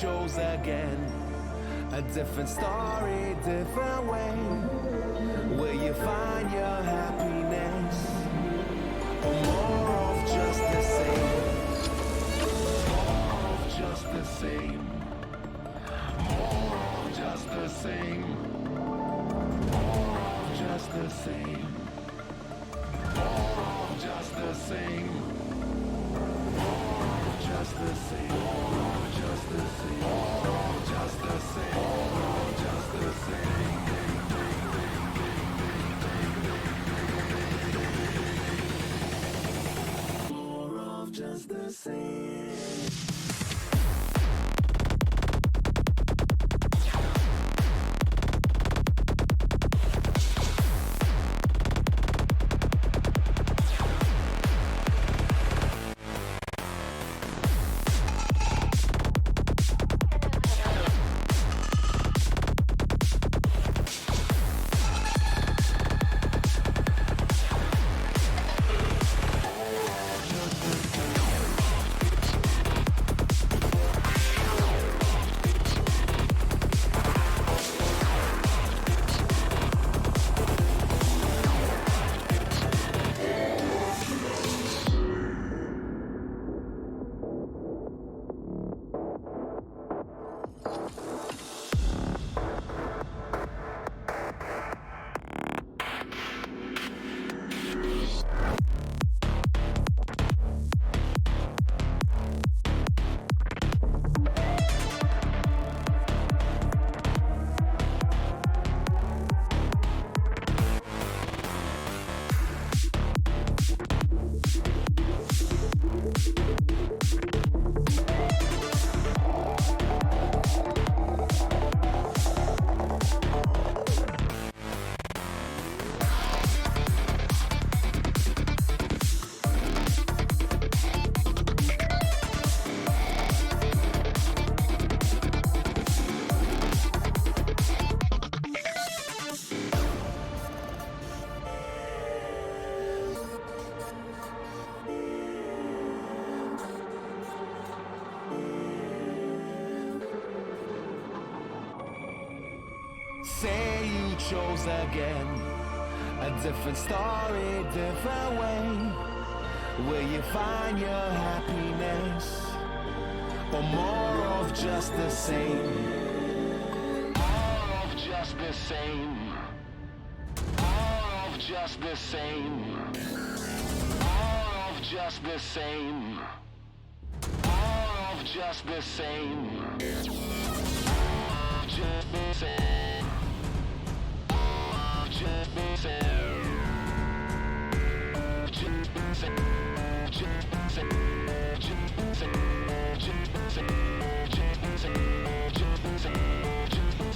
chose again. A different story, different way. Will you find your happiness? Or more of just the same? More of just the same. More of just the same. More of just the same. More of just the same. More of just the same. More of just the same. More of just the same. More of just the same. More of just the same. Say you chose again. A different story, different way. Will you find your happiness? Or more of just the same? More of just the same. More of just the same. More of just the same. More of just the same. Just the same. Just the same. Just the same. Just the same. Just the same. Just the same. Just the same. Just the same. Just the same. Just the same. Just the same. Just the same. Just the same.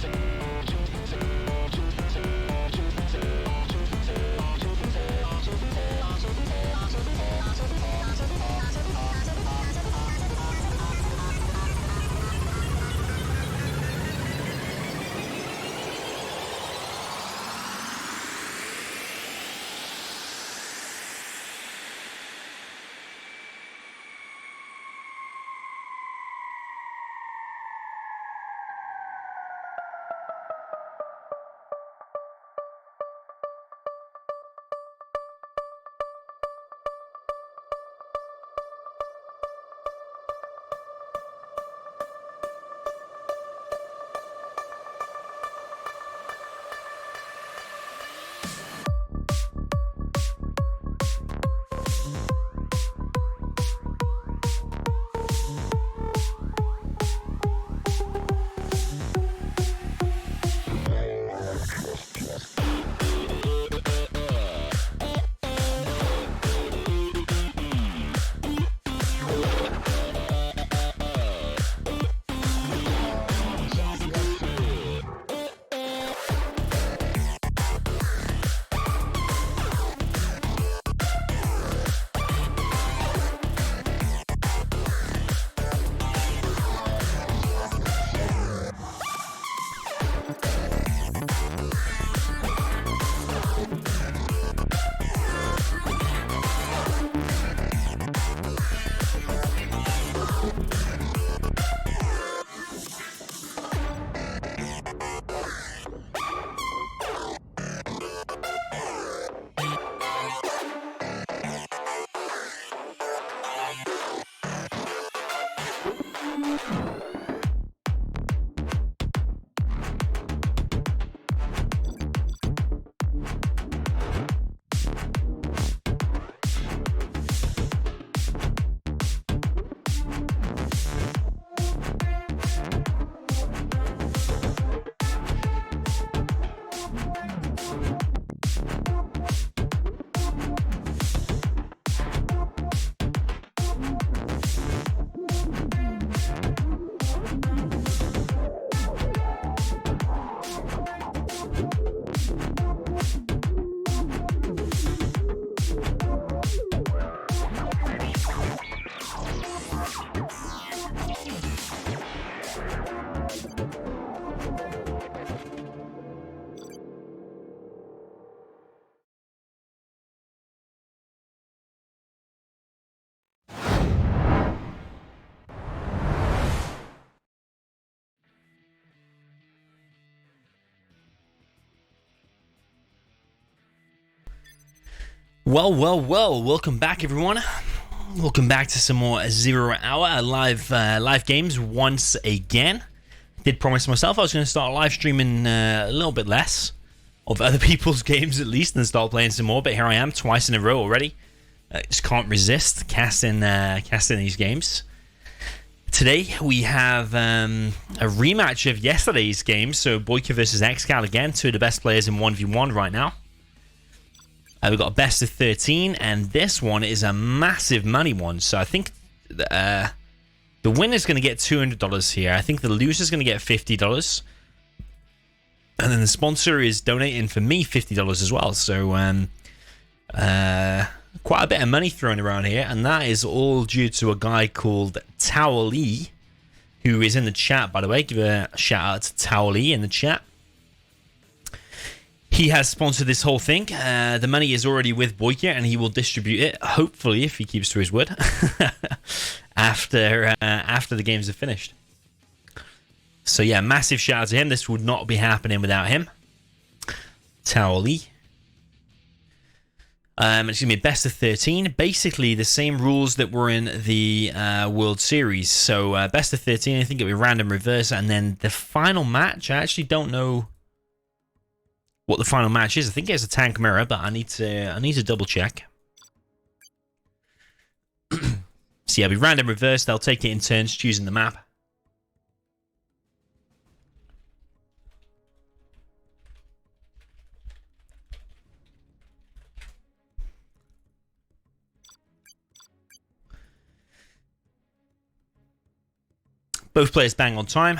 Just the Well, welcome back, everyone. Welcome back to some more 0 Hour live games once again. Did promise myself I was going to start live streaming a little bit less of other people's games at least and start playing some more, but here I am twice in a row already. Just can't resist casting these games. Today we have a rematch of yesterday's game, so BoYcaH versus ExCaL again, two of the best players in 1v1 right now. We've got a best of 13, and this one is a massive money one. So I think the winner's going to get $200 here. I think the loser's going to get $50. And then the sponsor is donating for me $50 as well. So quite a bit of money thrown around here. And that is all due to a guy called toweleeeie, who is in the chat, by the way. Give a shout out to toweleeeie in the chat. He has sponsored this whole thing. The money is already with BoYcaH, and he will distribute it, hopefully, if he keeps to his word, after the games are finished. So yeah, massive shout out to him. This would not be happening without him. toweleeeie. It's going to be best of 13. Basically, the same rules that were in the World Series. So best of 13, I think it'll be random reverse, and then the final match, I actually don't know what the final match is. I think it's a tank mirror, but I need to double check. So yeah, it'll be random reverse. They'll take it in turns choosing the map. Both players bang on time.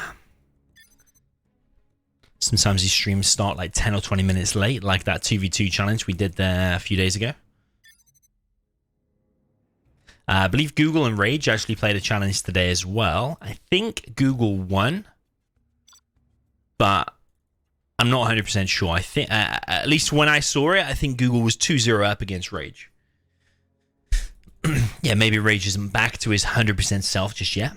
Sometimes these streams start like 10 or 20 minutes late, like that 2v2 challenge we did there a few days ago. I believe Google and Rage actually played a challenge today as well. I think Google won, but I'm not 100% sure. I think, at least when I saw it, I think Google was 2-0 up against Rage. Yeah, maybe Rage isn't back to his 100% self just yet.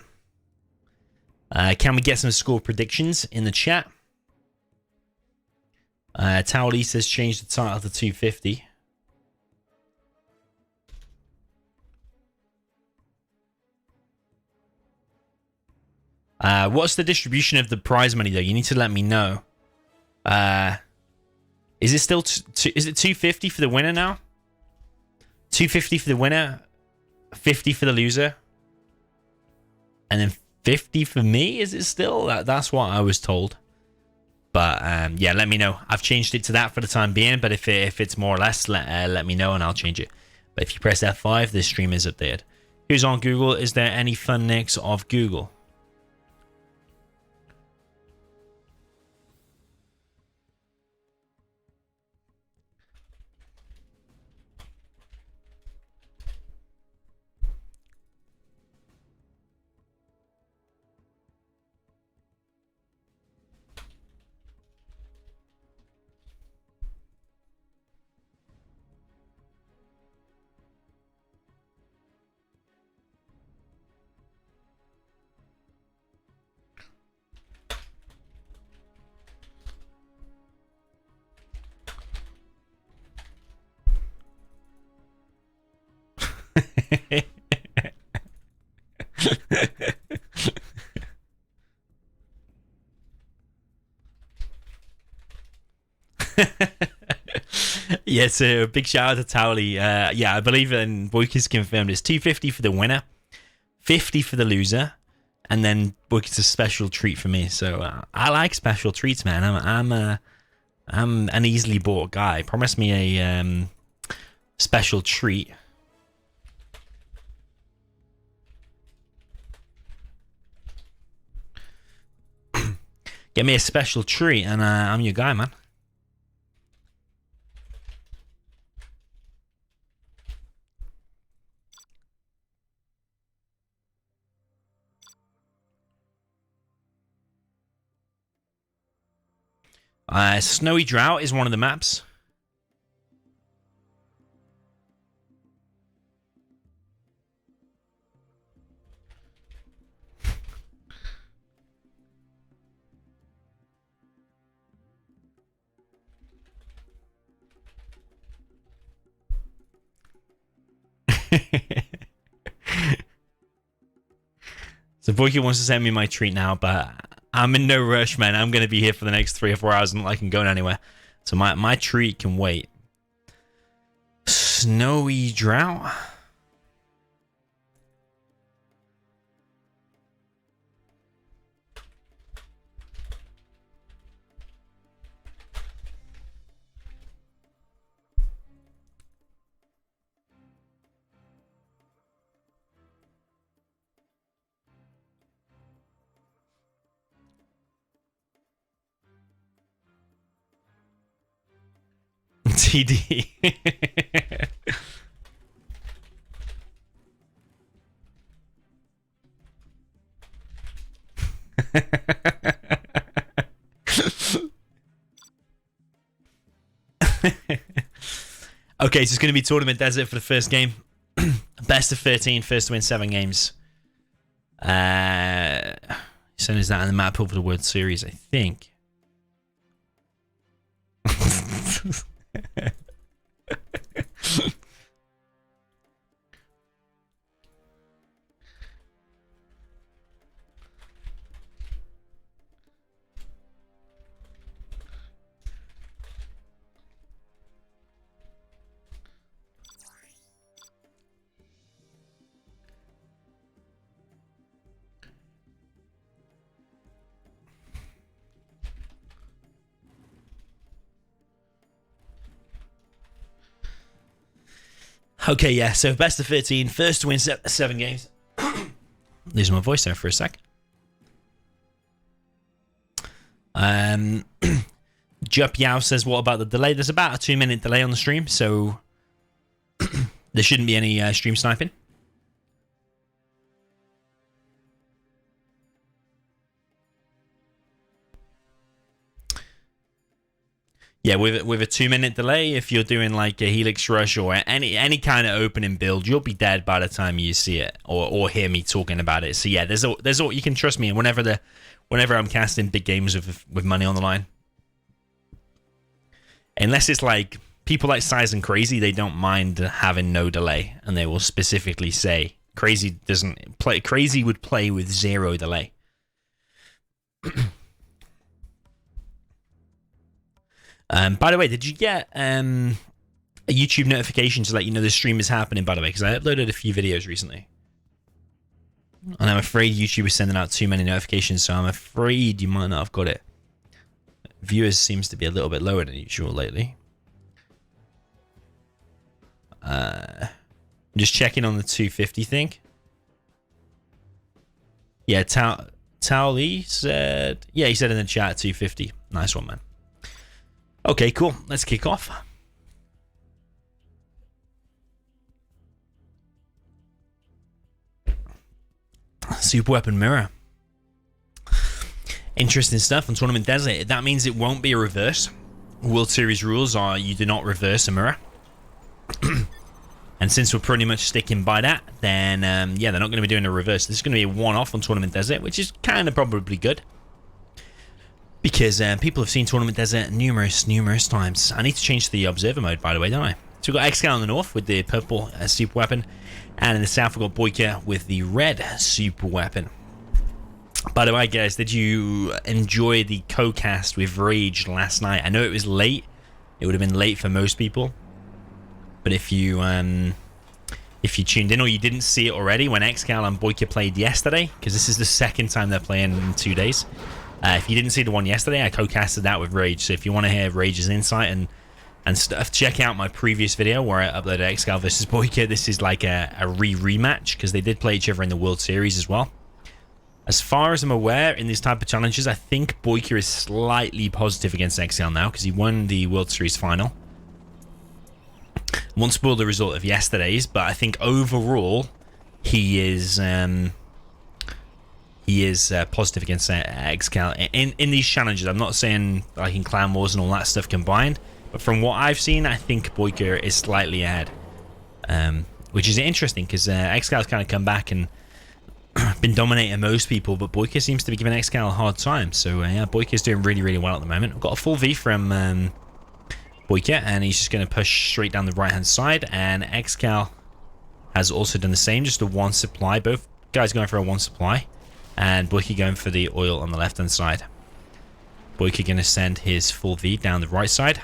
Can we get some score predictions in the chat? toweleeeie says change the title to 250. What's the distribution of the prize money though? You need to let me know. Is it still is it 250 for the winner now? 250 for the winner, 50 for the loser, and then 50 for me? Is it still? That's what I was told. But yeah, let me know. I've changed it to that for the time being, but if it's more or less, let me know and I'll change it. But if you press F5, this stream is updated. Who's on Google? Is there any fun nicks of Google? Yeah, so big shout out to toweleeeie. Yeah, I believe in BoYcaH's confirmed it's 250 for the winner, 50 for the loser, and then BoYcaH's a special treat for me. So I like special treats, man. I'm an easily bought guy. Promise me a special treat. Get me a special treat, and I'm your guy, man. Snowy Drought is one of the maps. So BoYcaH wants to send me my treat now, but I'm in no rush, man. I'm going to be here for the next 3 or 4 hours, and I can go anywhere. So my treat can wait. Snowy drought. TD. Okay, so it's going to be Tournament Desert for the first game. Best of 13, first to win 7 games. So is that in the map pool for the World Series, I think. Okay, yeah, so best of 13, first to win 7 games. Losing my voice there for a sec. Jup Yao says, what about the delay? There's about a 2-minute delay on the stream, so there shouldn't be any stream sniping. Yeah, with a 2-minute delay, if you're doing like a Helix Rush or any kind of opening build, you'll be dead by the time you see it or hear me talking about it. So yeah, there's all you can trust me. And whenever I'm casting big games with money on the line, unless it's like people like Size and Crazy, they don't mind having no delay, and they will specifically say Crazy doesn't play. Crazy would play with 0 delay. By the way, did you get a YouTube notification to let you know the stream is happening, by the way? Because I uploaded a few videos recently. And I'm afraid YouTube is sending out too many notifications, so I'm afraid you might not have got it. Viewers seems to be a little bit lower than usual lately. I'm just checking on the 250 thing. Yeah, toweleeeie said... Yeah, he said in the chat 250. Nice one, man. Okay, cool. Let's kick off. Super Weapon Mirror. Interesting stuff on Tournament Desert. That means it won't be a reverse. World Series rules are you do not reverse a mirror. And since we're pretty much sticking by that, then yeah, they're not going to be doing a reverse. This is going to be a one-off on Tournament Desert, which is kind of probably good. Because people have seen Tournament Desert numerous times. I need to change to the Observer mode, by the way, don't I? So we've got ExCaL in the north with the purple super weapon. And in the south, we've got BoYcaH with the red super weapon. By the way, guys, did you enjoy the co-cast with Rage last night? I know it was late. It would have been late for most people. But if you tuned in or you didn't see it already when ExCaL and BoYcaH played yesterday, because this is the second time they're playing in 2 days. If you didn't see the one yesterday, I co-casted that with Rage. So if you want to hear Rage's insight and stuff, check out my previous video where I uploaded ExCaL versus BoYcaH. This is like a rematch because they did play each other in the World Series as well. As far as I'm aware, in these type of challenges, I think BoYcaH is slightly positive against ExCaL now because he won the World Series final. Won't spoil the result of yesterday's, but I think overall he is positive against ExCaL in these challenges. I'm not saying like in Clan Wars and all that stuff combined, but from what I've seen, I think BoYcaH is slightly ahead, which is interesting because ExCal's kind of come back and been dominating most people, but BoYcaH seems to be giving ExCaL a hard time. So yeah, BoYcaH's doing really well at the moment. I've got a full V from BoYcaH, and he's just going to push straight down the right hand side, and ExCaL has also done the same, just a 1 supply. Both guys going for a 1 supply. And BoYcaH going for the oil on the left-hand side. BoYcaH going to send his full V down the right side.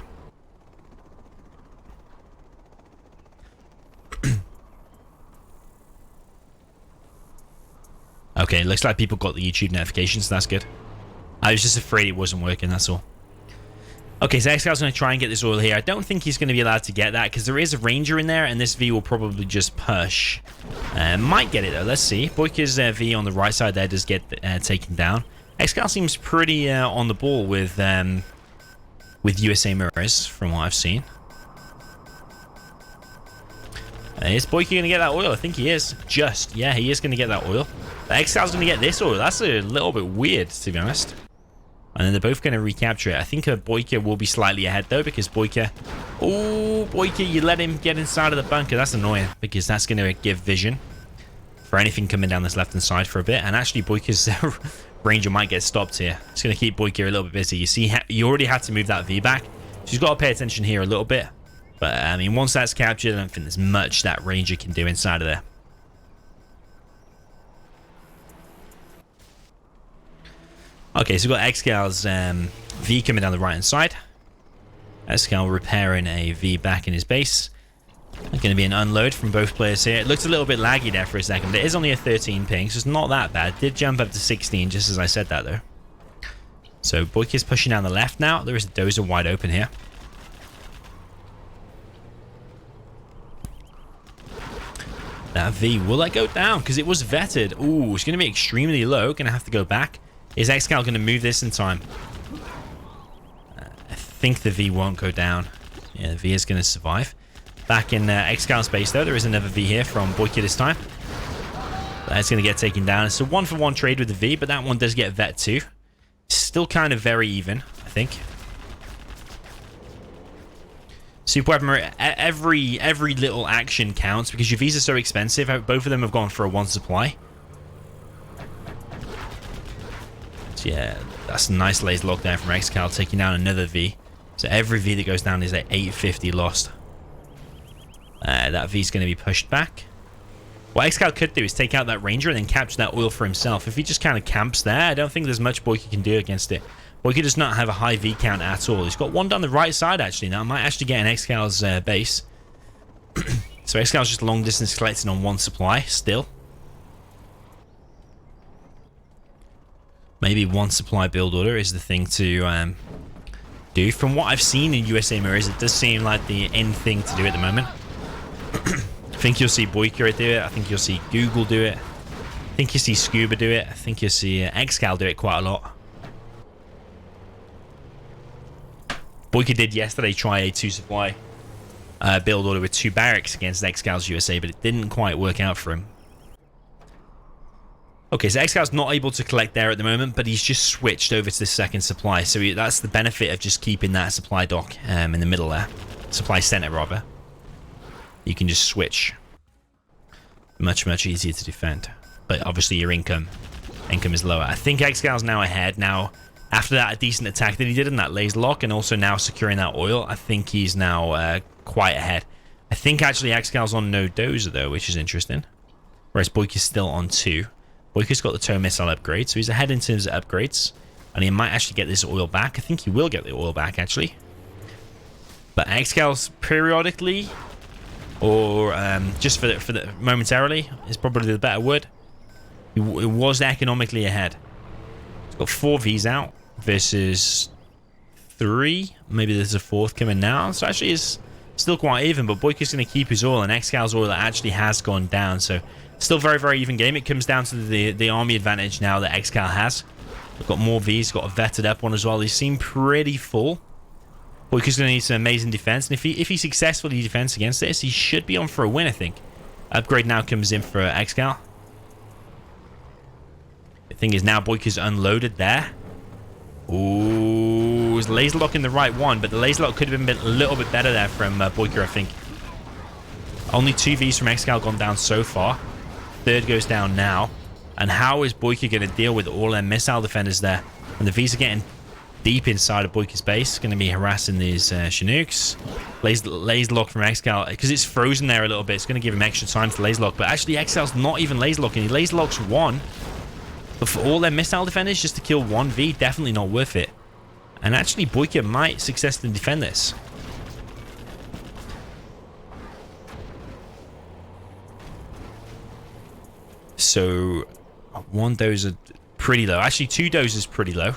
Okay, looks like people got the YouTube notifications, so that's good. I was just afraid it wasn't working, that's all. Okay, so ExCaL's going to try and get this oil here. I don't think he's going to be allowed to get that because there is a ranger in there, and this V will probably just push. Might get it, though. Let's see. BoYcaH's V on the right side there does get taken down. ExCaL seems pretty on the ball with USA mirrors, from what I've seen. Is BoYcaH going to get that oil? I think he is. Yeah, he is going to get that oil. But ExCaL's going to get this oil. That's a little bit weird, to be honest. And then they're both going to recapture it. I think BoYcaH will be slightly ahead, though, because BoYcaH... Oh, BoYcaH, you let him get inside of the bunker. That's annoying, because that's going to give vision for anything coming down this left-hand side for a bit. And actually, BoYcaH's ranger might get stopped here. It's going to keep BoYcaH a little bit busy. You see, you already had to move that V back. So you've got to pay attention here a little bit. But, I mean, once that's captured, I don't think there's much that ranger can do inside of there. Okay, so we've got ExCaL's V coming down the right-hand side. ExCaL repairing a V back in his base. There's going to be an unload from both players here. It looks a little bit laggy there for a second. It is only a 13 ping, so it's not that bad. It did jump up to 16, just as I said that, though. So BoYcaH's pushing down the left now. There is a dozer wide open here. That V, will that go down? Because it was vetted. Ooh, it's going to be extremely low. Going to have to go back. Is ExCaL going to move this in time? I think the V won't go down. Yeah, the V is going to survive. Back in ExCaL's base, though, there is another V here from BoYcaH this time. That's going to get taken down. It's a 1-for-1 trade with the V, but that one does get vet too. Still kind of very even, I think. Super weapon, every little action counts because your Vs are so expensive. Both of them have gone for a 1 supply. So yeah, that's a nice laser lock there from ExCaL, taking down another V. So every V that goes down is at 850 lost. That V's going to be pushed back. What ExCaL could do is take out that ranger and then capture that oil for himself. If he just kind of camps there, I don't think there's much BoYcaH can do against it. BoYcaH does not have a high V count at all. He's got one down the right side, actually. Now, I might actually get an ExCaL's base. So ExCaL's just long distance collecting on 1 supply, still. Maybe 1 supply build order is the thing to do. From what I've seen in USA mirrors, it does seem like the end thing to do at the moment. I think you'll see BoYcaH do it. I think you'll see Google do it. I think you'll see Scuba do it. I think you'll see ExCaL do it quite a lot. BoYcaH did yesterday try a 2 supply build order with 2 barracks against ExCaL's USA, but it didn't quite work out for him. Okay, so ExCaL's not able to collect there at the moment, but he's just switched over to the 2nd supply. So that's the benefit of just keeping that supply dock in the middle there. Supply center, rather. You can just switch. Much, much easier to defend. But obviously your income is lower. I think ExCaL's now ahead. Now, after that decent attack that he did in that laser lock and also now securing that oil, I think he's now quite ahead. I think actually ExCaL's on no dozer though, which is interesting. Whereas BoYcaH's still on 2. BoYcaH's got the tow missile upgrade, so he's ahead in terms of upgrades. And he might actually get this oil back. I think he will get the oil back, actually. But ExCaL's periodically, or just for the momentarily, is probably the better word. It was economically ahead. He's got 4 Vs out versus 3. Maybe there's a 4th coming now. So actually it's still quite even, but BoYcaH's going to keep his oil, and ExCaL's oil actually has gone down. So still very, very even game. It comes down to the army advantage now that ExCaL has. We've got more Vs, got a vetted up one as well. They seem pretty full. BoYcaH's going to need some amazing defense, and if he successfully defends against this, he should be on for a win, I think. Upgrade now comes in for ExCaL. The thing is now BoYcaH's unloaded there. Ooh, it's laser lock in the right one, but the laser lock could have been a little bit better there from BoYcaH, I think. Only 2 Vs from ExCaL gone down so far. 3rd goes down now. And how is BoYcaH going to deal with all their missile defenders there? And the Vs are getting deep inside of BoYkaH's base. Going to be harassing these Chinooks. Laser lock from ExCaL, because it's frozen there a little bit. It's going to give him extra time to laser lock. But actually, ExCaL's not even laser locking. He laser locks one. But for all their missile defenders, just to kill 1v, definitely not worth it. And actually, BoYkaH might successfully defend this. So, one dozer pretty low. Actually, two dozers pretty low.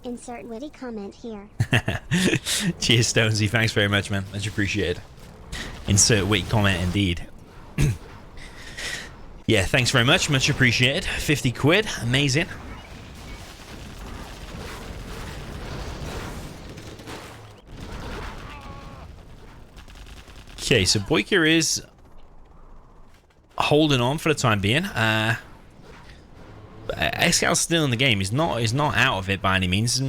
Insert witty comment here. Cheers, Stonesy. Thanks very much, man. Much appreciated. Insert witty comment indeed. Yeah, thanks very much. Much appreciated. 50 quid. Amazing. Okay, so BoYkaH is holding on for the time being. ExCal's still in the game. He's not out of it by any means.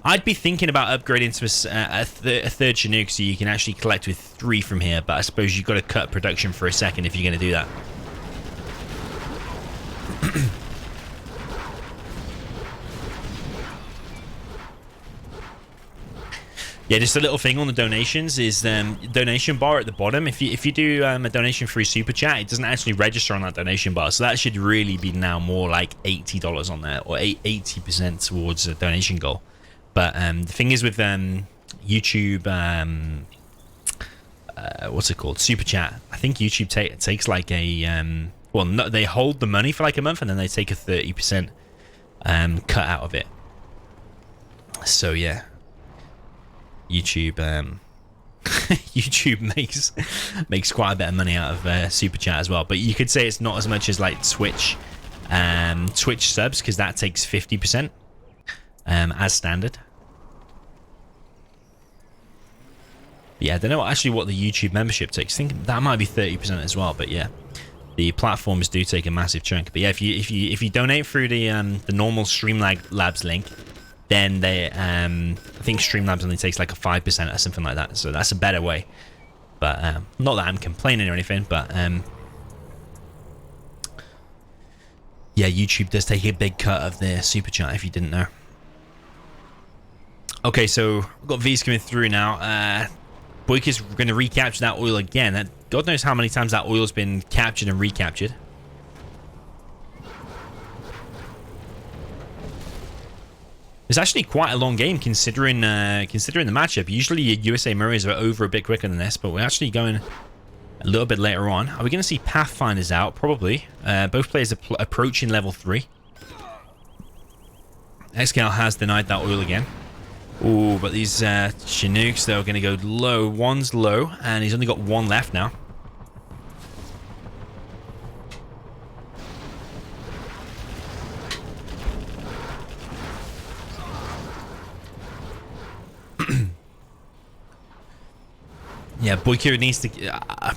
I'd be thinking about upgrading to a third Chinook so you can actually collect with 3 from here. But I suppose you've got to cut production for a second if you're going to do that. Yeah, just a little thing on the donations is donation bar at the bottom. If you do a donation through Super Chat, it doesn't actually register on that donation bar. So that should really be now more like $80 on there, or 80% towards a donation goal. But the thing is with YouTube, what's it called? Super Chat. I think YouTube takes like a well, no, they hold the money for like a month and then they take a 30% cut out of it. So yeah. YouTube YouTube makes quite a bit of money out of Super Chat as well, but you could say it's not as much as like Twitch subs, because that takes 50% as standard. But yeah, I don't know actually what the YouTube membership takes. I think that might be 30% as well, but yeah, the platforms do take a massive chunk. But yeah, if you donate through the normal Streamlabs link, then they I think Streamlabs only takes like a 5% or something like that, so that's a better way. But not that I'm complaining or anything, but yeah, YouTube does take a big cut of their Super Chat, if you didn't know. Okay, so we've got V's coming through now. BoYkaH's going to recapture that oil again. God knows how many times that oil's been captured and recaptured. It's actually quite a long game considering the matchup. Usually USA Murrays are over a bit quicker than this, but we're actually going a little bit later on. Are we going to see Pathfinders out? Probably. Both players are approaching level 3. ExCaL has denied that oil again. Ooh, but these Chinooks, though, are going to go low. One's low, and he's only got one left now. Yeah, BoYkaH needs to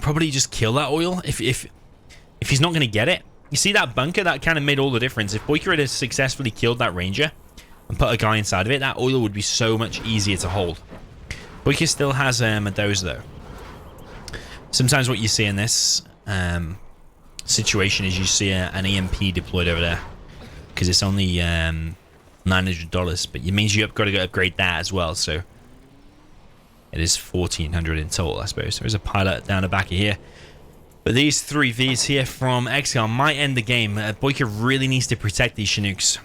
probably just kill that oil if he's not going to get it. You see that bunker? That kind of made all the difference. If BoYkaH had successfully killed that ranger and put a guy inside of it, that oil would be so much easier to hold. BoYkaH still has a dozer though. Sometimes what you see in this situation is you see an EMP deployed over there because it's only $900, but it means you've got to go upgrade that as well. So it is 1,400 in total, I suppose. There's a pilot down the back of here. But these 3 Vs here from ExCaL might end the game. BoYkaH really needs to protect these Chinooks.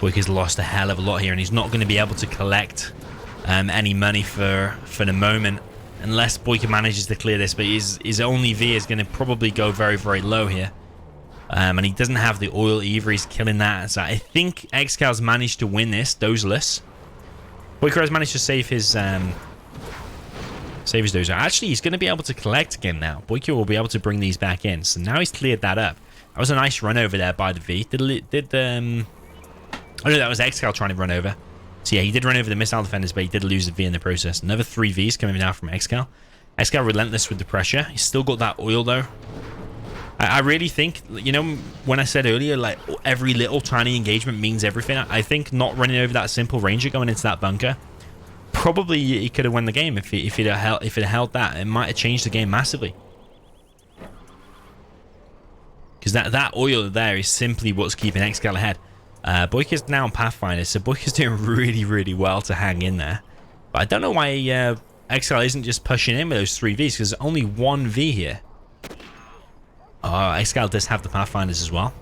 BoYkaH's lost a hell of a lot here, and he's not going to be able to collect any money for the moment. Unless BoYkaH manages to clear this, but his only V is going to probably go very, very low here. And he doesn't have the oil either. He's killing that. So I think ExCal's managed to win this, dozerless. BoYkaH has managed to save his dozer. Actually, he's going to be able to collect again now. BoYkaH will be able to bring these back in. So now he's cleared that up. That was a nice run over there by the V. Oh no, that was ExCaL trying to run over. So yeah, he did run over the missile defenders, but he did lose a V in the process. Another 3 Vs coming down from ExCaL. ExCaL relentless with the pressure. He's still got that oil though. I really think, you know, when I said earlier, like every little tiny engagement means everything. I think not running over that simple ranger going into that bunker, probably he could have won the game if it had held that. It might have changed the game massively. Because that oil there is simply what's keeping ExCaL ahead. BoYcaH's now on Pathfinder, so BoYcaH's doing really, really well to hang in there. But I don't know why ExCaL isn't just pushing in with those 3 Vs, because there's only 1 V here. Oh, ExCaL does have the Pathfinders as well.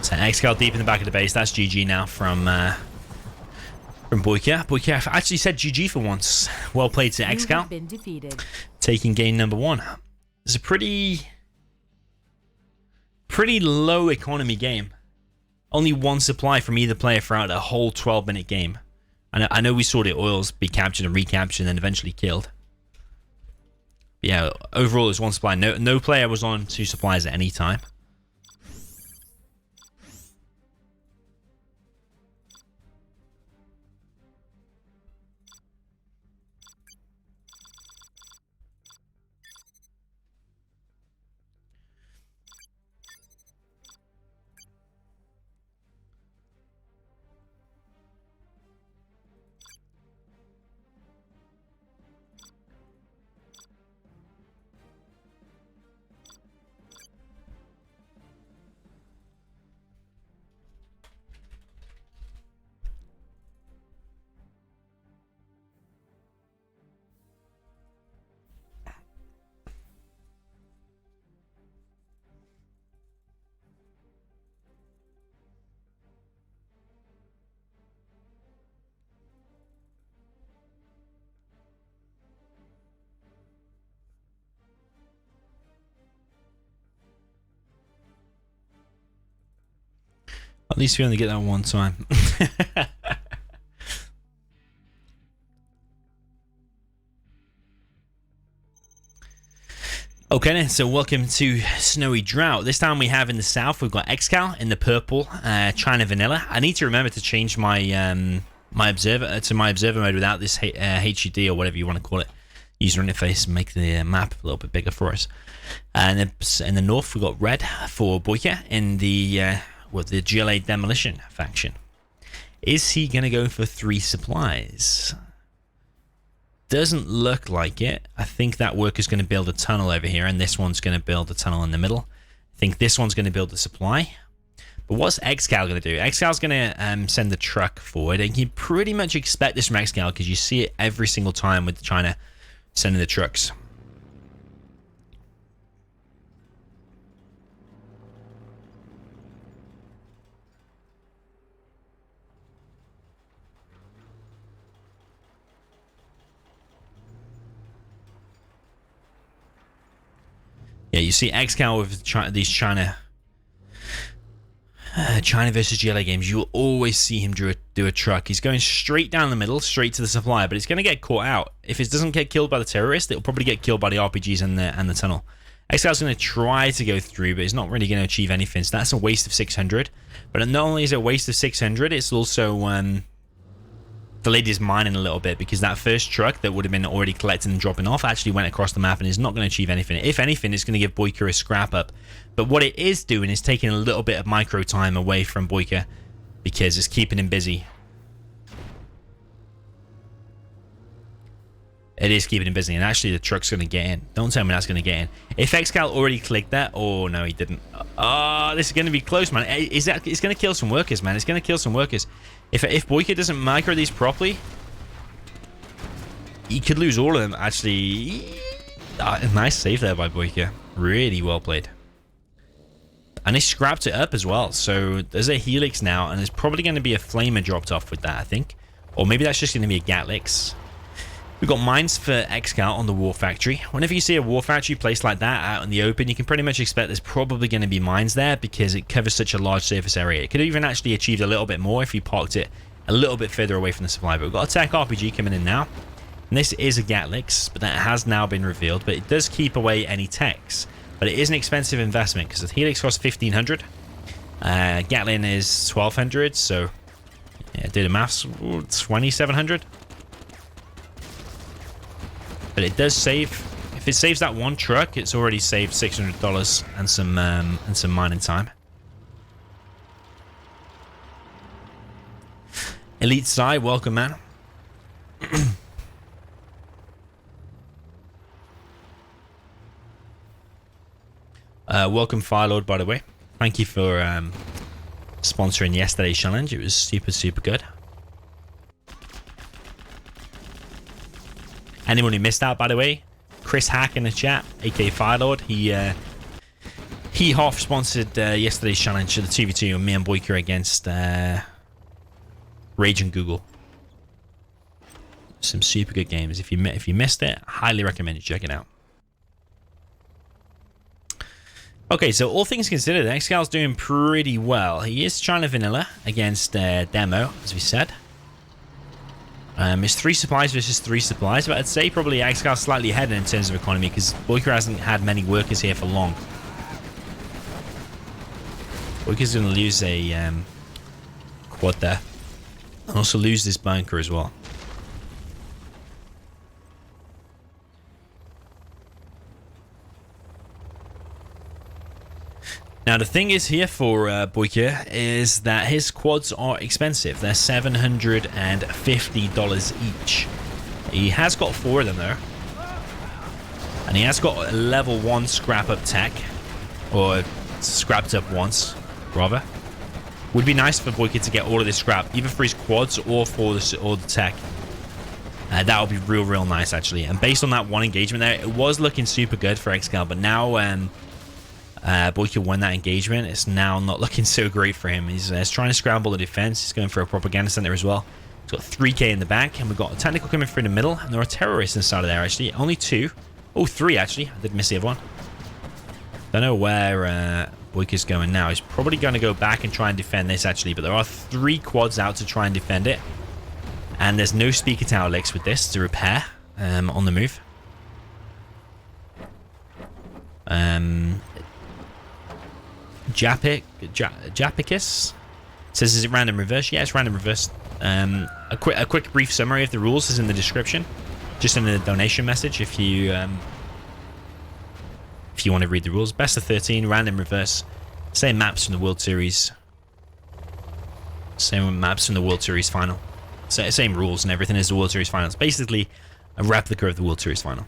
So ExCaL deep in the back of the base. That's GG now from BoYcaH. BoYcaH actually said GG for once. Well played to ExCaL. Been defeated. Taking game number 1. It's a pretty low economy game. Only 1 supply from either player throughout a whole 12-minute game. I know we saw the oils be captured and recaptured and then eventually killed. But yeah, overall there's 1 supply. No player was on 2 supplies at any time. At least we only get that 1 time. Okay then, so welcome to Snowy Drought. This time we have in the south, we've got ExCaL in the purple, China Vanilla. I need to remember to change my my observer to my observer mode without this HUD or whatever you want to call it user interface, and make the map a little bit bigger for us. And then in the north, we've got red for BoYcaH in the with the GLA demolition faction. Is he going to go for 3 supplies? Doesn't look like it. I think that worker's going to build a tunnel over here, and this one's going to build a tunnel in the middle. I think this one's going to build a supply. But what's ExCaL going to do? ExCal's going to send the truck forward, and you pretty much expect this from ExCaL because you see it every single time with China sending the trucks. Yeah, you see ExCaL with these China versus GLA games. You will always see him do a truck. He's going straight down the middle, straight to the supply, but it's going to get caught out. If it doesn't get killed by the terrorist, it'll probably get killed by the RPGs and the tunnel. ExCal's going to try to go through, but it's not really going to achieve anything. So that's a waste of 600. But not only is it a waste of 600, it's also delayed his mining a little bit, because that first truck that would have been already collecting and dropping off actually went across the map and is not going to achieve anything. If anything, it's going to give BoYcaH a scrap up. But what it is doing is taking a little bit of micro time away from BoYcaH, because it's keeping him busy. It is keeping him busy, and actually the truck's going to get in. Don't tell me that's going to get in. If ExCaL already clicked that, oh no, he didn't. Oh, this is going to be close, man. It's going to kill some workers, man. It's going to kill some workers. If BoYcaH doesn't micro these properly, he could lose all of them. Actually, nice save there by BoYcaH. Really well played. And they scrapped it up as well. So there's a Helix now, and there's probably going to be a Flamer dropped off with that, I think. Or maybe that's just going to be a Gatlix. We've got mines for ExCaL on the War Factory. Whenever you see a War Factory placed like that out in the open, you can pretty much expect there's probably going to be mines there because it covers such a large surface area. It could have even actually achieved a little bit more if you parked it a little bit further away from the supply. But we've got a tech RPG coming in now. And this is a Gatlix, but that has now been revealed. But it does keep away any techs. But it is an expensive investment because the Helix costs 1,500. Gatling is 1,200. So, yeah, do the maths. 2,700. But it does save. If it saves that one truck, it's already saved $600 and some mining time. Elite Sai, welcome, man. Welcome, Firelord, by the way. Thank you for sponsoring yesterday's challenge. It was super good. Anyone who missed out, by the way, Chris Hack in the chat, aka Firelord, he half sponsored yesterday's challenge of the 2v2 of me and BoYcaH against Rage and Google. Some super good games. If you missed it, highly recommend you check it out. Okay, so all things considered, ExCaL's doing pretty well. He is trying to vanilla against Demo, as we said. It's 3 supplies versus 3 supplies, but I'd say probably ExCaL's slightly ahead in terms of economy because BoYcaH hasn't had many workers here for long. BoYcaH's going to lose a quad there. And also lose this bunker as well. Now the thing is here for BoYcaH is that his quads are expensive. They're $750 each. He has got 4 of them though. And he has got a level 1 scrap up tech. Or scrapped up once, rather. Would be nice for BoYcaH to get all of this scrap, either for his quads or for the tech. That would be real nice actually. And based on that one engagement there, it was looking super good for ExCaL, but now BoYcaH won that engagement. It's now not looking so great for him. He's trying to scramble the defense. He's going for a propaganda center as well. He's got 3k in the back, and we've got a technical coming through the middle, and there are terrorists inside of there actually. Only 2. Oh, 3 actually. I did miss the other one. Don't know where BoYcaH's going now. He's probably going to go back and try and defend this actually, but there are 3 quads out to try and defend it. And there's no speaker tower licks with this to repair on the move. Japicus says, is it random reverse? Yeah, it's random reverse. A quick brief summary of the rules is in the description, just in the donation message if you want to read the rules. Best of 13, random reverse. Same maps from the World Series. Same maps from the World Series final. Same rules and everything as the World Series final. It's basically a replica of the World Series final.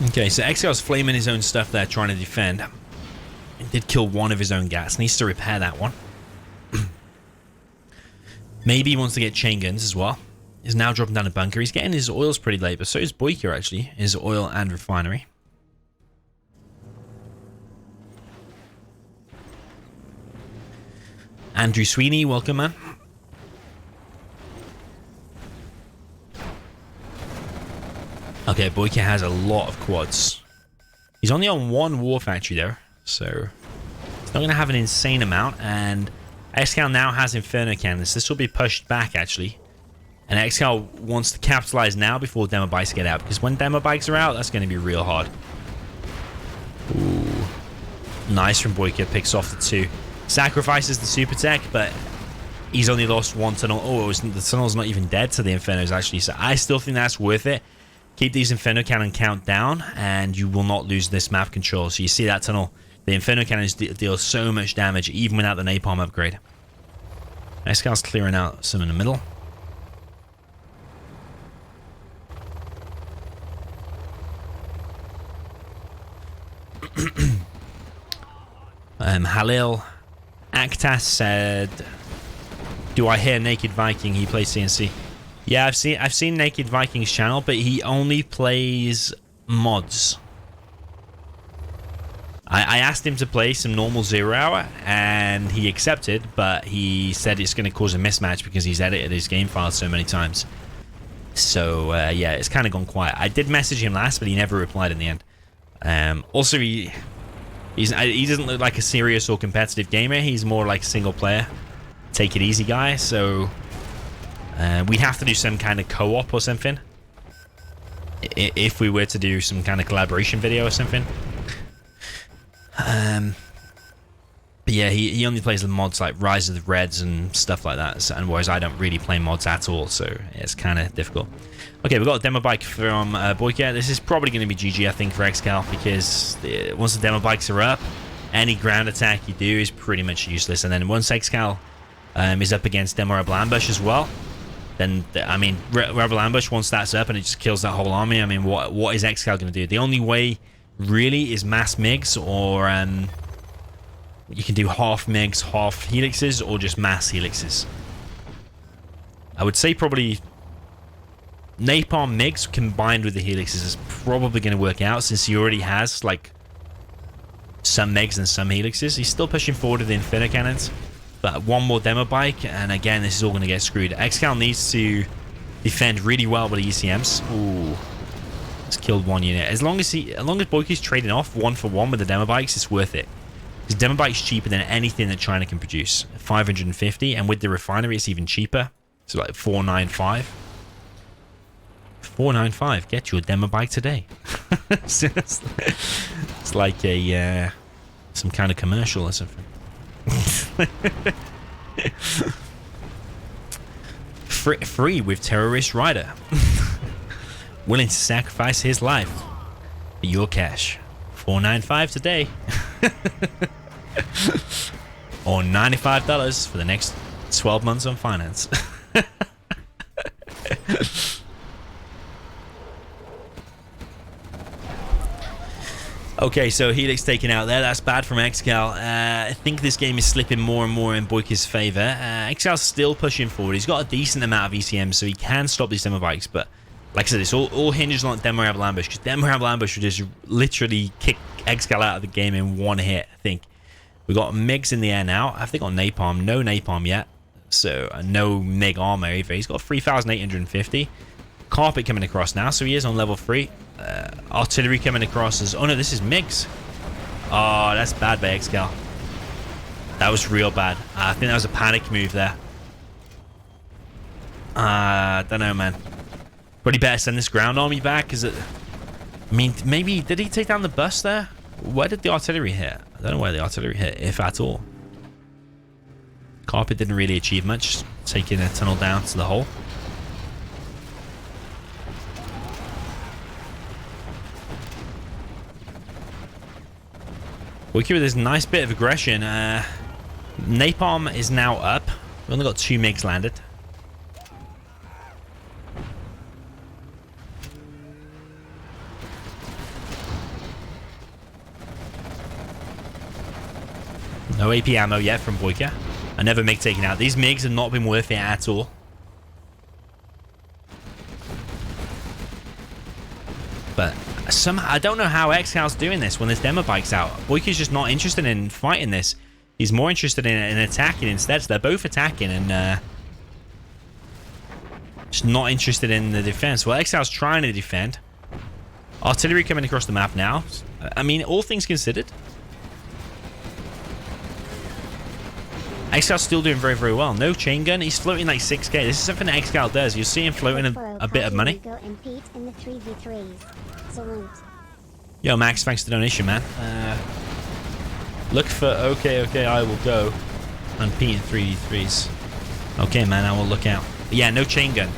Okay, so ExCaL's flaming his own stuff there, trying to defend. He did kill one of his own gas. Needs to repair that one. Maybe he wants to get chain guns as well. He's now dropping down a bunker. He's getting his oils pretty late, but so is BoYcaH actually. His oil and refinery. Andrew Sweeney, welcome, man. Okay, BoYcaH has a lot of quads. He's only on 1 war factory there, so he's not going to have an insane amount. And ExCaL now has Inferno cannons. This will be pushed back actually. And ExCaL wants to capitalize now before demo bikes get out, because when demo bikes are out, that's going to be real hard. Ooh, nice from BoYcaH. Picks off the 2. Sacrifices the super tech, but he's only lost 1 tunnel. Oh, the tunnel's not even dead to the Infernos actually. So I still think that's worth it. keep these Inferno Cannon count down, and you will not lose this map control. So you see that tunnel. The Inferno Cannons deal so much damage, even without the Napalm upgrade. ExCaL's clearing out some in the middle. Halil Aktas said, "Do I hear Naked Viking? He plays CNC." Yeah, I've seen Naked Viking's channel, but he only plays mods. I asked him to play some normal 0 hour, and he accepted, but he said it's going to cause a mismatch because he's edited his game files so many times. So yeah, it's kind of gone quiet. I did message him last, but he never replied in the end. Also, he doesn't look like a serious or competitive gamer. He's more like a single player, take it easy guy. So we have to do some kind of co-op or something if we were to do some kind of collaboration video or something. But yeah, he only plays the mods like Rise of the Reds and stuff like that, so, and whereas I don't really play mods at all, so it's kind of difficult. Okay, we've got a demo bike from BoYcaH. This is probably going to be GG, I think, for ExCaL, because once the demo bikes are up, any ground attack you do is pretty much useless. And then once ExCaL is up against Demo Rebel Ambush as well, then, I mean, Rebel Ambush, once that's up and it just kills that whole army, I mean, what is ExCaL going to do? The only way really is mass MiGs, or you can do half MiGs, half helixes, or just mass helixes. I would say probably Napalm MiGs combined with the helixes is probably going to work out, since he already has like some MiGs and some helixes. He's still pushing forward with the Inferno Cannons, but one more demo bike, and again, this is all going to get screwed. ExCaL needs to defend really well with the ECMs. Ooh. It's killed one unit. As long as BoYcaH's trading off 1-for-1 with the demo bikes, it's worth it. Because demo bike's cheaper than anything that China can produce. 550, and with the refinery, it's even cheaper. So like 495. 495. Get your demo bike today. It's like a some kind of commercial or something. Free with terrorist rider. Willing to sacrifice his life for your cash. $4.95 today. Or $95 for the next 12 months on finance. Okay, so Helix taken out there. That's bad from ExCaL. I think this game is slipping more and more in BoYcaH's favor. ExCal's still pushing forward. He's got a decent amount of ECM, so he can stop these demo bikes, but like I said, it's all hinges on Demo Rebel Ambush, because Demo Rebel Ambush would just literally kick ExCaL out of the game in one hit, I think. We got MiGs in the air now. I think on Napalm. No Napalm yet. So, no MiG armor either. He's got 3,850. Carpet coming across now, so he is on level 3. Artillery coming across as... Oh no, this is MiGs. Oh, that's bad by ExCaL. That was real bad. I think that was a panic move there. I don't know, man. Probably better send this ground army back. Is it? I mean, maybe did he take down the bus there? Where did the artillery hit? I don't know where the artillery hit, if at all. Carpet didn't really achieve much, taking a tunnel down to the hole. BoYcaH with this nice bit of aggression. Napalm is now up. We've only got 2 MiGs landed. No AP ammo yet from BoYcaH. Another MiG taken out. These MiGs have not been worth it at all. But somehow, I don't know how ExCal's doing this when there's demo bikes out. BoYcaH's just not interested in fighting this. He's more interested in attacking instead. So they're both attacking and just not interested in the defense. Well, ExCal's trying to defend. Artillery coming across the map now. I mean, all things considered, ExCal's still doing very, very well. No chain gun. He's floating like 6k. This is something that ExCal does. You'll see him floating a bit of money. Yo, Max, thanks for the donation, man. Look for okay, I will go and Pete in 3v3s. Okay, man, I will look out. But yeah, no chain gun.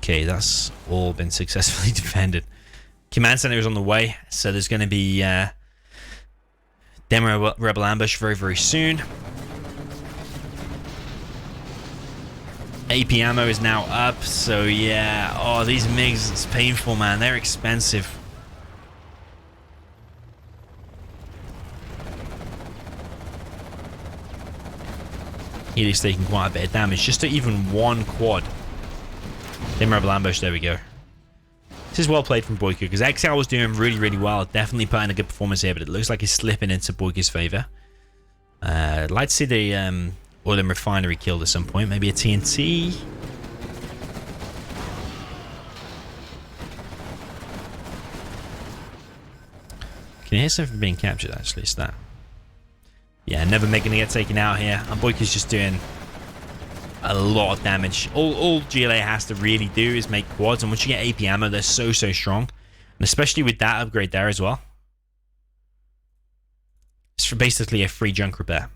Okay, that's all been successfully defended. Command center is on the way, so there's going to be demo rebel ambush very, very soon. AP ammo is now up, so yeah. Oh, these MiGs, it's painful, man. They're expensive. Healy's taking quite a bit of damage, just to even one quad. Demo rebel ambush, there we go. This is well played from BoYcaH, because ExCaL was doing really, really well. Definitely putting a good performance here, but it looks like he's slipping into BoYcaH's favor. I'd like to see the oil and refinery killed at some point. Maybe a TNT. Can you hear something being captured, actually? It's that. Yeah, never making to get taken out here. And BoYcaH's just doing a lot of damage. All GLA has to really do is make quads, and once you get AP ammo, they're so strong. And especially with that upgrade there as well. It's for basically a free junk repair.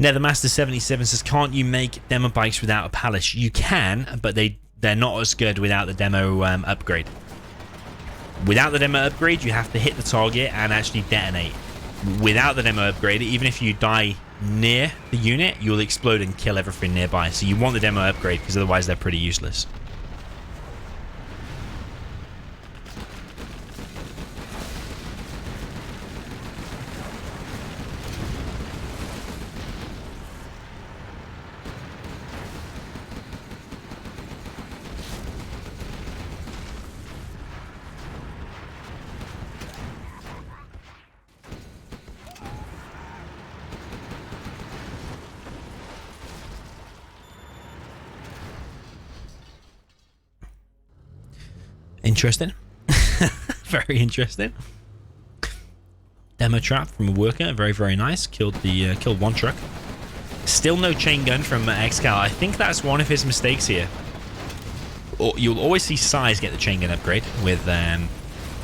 Nethermaster77 says, can't you make demo bikes without a palace? You can, but they're not as good without the demo upgrade. Without the demo upgrade, you have to hit the target and actually detonate. Without the demo upgrade, even if you die near the unit, you'll explode and kill everything nearby. So you want the demo upgrade, because otherwise they're pretty useless. Interesting. Very interesting. Demo trap from a worker. Very, very nice. Killed one truck. Still no chain gun from ExCaL. I think that's one of his mistakes here. You'll always see Size get the chain gun upgrade with well,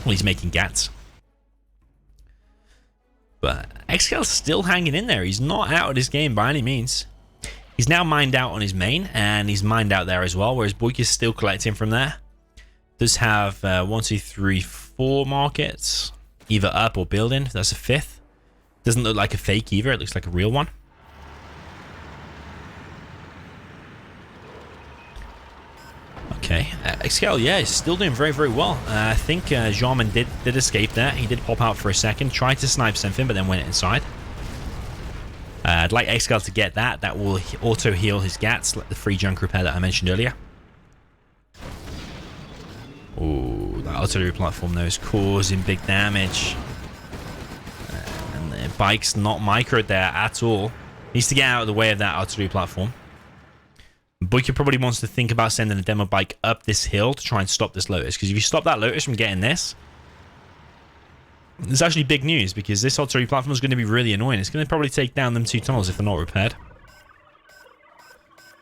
he's making GATs. But ExCal's still hanging in there. He's not out of this game by any means. He's now mined out on his main, and he's mined out there as well, whereas BoYcaH's still collecting from there. Does have 1, 2, 3, 4 markets, either up or building. That's a 5th. Doesn't look like a fake either. It looks like a real one. Okay, ExCaL, yeah, is still doing very, very well. I think Jarman did escape there. He did pop out for a second, tried to snipe something, but then went inside. I'd like ExCaL to get that. That will auto heal his GATs, like the free junk repair that I mentioned earlier. Oh, that artillery platform though is causing big damage. And the bike's not microed there at all. Needs to get out of the way of that artillery platform. BoYcaH probably wants to think about sending a demo bike up this hill to try and stop this Lotus. Because if you stop that Lotus from getting this, it's actually big news, because this artillery platform is going to be really annoying. It's going to probably take down them 2 tunnels if they're not repaired.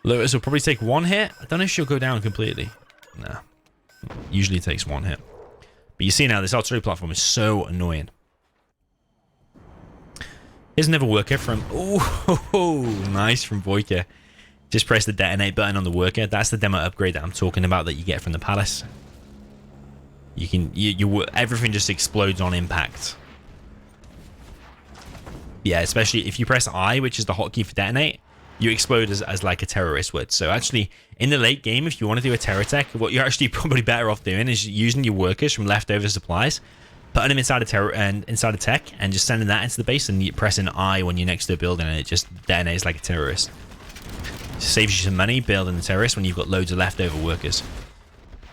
Lotus will probably take 1 hit. I don't know if she'll go down completely. No. Usually takes 1 hit. But you see now, this artillery platform is so annoying. Here's another worker from... Oh, nice from BoYcaH. Just press the detonate button on the worker. That's the demo upgrade that I'm talking about that you get from the palace. You can... everything just explodes on impact. Yeah, especially if you press I, which is the hotkey for detonate, you explode as like a terrorist would. So actually, in the late game, if you want to do a terror tech, what you're actually probably better off doing is using your workers from leftover supplies, putting them inside a terror and inside a tech, and just sending that into the base, and you press an I when you're next to a building, and it just detonates like a terrorist. It saves you some money building the terrorist when you've got loads of leftover workers.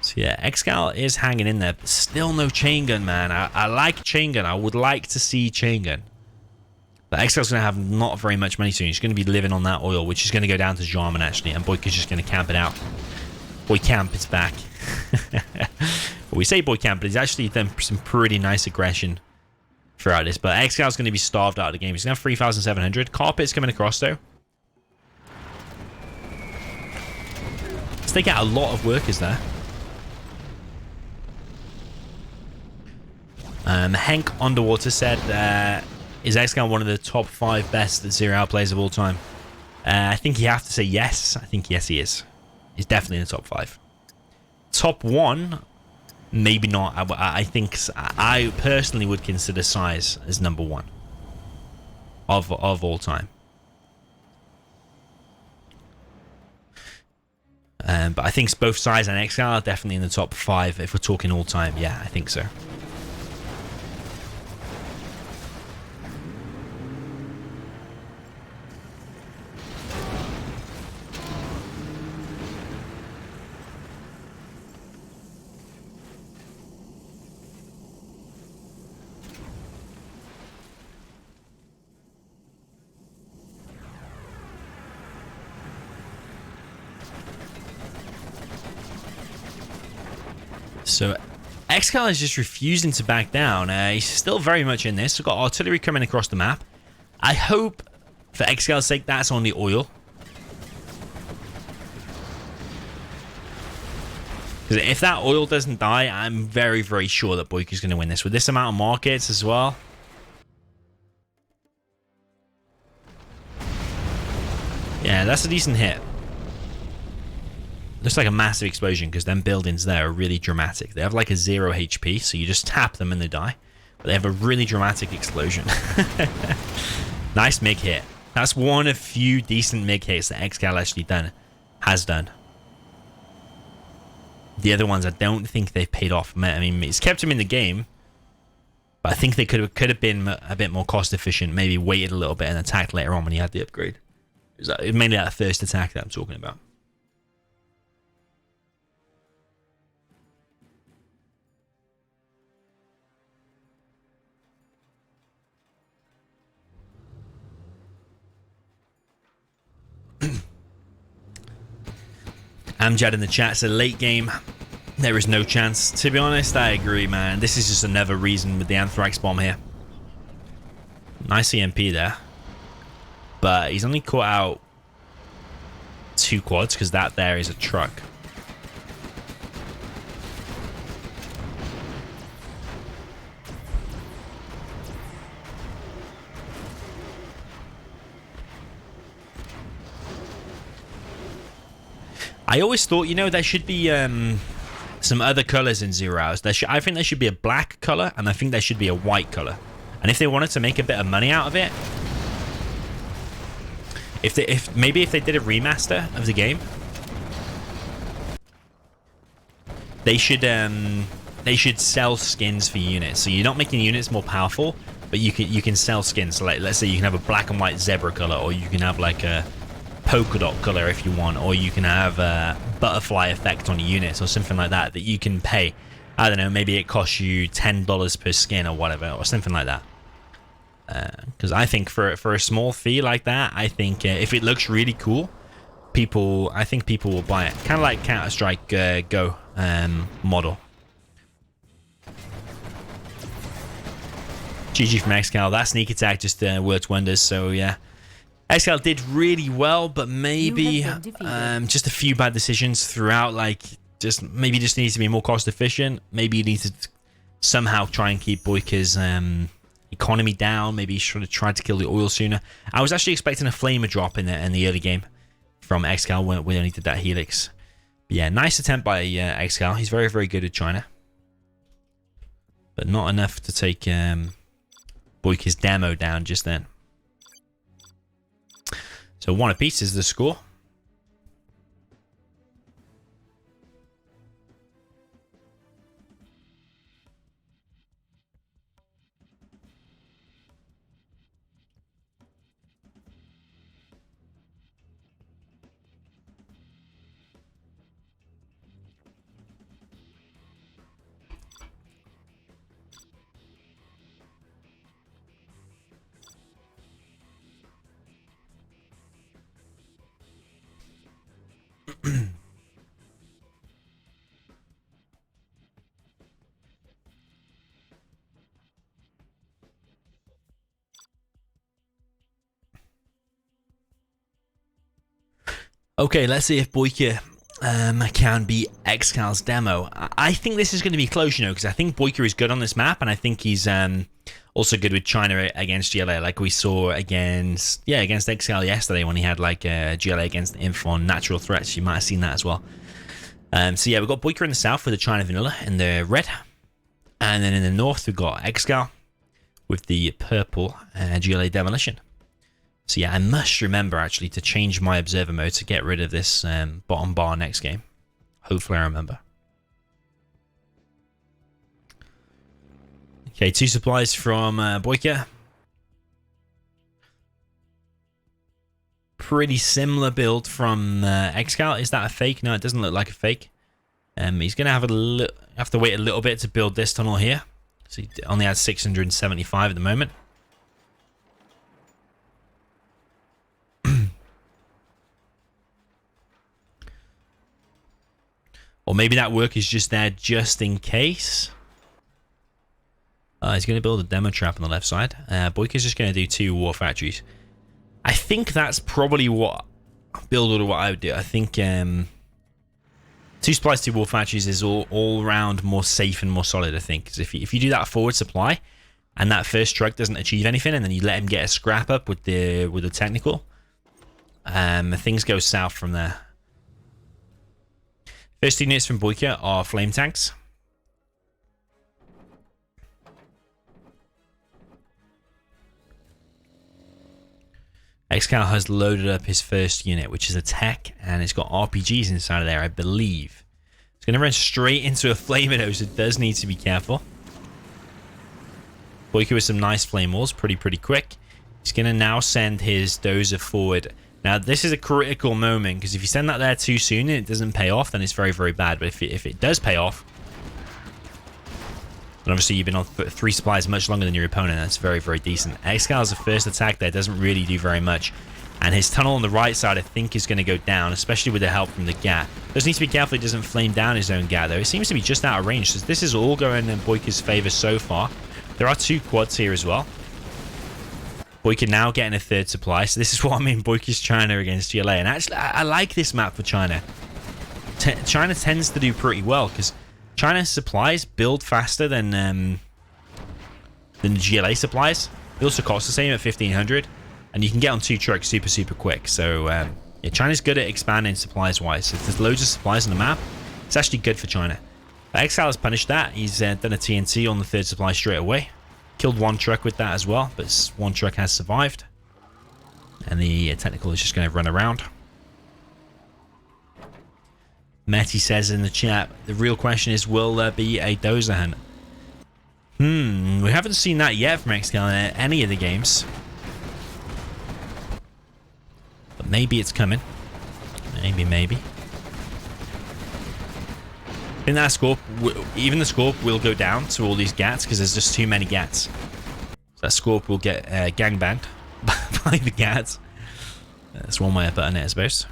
So yeah, ExCaL is hanging in there, but still no chain gun, man. I like chain gun. I would like to see chain gun. But ExCal's going to have not very much money soon. He's going to be living on that oil, which is going to go down to Jarman, actually. And BoYcaH's just going to camp it out. BoYCamp is back. Well, we say BoYCamp, but he's actually done some pretty nice aggression throughout this. But ExCal's going to be starved out of the game. He's going to have 3,700. Carpet's coming across, though. Let's take out a lot of workers there. Hank Underwater said... is ExCaL one of the top 5 best 0-hour players of all time? I think you have to say yes. I think yes, he is. He's definitely in the top 5. Top 1, maybe not. I think I personally would consider Size as number 1 of all time. But I think both Size and ExCaL are definitely in the top 5 if we're talking all time. Yeah, I think so. So ExCaL is just refusing to back down. He's still very much in this. We've got artillery coming across the map. I hope, for ExCal's sake, that's on the oil. Because if that oil doesn't die, I'm very, very sure that BoYcaH's going to win this. With this amount of markets as well. Yeah, that's a decent hit. Looks like a massive explosion because them buildings there are really dramatic. They have like a 0 HP, so you just tap them and they die. But they have a really dramatic explosion. Nice MiG hit. That's one of few decent MiG hits that ExCaL actually has done. The other ones, I don't think they've paid off. I mean, it's kept him in the game, but I think they could have been a bit more cost efficient. Maybe waited a little bit and attacked later on when he had the upgrade. It was mainly that first attack that I'm talking about. Amjad in the chat said late game, there is no chance. To be honest, I agree, man. This is just another reason with the Anthrax bomb here. Nice EMP there. But he's only caught out 2 quads because that there is a truck. I always thought, you know, there should be some other colors in 0 hours. I think there should be a black color, and I think there should be a white color. And if they wanted to make a bit of money out of it, maybe if they did a remaster of the game, they should sell skins for units. So you're not making units more powerful, but you can sell skins. So like, let's say you can have a black and white zebra color, or you can have like a polka dot color if you want, or you can have a butterfly effect on your units or something like that you can pay. I don't know, maybe it costs you $10 per skin or whatever, or something like that. Because I think for a small fee like that, I think if it looks really cool, I think people will buy it. Kind of like Counter-Strike Go model. GG from ExCaL. That sneak attack just worked wonders. So yeah, ExCaL did really well, but maybe just a few bad decisions throughout. Like maybe just needs to be more cost efficient. Maybe you need to somehow try and keep BoYcaH's economy down. Maybe he should have tried to kill the oil sooner. I was actually expecting a flamer drop in the early game from ExCaL when we only did that helix. But yeah, nice attempt by ExCaL. He's very, very good at China, but not enough to take BoYcaH's demo down just then. So 1 apiece is the score. Okay, let's see if BoYcaH can beat ExCal's demo. I think this is going to be close, you know, because I think BoYcaH is good on this map, and I think he's Also good with China against GLA, like we saw against ExCaL yesterday when he had like GLA against Inf on natural threats. You might have seen that as well. So yeah, we've got BoYcaH in the south with the China Vanilla in the red. And then in the north, we've got ExCaL with the purple GLA Demolition. So yeah, I must remember actually to change my observer mode to get rid of this bottom bar next game. Hopefully I remember. Okay, 2 supplies from BoYcaH. Pretty similar build from ExCaL. Is that a fake? No, it doesn't look like a fake. He's going to have to wait a little bit to build this tunnel here. So he only has 675 at the moment. Or maybe that work is just there just in case. He's going to build a demo trap on the left side. BoYcaH's just going to do 2 war factories. I think that's probably what build order what I would do. I think 2 supplies, 2 war factories is all round more safe and more solid. I think because if you do that forward supply and that first truck doesn't achieve anything, and then you let him get a scrap up with the technical, things go south from there. First 2 units from BoYcaH are flame tanks. ExCaL has loaded up his first unit, which is a tech, and it's got RPGs inside of there, I believe. It's going to run straight into a flamer, so it does need to be careful. BoYcaH with some nice flame walls, pretty quick. He's going to now send his dozer forward. Now, this is a critical moment, because if you send that there too soon and it doesn't pay off, then it's very bad. But if it does pay off, and obviously you've been on 3 supplies much longer than your opponent, that's very decent. ExCal's first attack there doesn't really do very much. And his tunnel on the right side, I think, is going to go down, especially with the help from the GAT. Does need to be careful he doesn't flame down his own GAT, though. It seems to be just out of range, so this is all going in BoYcaH's favor so far. There are 2 quads here as well. BoYcaH now getting a 3rd supply, so this is what I mean, BoYcaH's China against GLA. And actually, I like this map for China. China tends to do pretty well, because China's supplies build faster than the GLA supplies. They also cost the same at 1,500, and you can get on 2 trucks super quick. So yeah, China's good at expanding supplies wise. If there's loads of supplies on the map, it's actually good for China. ExCaL has punished that. He's done a TNT on the 3rd supply straight away. Killed 1 truck with that as well, but 1 truck has survived, and the technical is just going to run around. Matty says in the chat, the real question is, will there be a dozer hunt? We haven't seen that yet from ExCaL in any of the games. But maybe it's coming. Maybe. In that scope, even the scope will go down to all these GATs because there's just too many GATs. So that scope will get gangbanged by the GATs. That's one way of putting it, I suppose.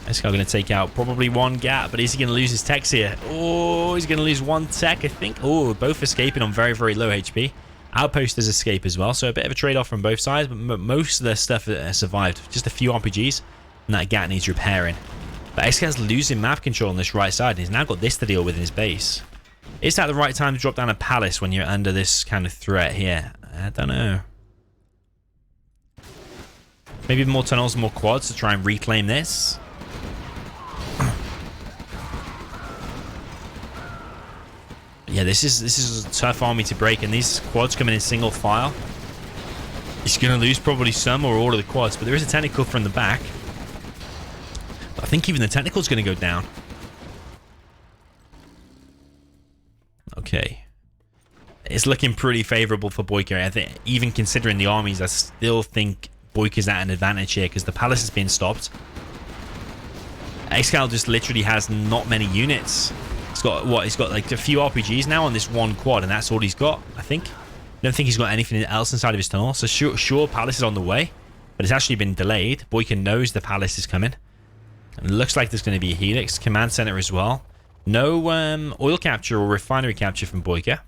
ExCaL going to take out probably 1 GAT, but is he going to lose his techs here? Oh, he's going to lose 1 tech, I think. Oh, both escaping on very low HP. Outposters escape as well, so a bit of a trade-off from both sides, but most of their stuff survived. Just a few RPGs, and that GAT needs repairing. But ExCal's losing map control on this right side, and he's now got this to deal with in his base. Is that the right time to drop down a palace when you're under this kind of threat here? I don't know. Maybe more tunnels, more quads to try and reclaim this. Yeah, this is a tough army to break, and these quads coming in single file. He's going to lose probably some or all of the quads, but there is a technical from the back. I think even the technical is going to go down. Okay. It's looking pretty favorable for BoYcaH. I think, even considering the armies, I still think BoYcaH's at an advantage here because the palace has been stopped. ExCaL just literally has not many units. He's got what? He's got like a few RPGs now on this 1 quad, and that's all he's got, I think. I don't think he's got anything else inside of his tunnel. So sure, palace is on the way, but it's actually been delayed. BoYcaH knows the palace is coming. And it looks like there's going to be a helix command center as well. No oil capture or refinery capture from BoYcaH.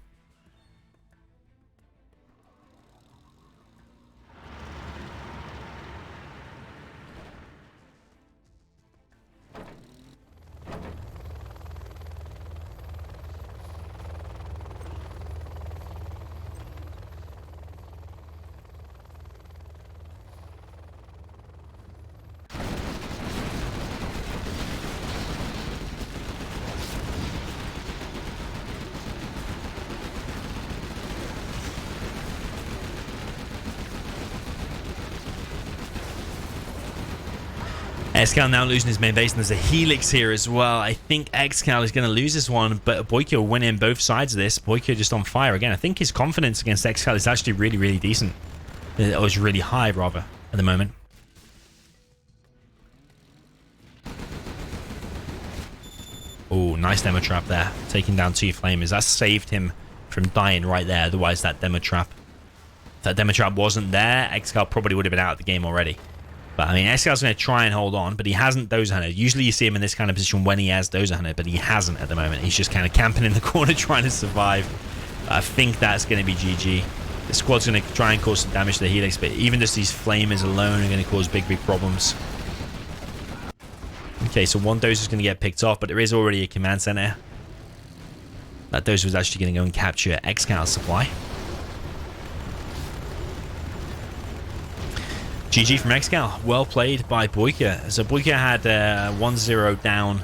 ExCaL now losing his main base, and there's a Helix here as well. I think ExCaL is going to lose this one, but BoYcaH will win in both sides of this. BoYcaH just on fire again. I think his confidence against ExCaL is actually really, really decent. It was really high, rather, at the moment. Oh, nice demo trap there. Taking down 2 flamers. That saved him from dying right there. Otherwise, that demo trap... If that demo trap wasn't there, ExCaL probably would have been out of the game already. But, I mean, ExCaL's going to try and hold on, but he hasn't Dozer Hunted. Usually you see him in this kind of position when he has Dozer Hunted, but he hasn't at the moment. He's just kind of camping in the corner trying to survive. I think that's going to be GG. The squad's going to try and cause some damage to the Helix, but even just these flamers alone are going to cause big, big problems. Okay, so one Dozer is going to get picked off, but there is already a command center. That Dozer was actually going to go and capture ExCal's supply. GG from ExCaL. Well played by BoYcaH. So BoYcaH had a 1-0 down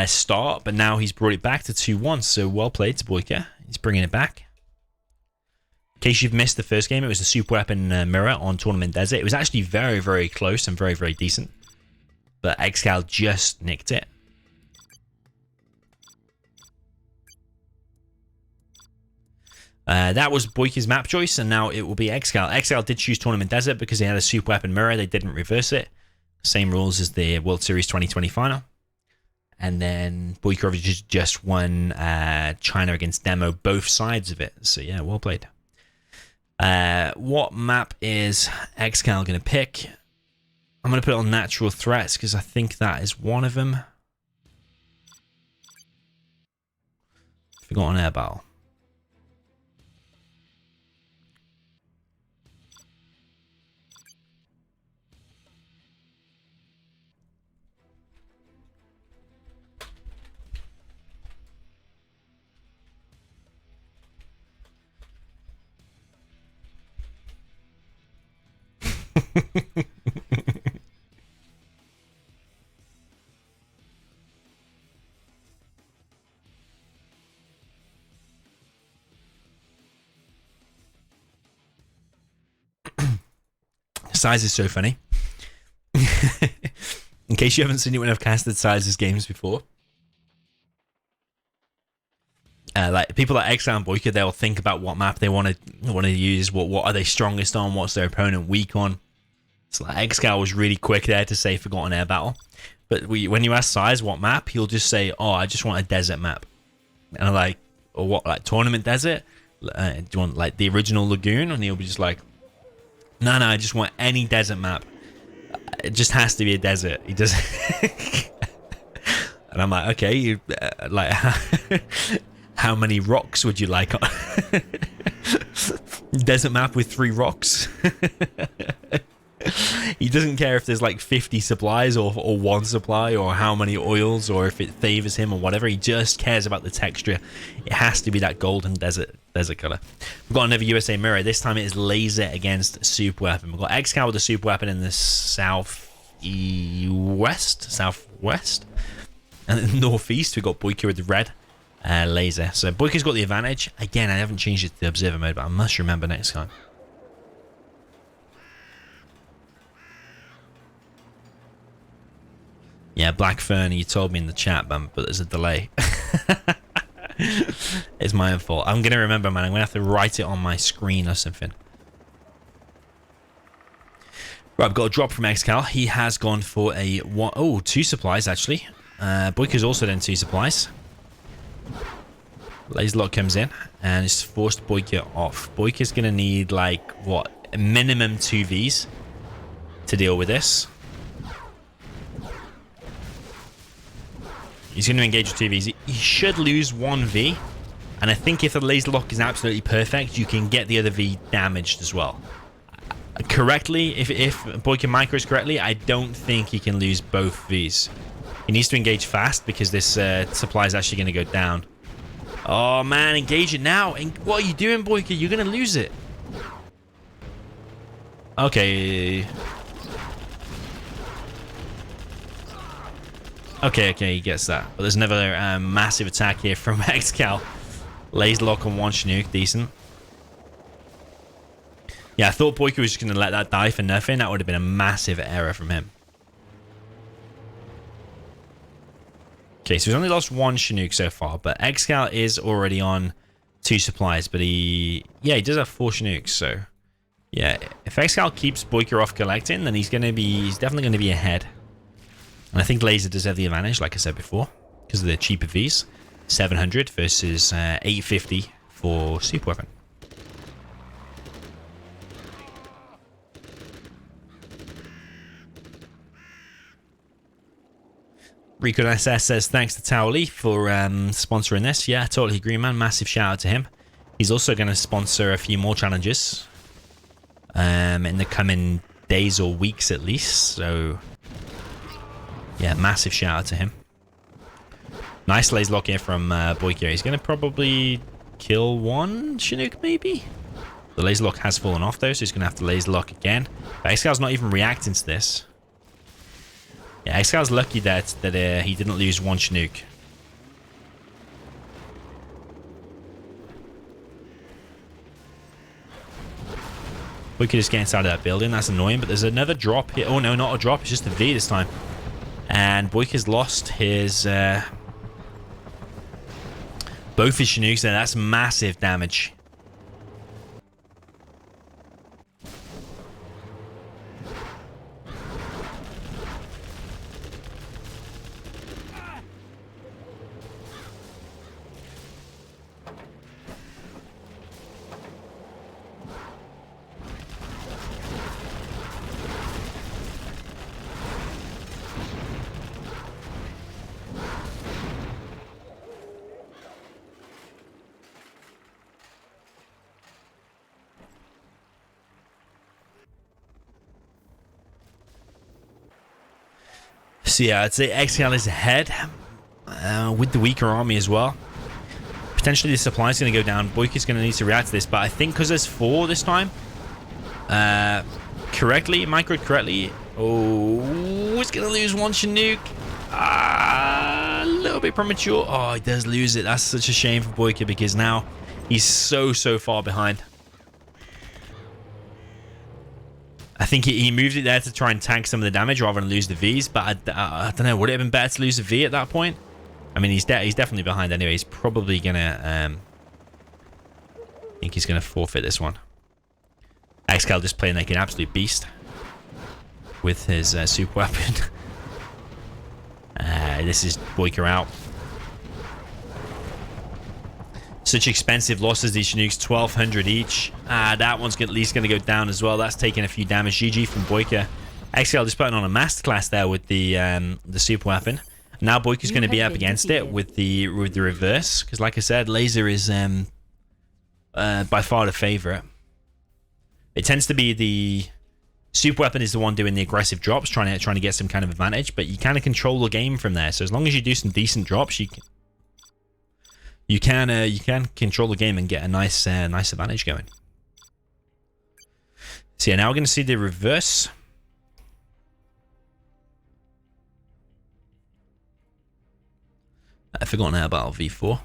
start, but now he's brought it back to 2-1. So well played to BoYcaH. He's bringing it back. In case you've missed the first game, it was the super weapon mirror on Tournament Desert. It was actually very, very close and very, very decent. But ExCaL just nicked it. That was BoYcaH's map choice, and now it will be ExCaL. ExCaL did choose Tournament Desert because they had a super weapon mirror. They didn't reverse it. Same rules as the World Series 2020 final. And then BoYcaH just won China against Demo, both sides of it. So yeah, well played. What map is ExCaL going to pick? I'm going to put it on natural threats because I think that is one of them. Forgotten air battle. Size is so funny. In case you haven't seen it when I've casted Sizes games before. Like people like ExCaL and BoYcaH, they'll think about what map they want to use, what are they strongest on, what's their opponent weak on. So like ExCaL was really quick there to say Forgotten Air Battle, but when you ask Size what map, he'll just say, "Oh, I just want a desert map," and I'm like, "Or what? Like Tournament Desert? Do you want like the original Lagoon?" And he'll be just like, "No, I just want any desert map. It just has to be a desert." He does, and I'm like, "Okay, you like." How many rocks would you like? Desert map with 3 rocks. He doesn't care if there's like 50 supplies or 1 supply or how many oils or if it favors him or whatever. He just cares about the texture. It has to be that golden desert color. We've got another USA mirror. This time it is laser against super weapon. We've got ExCaL with the super weapon in the southwest, and in the northeast we've got BoYcaH with the red. Laser. So BoYcaH's got the advantage. Again, I haven't changed it to the observer mode, but I must remember next time. Yeah, Black Fern, you told me in the chat, but there's a delay. It's my own fault. I'm going to remember, man. I'm going to have to write it on my screen or something. Right, I've got a drop from ExCaL. He has gone for a 2 supplies, actually. BoYcaH's also done 2 supplies. Laser lock comes in and it's forced BoYcaH off. BoYcaH's gonna need like what, a minimum 2 Vs to deal with this. He's gonna engage with 2 Vs. He should lose 1 V, and I think if the laser lock is absolutely perfect, you can get the other V damaged as well. Correctly, if BoYcaH micros correctly, I don't think he can lose both Vs. He needs to engage fast because this supply is actually going to go down. Oh man, engage it now. What are you doing, BoYcaH? You're going to lose it. Okay. Okay, he gets that. But there's another massive attack here from ExCaL. Laser lock on 1 Chinook, decent. Yeah, I thought BoYcaH was just going to let that die for nothing. That would have been a massive error from him. Okay, so he's only lost 1 Chinook so far, but ExCaL is already on 2 supplies, but he does have 4 Chinooks, so yeah, if ExCaL keeps BoYkaH off collecting, then he's definitely going to be ahead. And I think Laser does have the advantage, like I said before, because of the cheaper Vs. 700 versus 850 for super weapon. Rico SS says thanks to toweleeeie for sponsoring this. Yeah, totally agree, man. Massive shout out to him. He's also going to sponsor a few more challenges in the coming days or weeks at least. So yeah, massive shout out to him. Nice laser lock here from BoYkaH. He's going to probably kill 1 Chinook maybe. The laser lock has fallen off though, so he's going to have to laser lock again. But ExCaL's not even reacting to this. Yeah, ExCaL's lucky that he didn't lose 1 Chinook. BoYkaH just get inside of that building. That's annoying, but there's another drop here. Oh no, not a drop. It's just a V this time. And BoYkaH's lost his both his Chinooks there. That's massive damage. So yeah, I'd say ExCaL is ahead with the weaker army as well. Potentially the supply is going to go down. BoYkaH's going to need to react to this, but I think because there's 4 this time, microed correctly. Oh, he's going to lose 1 Chinook. A little bit premature. Oh, he does lose it. That's such a shame for BoYkaH because now he's so far behind. I think he moved it there to try and tank some of the damage rather than lose the Vs, but I don't know. Would it have been better to lose the V at that point? I mean, he's definitely behind anyway. He's probably gonna I think he's gonna forfeit this one. ExCaL just playing like an absolute beast with his super weapon. This is BoYkaH out. Such expensive losses, these Chinooks, 1,200 each. That one's at least going to go down as well. That's taking a few damage. GG from BoYkaH. ExCaL just putting on a masterclass there with the super weapon. Now BoYkaH's going to be up against it with the reverse, because like I said, laser is by far the favorite. It tends to be the super weapon is the one doing the aggressive drops, trying to get some kind of advantage, but you kind of control the game from there. So as long as you do some decent drops, you can control the game and get a nice advantage going. So yeah, now we're going to see the reverse. I've forgotten how about V4.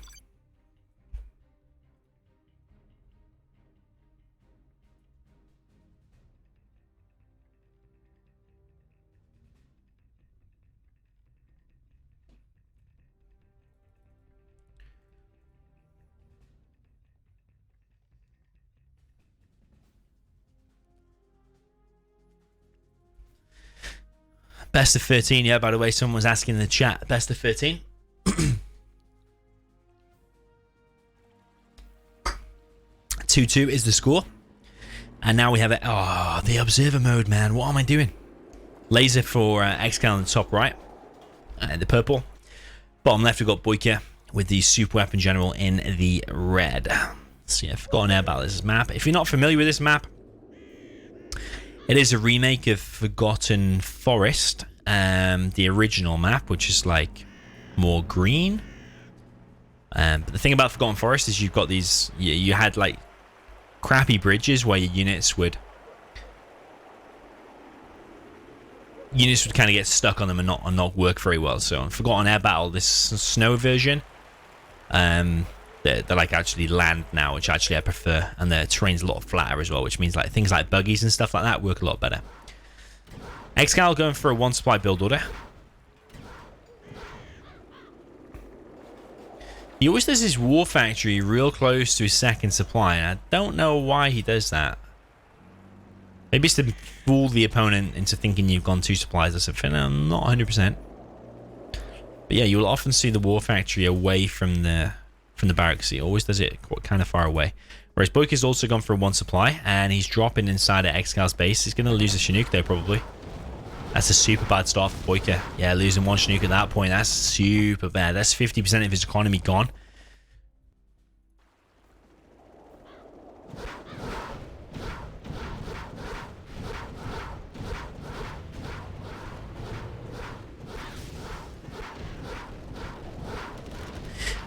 Best of 13, yeah, by the way, someone was asking in the chat. Best of 13. 2-2 is the score. And now we have it. Oh, the observer mode, man. What am I doing? Laser for ExCaL in the top right. The purple. Bottom left, we've got BoYkaH with the super weapon general in the red. So yeah, forgotten about this map. If you're not familiar with this map, it is a remake of Forgotten Forest, the original map, which is like more green. But the thing about Forgotten Forest is you've got these, you had like crappy bridges where your units would kind of get stuck on them and not work very well. So in Forgotten Air Battle, this snow version, they're like actually land now, which actually I prefer, and the terrain's a lot flatter as well, which means like things like buggies and stuff like that work a lot better. ExCaL going for a 1 supply build order. He always does his war factory real close to his second supply, and I don't know why he does that. Maybe it's to fool the opponent into thinking you've gone 2 supplies or something. I'm not 100%. But yeah, you'll often see the war factory away from the barracks. He always does it kind of far away. Whereas BoYkaH's also gone for 1 supply, and he's dropping inside of ExCaL's base. He's going to lose a Chinook though, probably. That's a super bad start for BoYkaH. Yeah, losing 1 Chinook at that point, that's super bad. That's 50% of his economy gone.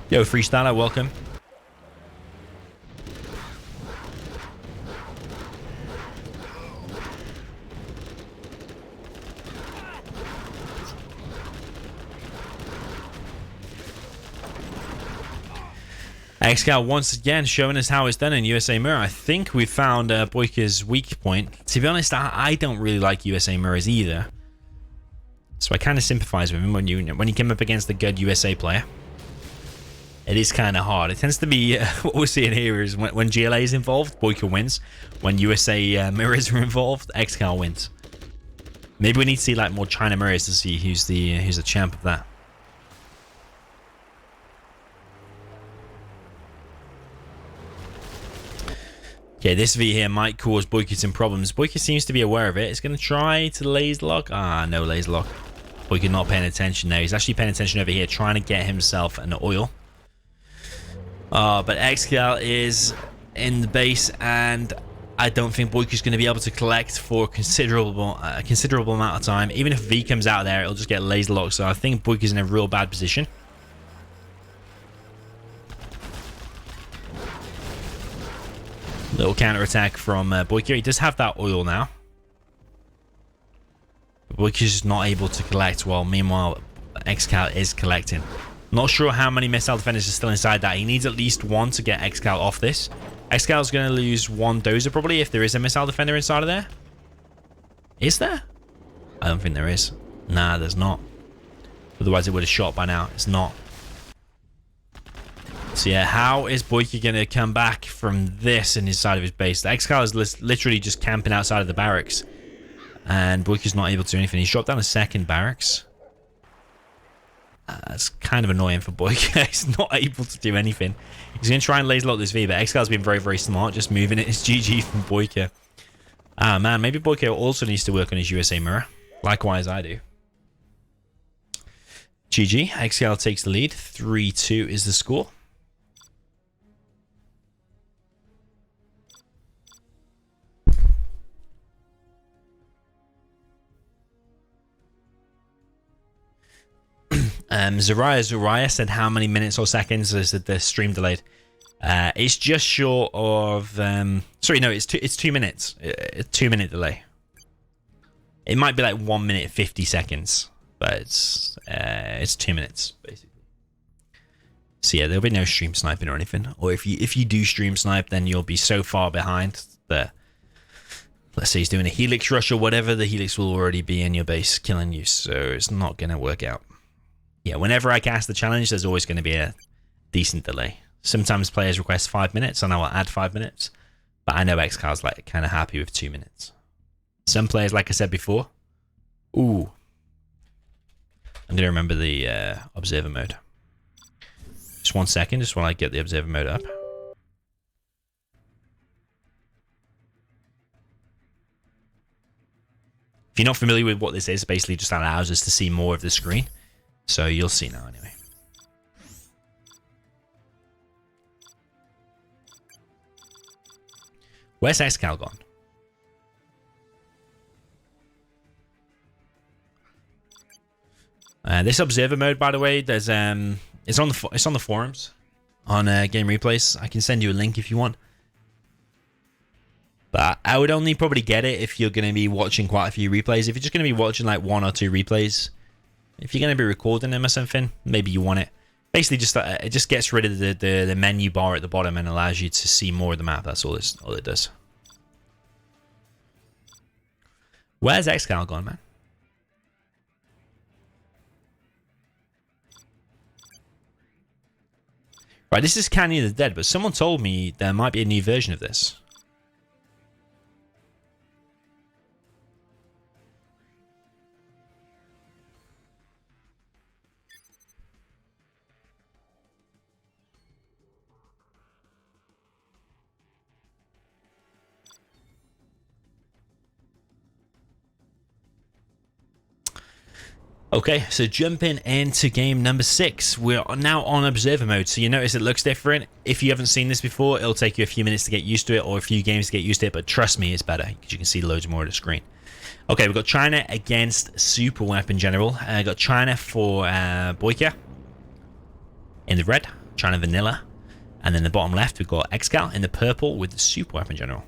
Yo, Freestyler, welcome. ExCaL once again showing us how it's done in USA Mirror. I think we found BoYkaH's weak point. To be honest, I don't really like USA Mirrors either. So I kind of sympathize with him when you come up against a good USA player. It is kind of hard. It tends to be what we're seeing here is when GLA is involved, BoYkaH wins. When USA Mirrors are involved, ExCaL wins. Maybe we need to see like more China Mirrors to see who's the champ of that. Okay, this V here might cause BoYkaH some problems. BoYkaH seems to be aware of it. It's going to try to laser lock. Ah, no laser lock. BoYkaH not paying attention there. He's actually paying attention over here, trying to get himself an oil. But ExCaL is in the base, and I don't think BoYkaH is going to be able to collect for a considerable amount of time. Even if V comes out there, it'll just get laser locked. So I think BoYkaH is in a real bad position. Little counter attack from BoYkaH. He does have that oil now. But BoYkaH is just not able to collect, while meanwhile ExCaL is collecting. Not sure how many missile defenders are still inside that. He needs at least 1 to get ExCaL off this. ExCaL is going to lose 1 dozer probably if there is a missile defender inside of there. Is there? I don't think there is. Nah, there's not. Otherwise it would have shot by now. It's not. So yeah, how is BoYkaH going to come back from this in his side of his base? The ExCaL is literally just camping outside of the barracks. And BoYkaH's not able to do anything. He's dropped down a second barracks. That's kind of annoying for BoYkaH. He's not able to do anything. He's going to try and laser lock this V, but ExCaL's been very, very smart. Just moving it. It's GG from BoYkaH. Ah, man. Maybe BoYkaH also needs to work on his USA Mirror. Likewise, I do. GG. ExCaL takes the lead. 3-2 is the score. Zariah said how many minutes or seconds is the stream delayed? It's just short of sorry, no, it's 2 minutes. A 2-minute delay. It might be like 1 minute 50 seconds, but it's 2 minutes basically. So yeah, there'll be no stream sniping or anything. Or if you do stream snipe, then you'll be so far behind that, let's say he's doing a helix rush or whatever, the helix will already be in your base killing you, so it's not gonna work out. Yeah, whenever I cast the challenge, there's always going to be a decent delay. Sometimes players request 5 minutes, and I will add 5 minutes. But I know ExCaL's like kind of happy with 2 minutes. Some players, like I said before, ooh, I'm going to remember the observer mode. Just 1 second, just while I get the observer mode up. If you're not familiar with what this is, basically just allows us to see more of the screen. So you'll see now anyway. Where's ExCaL gone? This observer mode, by the way, there's it's on the forums on game replays. I can send you a link if you want. But I would only probably get it if you're going to be watching quite a few replays. If you're just going to be watching like 1 or 2 replays. If you're going to be recording them or something, maybe you want it. Basically, just it just gets rid of the menu bar at the bottom and allows you to see more of the map. That's all it does. Where's ExCaL gone, man? Right, this is Canyon of the Dead, but someone told me there might be a new version of this. Okay, so jumping into game number 6. We're now on observer mode, so you notice it looks different. If you haven't seen this before, it'll take you a few minutes to get used to it, or a few games to get used to it, but trust me, it's better, because you can see loads more of the screen. Okay, we've got China against Super Weapon General. Got China for BoYcaH in the red, China Vanilla, and then the bottom left, we've got ExCaL in the purple with the Super Weapon General.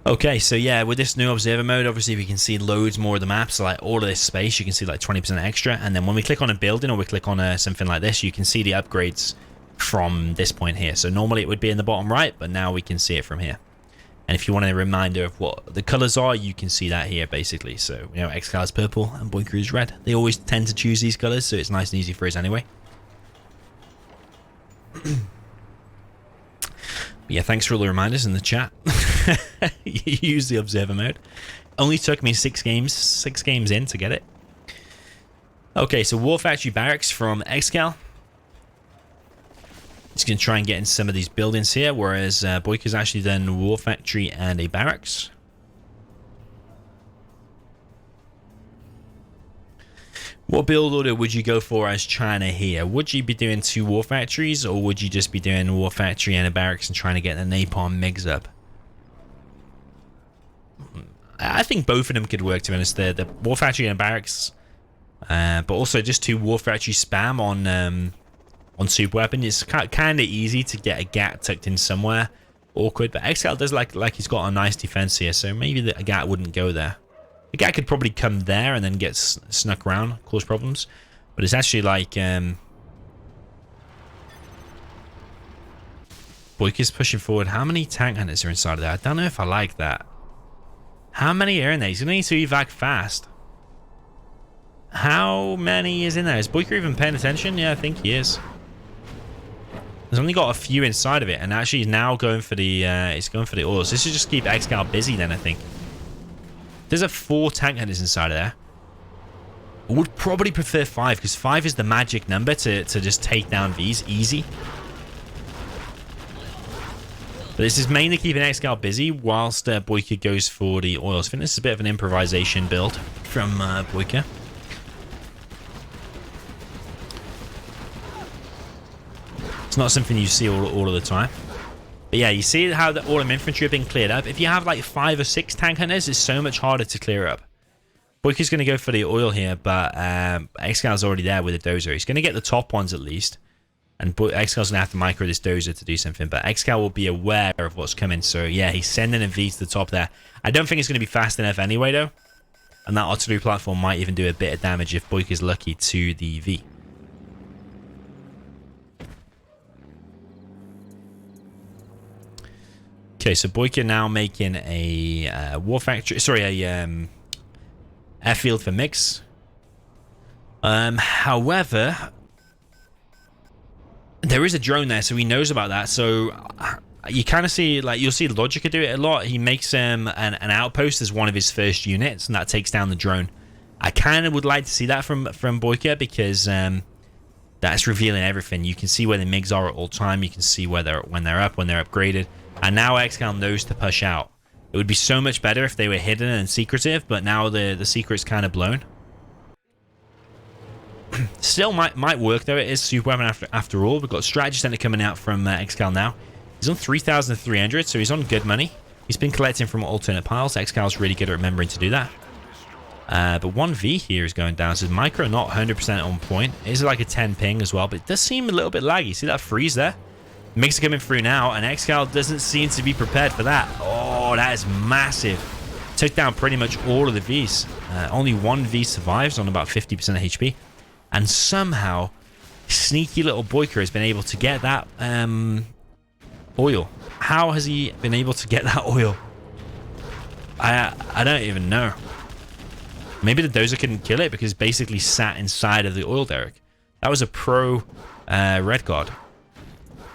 Okay, so yeah, with this new observer mode, obviously we can see loads more of the map, so like all of this space, you can see like 20% extra, and then when we click on a building or we click on something like this, you can see the upgrades from this point here. So normally it would be in the bottom right, but now we can see it from here. And if you want a reminder of what the colors are, you can see that here basically. So, you know, ExCaL is purple and BoYcaH is red. They always tend to choose these colors, so it's nice and easy for us anyway. Yeah, thanks for all the reminders in the chat. Use the observer mode. Only took me 6 games in to get it. Okay, so War Factory Barracks from ExCaL. Just going to try and get in some of these buildings here, whereas BoYcaH's actually done War Factory and a barracks. What build order would you go for as China here? Would you be doing 2 War Factories, or would you just be doing a War Factory and a barracks and trying to get the napalm MiGs up? I think both of them could work, to be honest. The War Factory and barracks, but also just 2 War Factory spam on Super Weapon. It's kind of easy to get a GAT tucked in somewhere. Awkward, but ExCaL does like he's got a nice defense here, so maybe a GAT wouldn't go there. The guy could probably come there and then get snuck around, cause problems. But it's actually like BoYcaH's pushing forward. How many tank hunters are inside of there? I don't know if I like that. How many are in there? He's going to need to evac fast. How many is in there? Is BoYcaH even paying attention? Yeah, I think he is. There's only got a few inside of it, and actually he's now going for the oils. This should just keep ExCaL busy then, I think. There's a 4 tank hunters inside of there. I would probably prefer 5, because 5 is the magic number to just take down these easy. But this is mainly keeping ExCaL busy whilst BoYcaH goes for the oils. I think this is a bit of an improvisation build from BoYcaH. It's not something you see all of the time. But yeah, you see how all the infantry have been cleared up. If you have like 5 or 6 tank hunters, it's so much harder to clear up. BoYcaH's going to go for the oil here, but ExCal's already there with the dozer. He's going to get the top ones at least. And ExCal's going to have to micro this dozer to do something. But ExCaL will be aware of what's coming. So yeah, he's sending a V to the top there. I don't think it's going to be fast enough anyway though. And that artillery platform might even do a bit of damage if BoYcaH's lucky to the V. Okay, so BoYcaH now making a war factory, sorry, a airfield for MiGs. However, there is a drone there, so he knows about that. So you kind of see, like, you'll see Logica do it a lot. He makes an outpost as one of his first units, and that takes down the drone. I kind of would like to see that from BoYcaH, because that's revealing everything. You can see where the MiGs are at all time. You can see when they're up, when they're upgraded. And now ExCaL knows to push out. It would be so much better if they were hidden and secretive, but now the secret's kind of blown. Still might work though. It is Super Weapon after all. We've got Strategy Center coming out from ExCaL now. He's on 3,300, so he's on good money. He's been collecting from alternate piles. ExCal's really good at remembering to do that. But 1V here is going down. So micro not 100% on point. It is like a 10 ping as well, but it does seem a little bit laggy. See that freeze there? MiGs are coming through now, and ExCaL doesn't seem to be prepared for that. Oh, that is massive. Took down pretty much all of the Vs. Only 1 V survives on about 50% of HP. And somehow, sneaky little BoYcaH has been able to get that oil. How has he been able to get that oil? I don't even know. Maybe the dozer couldn't kill it because it basically sat inside of the oil derrick. That was a pro red guard.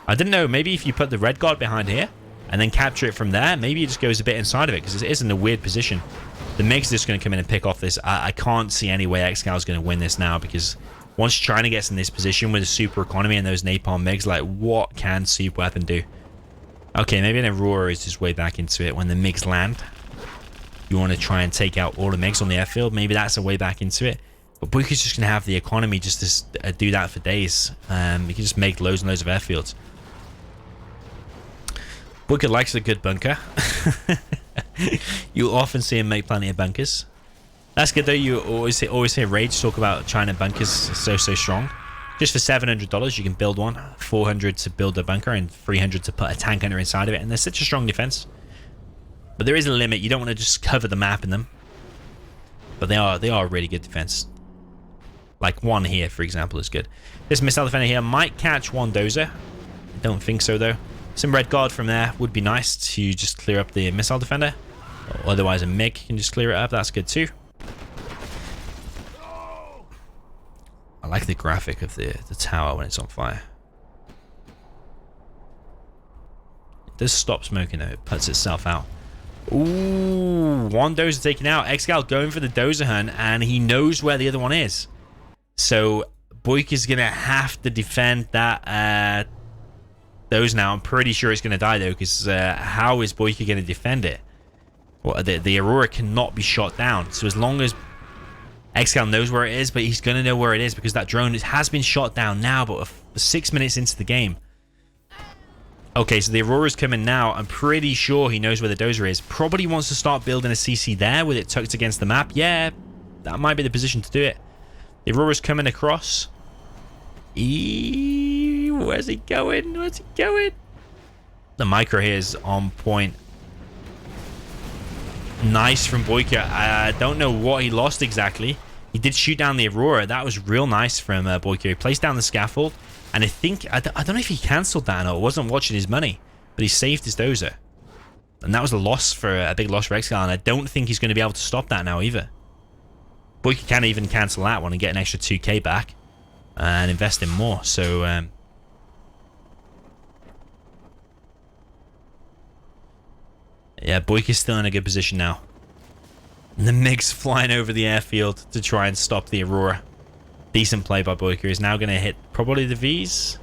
I didn't know. Maybe if you put the red guard behind here and then capture it from there, maybe it just goes a bit inside of it because it is in a weird position. The MiG's just going to come in and pick off this. I can't see any way ExCaL is going to win this now because once China gets in this position with a super economy and those napalm MiGs, like, what can super weapon do? Okay, maybe an Aurora is just way back into it when the MiGs land. You want to try and take out all the MiGs on the airfield. Maybe that's a way back into it. But BoYkaH's just going to have the economy just to do that for days. You can just make loads and loads of airfields. BoYkaH likes a good bunker. You'll often see him make plenty of bunkers. That's good though. You always hear Rage talk about China bunkers so strong. Just for $700 you can build one, $400 to build a bunker, and $300 to put a tank under inside of it, and they're such a strong defense. But there is a limit. You don't want to just cover the map in them. But they are a really good defense. Like one here, for example, is good. This missile defender here might catch one dozer. I don't think so though. Some red guard from there would be nice to just clear up the missile defender. Or otherwise a MiG can just clear it up. That's good too. I like the graphic of the tower when it's on fire. It does stop smoking though. It puts itself out. Ooh, one dozer taken out. ExCaL going for the dozer hunt, and he knows where the other one is. So BoYkaH's gonna have to defend that those now. I'm pretty sure it's gonna die though, because how is BoYkaH gonna defend it? Well, the Aurora cannot be shot down. So as long as ExCaL knows where it is, but he's gonna know where it is because that drone has been shot down now, but 6 minutes into the game. Okay, so the Aurora's coming now. I'm pretty sure he knows where the dozer is. Probably wants to start building a CC there with it tucked against the map. Yeah, that might be the position to do it. The Aurora's coming across. Where's he going? Where's he going? The micro here is on point. Nice from BoYkaH. I don't know what he lost exactly. He did shoot down the Aurora. That was real nice from BoYkaH. He placed down the scaffold. And I think, I don't know if he cancelled that or not. I wasn't watching his money. But he saved his dozer. And that was a big loss for ExCaL. And I don't think he's going to be able to stop that now either. BoYkaH can't even cancel that one and get an extra 2k back. And invest in more. So, yeah, BoYkaH's still in a good position now. And the MiG's flying over the airfield to try and stop the Aurora. Decent play by BoYkaH. Is now going to hit probably the Vs.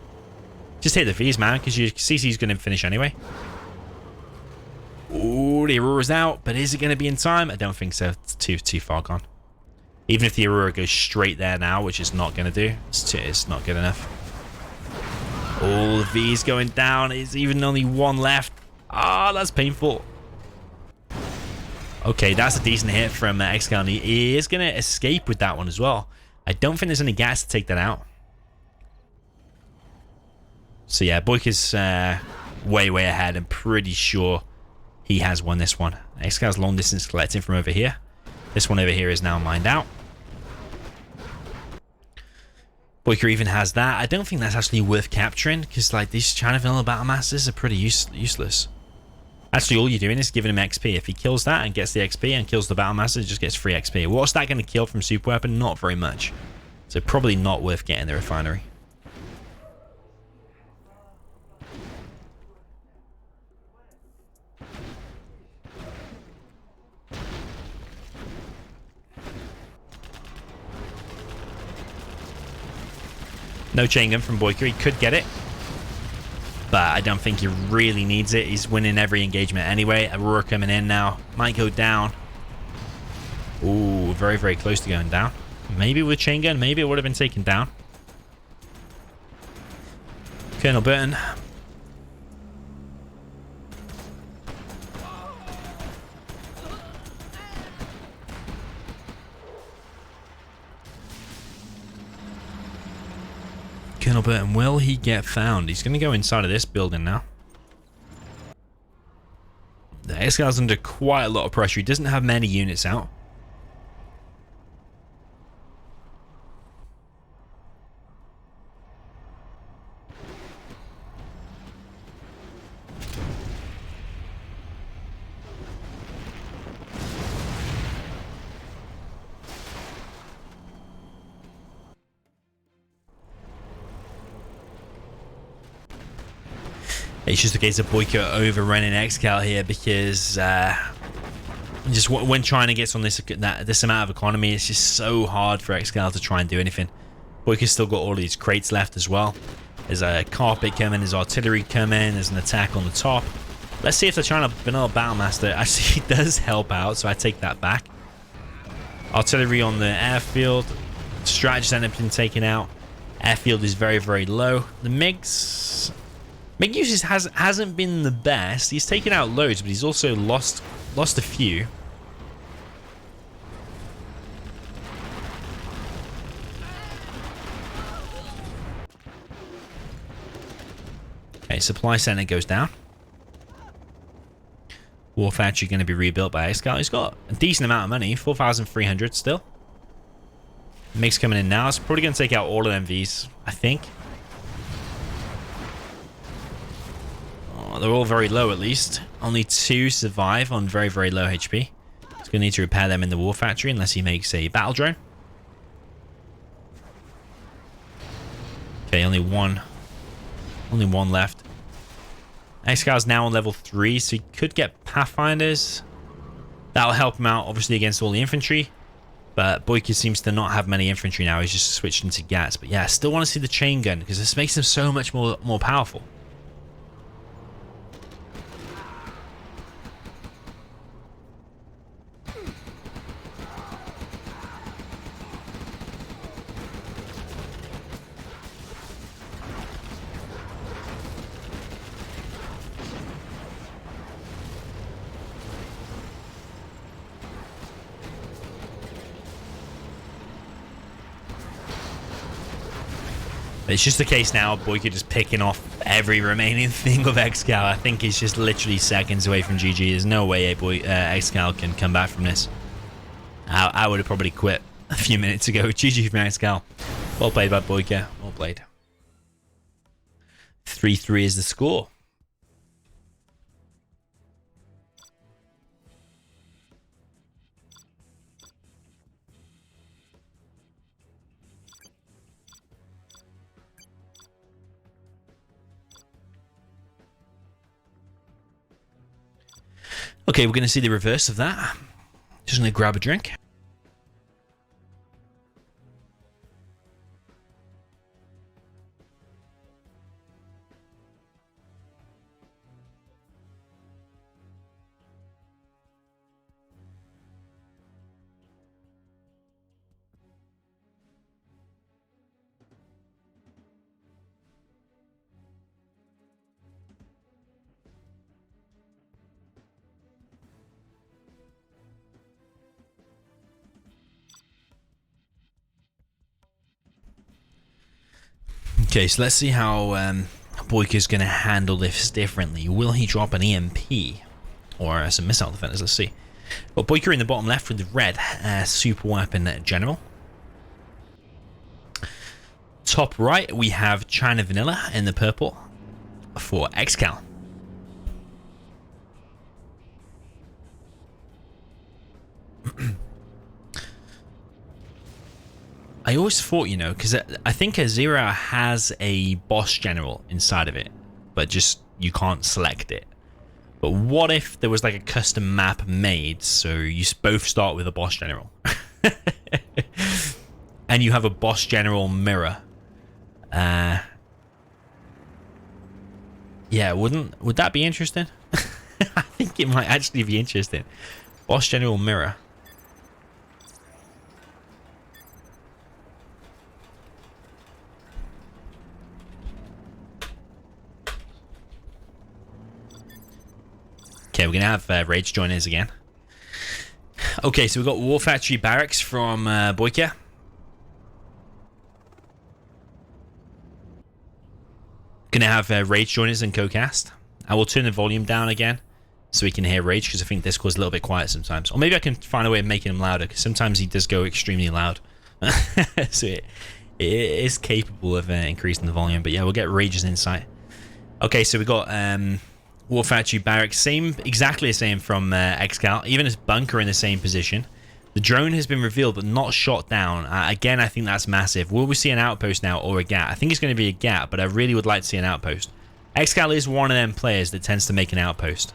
Just hit the Vs, man, because your CC's going to finish anyway. Ooh, the Aurora's out, but is it going to be in time? I don't think so. It's too far gone. Even if the Aurora goes straight there now, which it's not going to do, it's not good enough. All the Vs going down. There's even only one left. Ah, that's painful. Okay, that's a decent hit from ExCaL. He is going to escape with that one as well. I don't think there's any gas to take that out. So yeah, BoYkaH's way ahead. I'm pretty sure he has won this one. ExCaL's long distance collecting from over here. This one over here is now mined out. BoYkaH even has that. I don't think that's actually worth capturing because like these China vanilla battle masters are pretty useless. Actually, all you're doing is giving him XP. If he kills that and gets the XP and kills the battle master, he just gets free XP. What's that going to kill from super weapon? Not very much. So probably not worth getting the refinery. No chain gun from BoYkaH. He could get it, but I don't think he really needs it. He's winning every engagement anyway. Aurora coming in now. Might go down. Ooh, very close to going down. Maybe with chain gun, maybe it would have been taken down. Colonel Burton. Colonel Burton, will he get found? He's going to go inside of this building now. The ExCal's under quite a lot of pressure. He doesn't have many units out. It's just a case of BoYcaH overrunning ExCaL here because just when trying to get on this amount of economy, it's just so hard for ExCaL to try and do anything. BoYcaH's still got all these crates left as well. There's a carpet coming, there's artillery coming, there's an attack on the top. Let's see if they're trying to vanilla Battlemaster. Actually, he does help out, so I take that back. Artillery on the airfield. Strategists end up being taken out. Airfield is very, very low. The MiGs... MiG usage hasn't been the best. He's taken out loads, but he's also lost a few. Okay, supply center goes down. War factory going to be rebuilt by ExCaL. He's got a decent amount of money, 4,300 still. MiG's coming in now. It's probably going to take out all of them Vs, I think. Oh, they're all very low at least. Only 2 survive on very, very low HP. He's going to need to repair them in the war factory unless he makes a battle drone. Okay, only one left. ExCal's now on level 3, so he could get Pathfinders. That'll help him out, obviously, against all the infantry. But BoYcaH seems to not have many infantry now. He's just switched into Gats. But yeah, I still want to see the chain gun, because this makes him so much more powerful. It's just the case now, BoYcaH just picking off every remaining thing of ExCaL. I think he's just literally seconds away from GG. There's no way ExCaL can come back from this. I would have probably quit a few minutes ago. GG from ExCaL. Well played by BoYcaH. Well played. 3-3 is the score. Okay, we're going to see the reverse of that. Just going to grab a drink. Okay, so let's see how BoYcaH's going to handle this differently. Will he drop an EMP or some missile defenders? Let's see. Well, BoYcaH in the bottom left with the red super weapon general. Top right, we have China Vanilla in the purple for ExCaL. I always thought, you know, because I think a Zero has a boss general inside of it, but just you can't select it. But what if there was like a custom map made so you both start with a boss general and you have a boss general mirror? Yeah, would that be interesting? I think it might actually be interesting. Boss general mirror. Okay, we're going to have Rage join us again. Okay, so we've got War Factory Barracks from BoYcaH. Going to have Rage join us and co-cast. I will turn the volume down again so we can hear Rage, because I think Discord's a little bit quiet sometimes. Or maybe I can find a way of making him louder, because sometimes he does go extremely loud. So it is capable of increasing the volume. But yeah, we'll get Rage's insight. Okay, so we got War Factory Barracks, exactly the same from ExCaL, even his bunker in the same position. The drone has been revealed but not shot down. Again, I think that's massive. Will we see an outpost now or a GAT? I think it's going to be a GAT, but I really would like to see an outpost. ExCaL is one of them players that tends to make an outpost.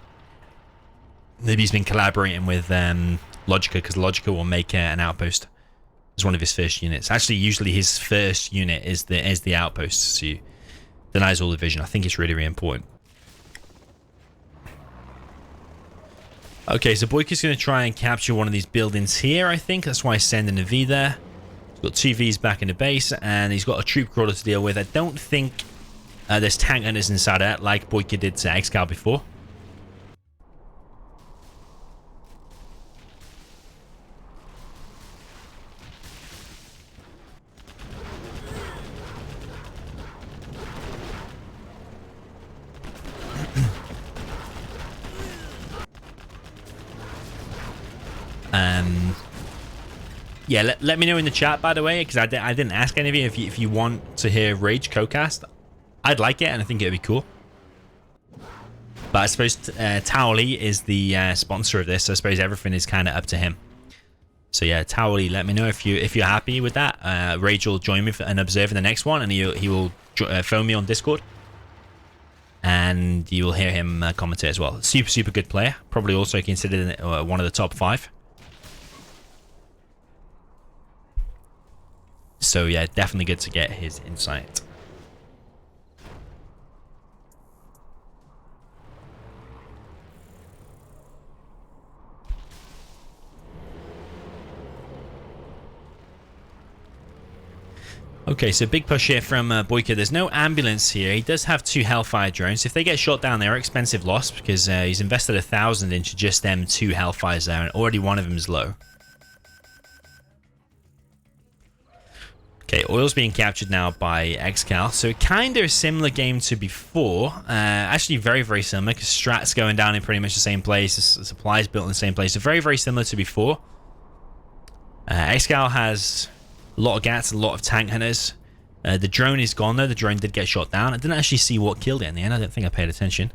Maybe he's been collaborating with BoYcaH, because BoYcaH will make an outpost as one of his first units. Actually, usually his first unit is the outpost, so you denies all the vision. I think it's really, really important. Okay, so BoYcaH's going to try and capture one of these buildings here, I think. That's why he's sending a V there. He's got 2 Vs back in the base, and he's got a troop crawler to deal with. I don't think there's tank hunters inside it, like BoYcaH did to ExCaL before. Yeah, let me know in the chat, by the way, because I didn't ask any of you if you want to hear Rage co-cast. I'd like it, and I think it'd be cool. But I suppose toweleeeie is the sponsor of this, so I suppose everything is kind of up to him. So yeah, toweleeeie, let me know if you're happy with that. Rage will join me and observe in the next one, and he will phone me on Discord, and you will hear him commentate as well. Super good player, probably also considered one of the top 5. So yeah, definitely good to get his insight. Okay, so big push here from BoYcaH. There's no ambulance here. He does have 2 Hellfire drones. If they get shot down, they are expensive loss, because he's invested 1,000 into just them 2 Hellfires there, and already one of them is low. Okay, oil's being captured now by ExCaL. So kind of a similar game to before. Actually very similar, because Strat's going down in pretty much the same place. The supplies built in the same place. So very similar to before. ExCaL has a lot of GATs, a lot of tank hunters. The drone is gone though. The drone did get shot down. I didn't actually see what killed it in the end. I don't think I paid attention.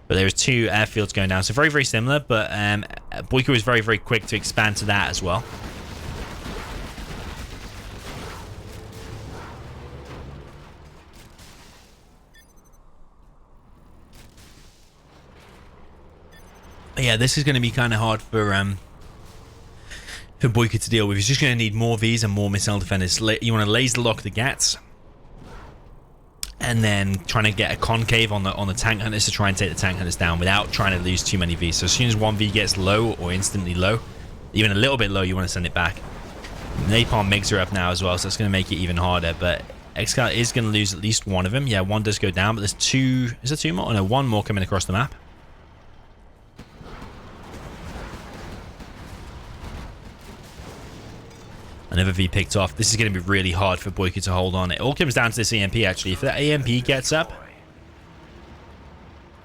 But there was 2 airfields going down. So very similar. But BoYcaH was very quick to expand to that as well. Yeah, this is going to be kind of hard for BoYcaH to deal with. He's just going to need more Vs and more missile defenders. You want to laser lock the GATs, and then trying to get a concave on the tank hunters to try and take the tank hunters down without trying to lose too many Vs. So as soon as one V gets low or instantly low, even a little bit low, you want to send it back. Napalm MiGs are up now as well, so it's going to make it even harder. But ExCaL is going to lose at least one of them. Yeah, one does go down, but there's 2. Is there 2 more? Oh no, 1 more coming across the map. Another V picked off. This is going to be really hard for BoYcaH to hold on. It all comes down to this EMP, actually. If that EMP gets up,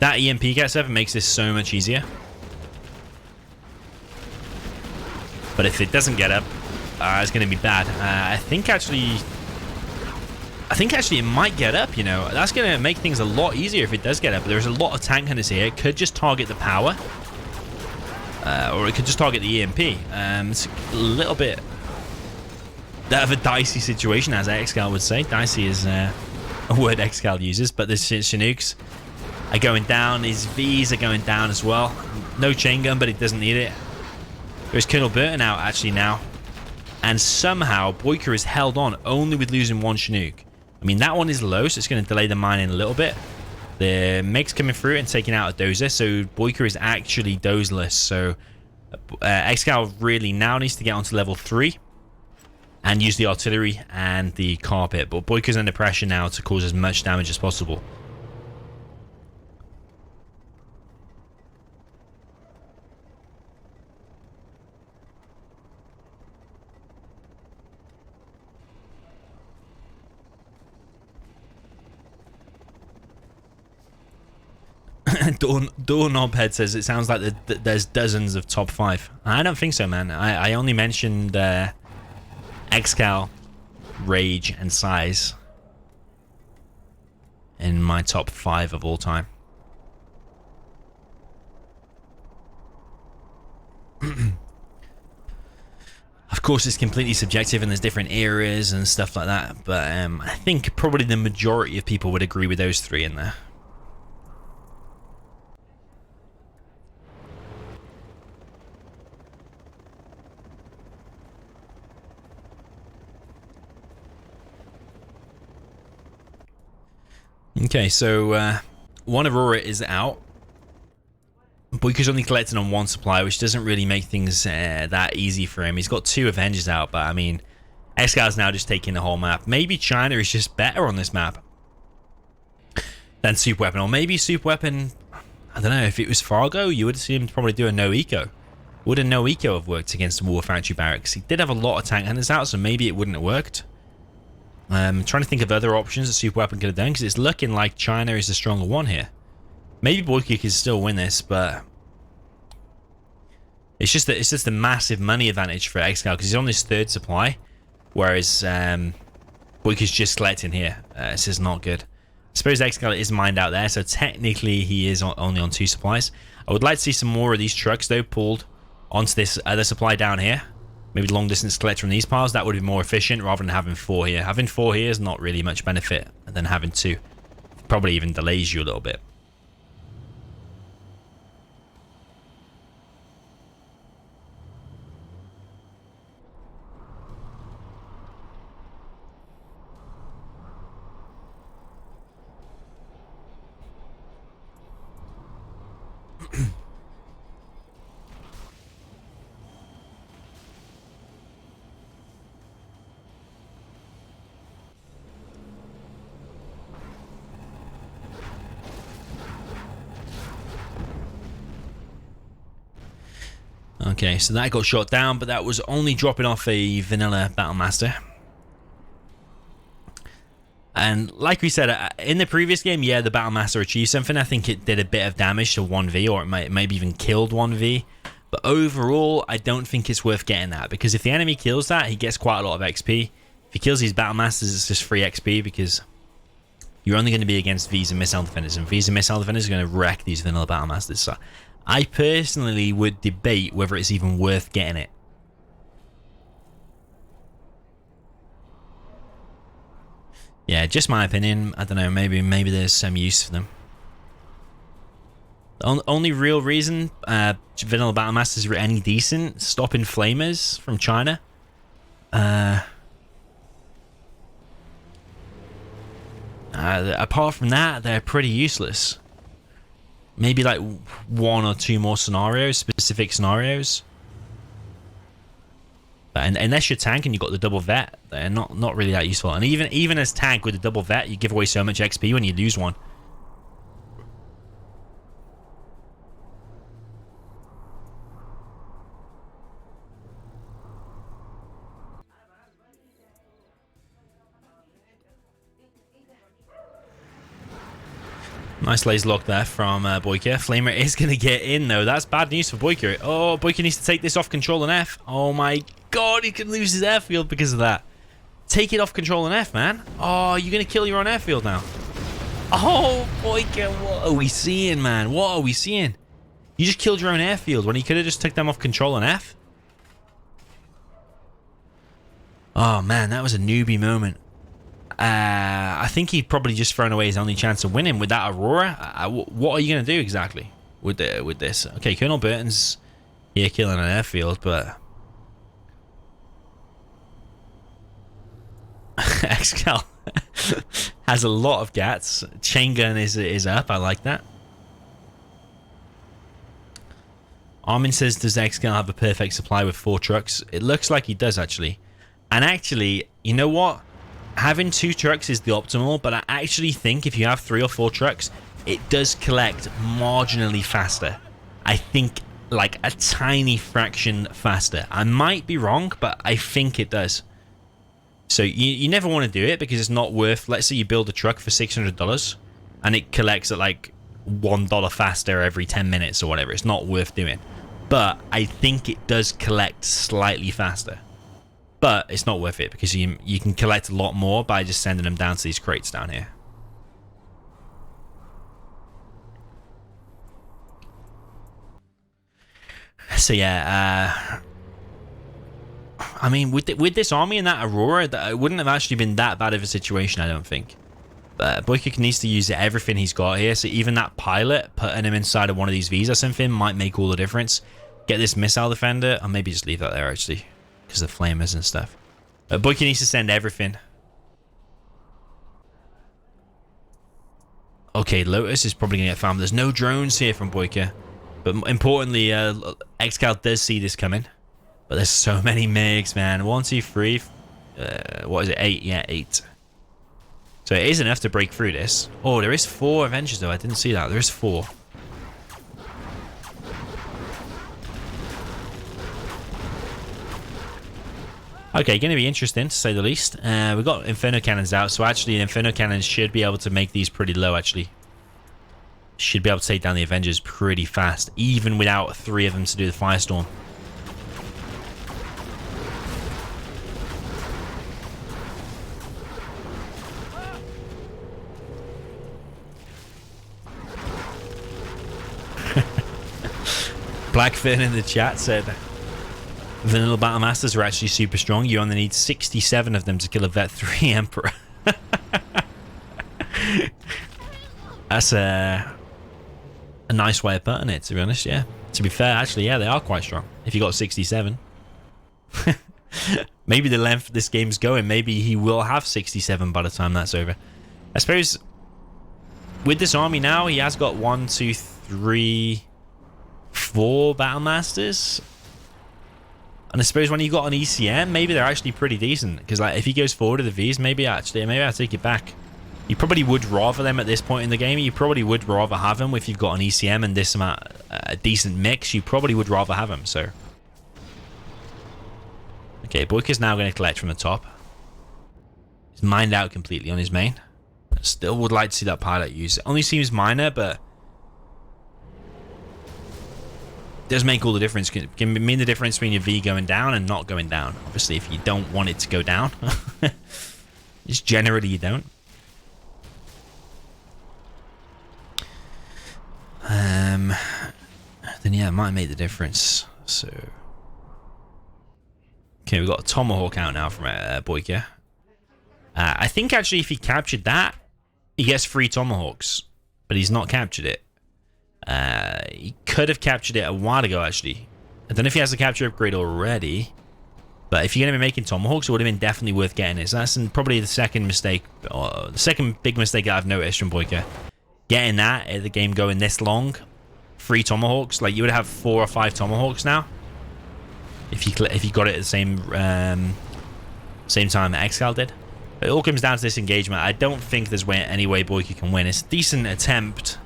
it makes this so much easier. But if it doesn't get up, it's going to be bad. I think actually it might get up, you know. That's going to make things a lot easier if it does get up. There's a lot of tank hunters here. It could just target the power. Or it could just target the EMP. It's a little bit of a dicey situation, as ExCaL would say. Dicey is a word ExCaL uses, but the Chinooks are going down. His Vs are going down as well. No chain gun, but he doesn't need it. There's Colonel Burton out actually now. And somehow BoYcaH is held on only with losing 1 Chinook. I mean, that one is low, so it's going to delay the mining a little bit. The MiG's coming through and taking out a dozer, so BoYcaH is actually dozeless. So ExCaL really now needs to get onto level 3 and use the artillery and the carpet. But BoYcaH's under pressure now to cause as much damage as possible. Doorknobhead says it sounds like there's dozens of top 5. I don't think so, man. I only mentioned ExCaL, Rage, and Size in my top 5 of all time. Of course, it's completely subjective and there's different eras and stuff like that, but I think probably the majority of people would agree with those 3 in there. Okay, so one Aurora is out. BoYcaH's only collecting on one supply, which doesn't really make things that easy for him. He's got 2 Avengers out, but I mean, ExCaL's now just taking the whole map. Maybe China is just better on this map than Super Weapon, or maybe Super Weapon, I don't know, if it was Fargo, you would assume to probably do a no eco. Would a no eco have worked against the War Factory Barracks? He did have a lot of tank hunters out, so maybe it wouldn't have worked. I'm trying to think of other options that Super Weapon could have done, because it's looking like China is the stronger one here. Maybe BoYcaH can still win this, but it's just a massive money advantage for ExCaL, because he's on his 3rd supply, whereas BoYcaH's just collecting here. This is not good. I suppose ExCaL is mined out there, so technically he is only on 2 supplies. I would like to see some more of these trucks, though, pulled onto this other supply down here. Maybe long distance collect from these piles. That would be more efficient rather than having 4 here. Having 4 here is not really much benefit than having 2. Probably even delays you a little bit. Okay, so that got shot down, but that was only dropping off a vanilla Battlemaster. And like we said, in the previous game, yeah, the Battlemaster achieved something. I think it did a bit of damage to 1v, or it maybe even killed 1v. But overall, I don't think it's worth getting that, because if the enemy kills that, he gets quite a lot of XP. If he kills these Battlemasters, it's just free XP, because you're only going to be against V's and Missile Defenders, and V's and Missile Defenders are going to wreck these vanilla Battlemasters. So I personally would debate whether it's even worth getting it. Yeah, just my opinion. I don't know, maybe there's some use for them. The only real reason vanilla Battlemasters are any decent, stopping flamers from China. Apart from that, they're pretty useless. Maybe like 1 or 2 more scenarios, specific scenarios. But unless you're tank and you've got the double vet, they're not really that useful. And even as tank with the double vet, you give away so much XP when you lose one. Nice laser lock there from BoYcaH. Flamer is going to get in, though. That's bad news for BoYcaH. Oh, BoYcaH needs to take this off control and F. Oh, my God. He can lose his airfield because of that. Take it off control and F, man. Oh, you're going to kill your own airfield now. Oh, BoYcaH. What are we seeing, man? What are we seeing? You just killed your own airfield when he could have just took them off control and F. Oh, man. That was a newbie moment. I think he'd probably just thrown away his only chance of winning with that Aurora. What are you going to do exactly with this? Okay, Colonel Burton's here killing an airfield, but ExCaL has a lot of gats. Chain gun is up. I like that. Armin says, does ExCaL have a perfect supply with 4 trucks? It looks like he does, actually. And actually, you know what? Having 2 trucks is the optimal, but I actually think if you have 3 or 4 trucks, it does collect marginally faster. I think like a tiny fraction faster. I might be wrong, but I think it does. So you never want to do it because it's not worth... Let's say you build a truck for $600 and it collects at like $1 faster every 10 minutes or whatever. It's not worth doing. But I think it does collect slightly faster. But it's not worth it because you can collect a lot more by just sending them down to these crates down here. So yeah, I mean, with this army and that Aurora, it wouldn't have actually been that bad of a situation, I don't think. But BoYcaH needs to use everything he's got here, so even that pilot, putting him inside of one of these V's or something, might make all the difference. Get this missile defender, or maybe just leave that there, actually, because of the flamers and stuff. But BoYcaH needs to send everything. Okay, Lotus is probably going to get found. There's no drones here from BoYcaH. But importantly, ExCaL does see this coming. But there's so many MiGs, man. 1, 2, 3. What is it? 8. Yeah, 8. So it is enough to break through this. Oh, there is 4 Avengers, though. I didn't see that. There is 4. Okay, going to be interesting, to say the least. We've got Inferno Cannons out, so actually the Inferno Cannons should be able to make these pretty low, actually. Should be able to take down the Avengers pretty fast, even without 3 of them to do the Firestorm. Blackfin in the chat said, Vanilla Battle Masters are actually super strong. You only need 67 of them to kill a Vet 3 Emperor. That's a nice way of putting it, to be honest, yeah. To be fair, actually, yeah, they are quite strong. If you got 67. Maybe the length this game's going, maybe he will have 67 by the time that's over. I suppose with this army now, he has got 1, 2, 3, 4 Battle Masters. And I suppose when you got an ECM, maybe they're actually pretty decent. Because like, if he goes forward to the Vs, maybe I'll take it back. You probably would rather them at this point in the game. You probably would rather have them if you've got an ECM and this amount, a decent mix. You probably would rather have them, so. Okay, BoYcaH's now going to collect from the top. He's mined out completely on his main. Still would like to see that pilot use. It only seems minor, but does make all the difference. Can mean the difference between your V going down and not going down. Obviously, if you don't want it to go down, just generally you don't. Then yeah, it might make the difference. So, okay, we've got a Tomahawk out now from BoYcaH. I think actually, if he captured that, he gets 3 Tomahawks, but he's not captured it. He could have captured it a while ago, actually. I don't know if he has the capture upgrade already, but if you're going to be making Tomahawks, it would have been definitely worth getting it. So that's probably the second mistake, or the second big mistake that I've noticed from BoYcaH. Getting that, the game going this long, 3 Tomahawks, like you would have 4 or 5 Tomahawks now. If you got it at the same time that ExCaL did. But it all comes down to this engagement. I don't think there's any way BoYcaH can win. It's a decent attempt,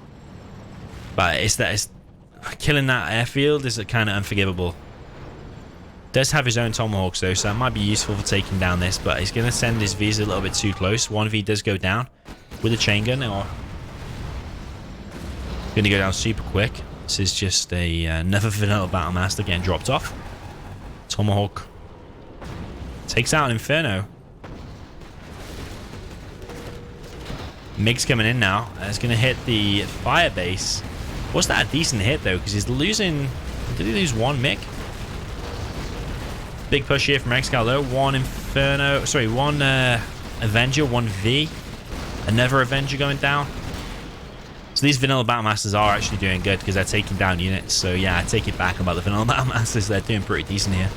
but it's killing that airfield is kind of unforgivable. Does have his own Tomahawks though, so that might be useful for taking down this, but he's going to send his Vs a little bit too close. 1V does go down with a chain gun, or going to go down super quick. This is just another vanilla Battle Master getting dropped off. Tomahawk takes out an Inferno. MiG's coming in now. It's going to hit the fire base. Was that a decent hit though? Because he's losing. Did he lose 1 MiG? Big push here from ExCaL though. 1 Inferno. Sorry, 1 Avenger, 1 V. Another Avenger going down. So these vanilla Battle Masters are actually doing good because they're taking down units. So yeah, I take it back about the vanilla Battle Masters. They're doing pretty decent here.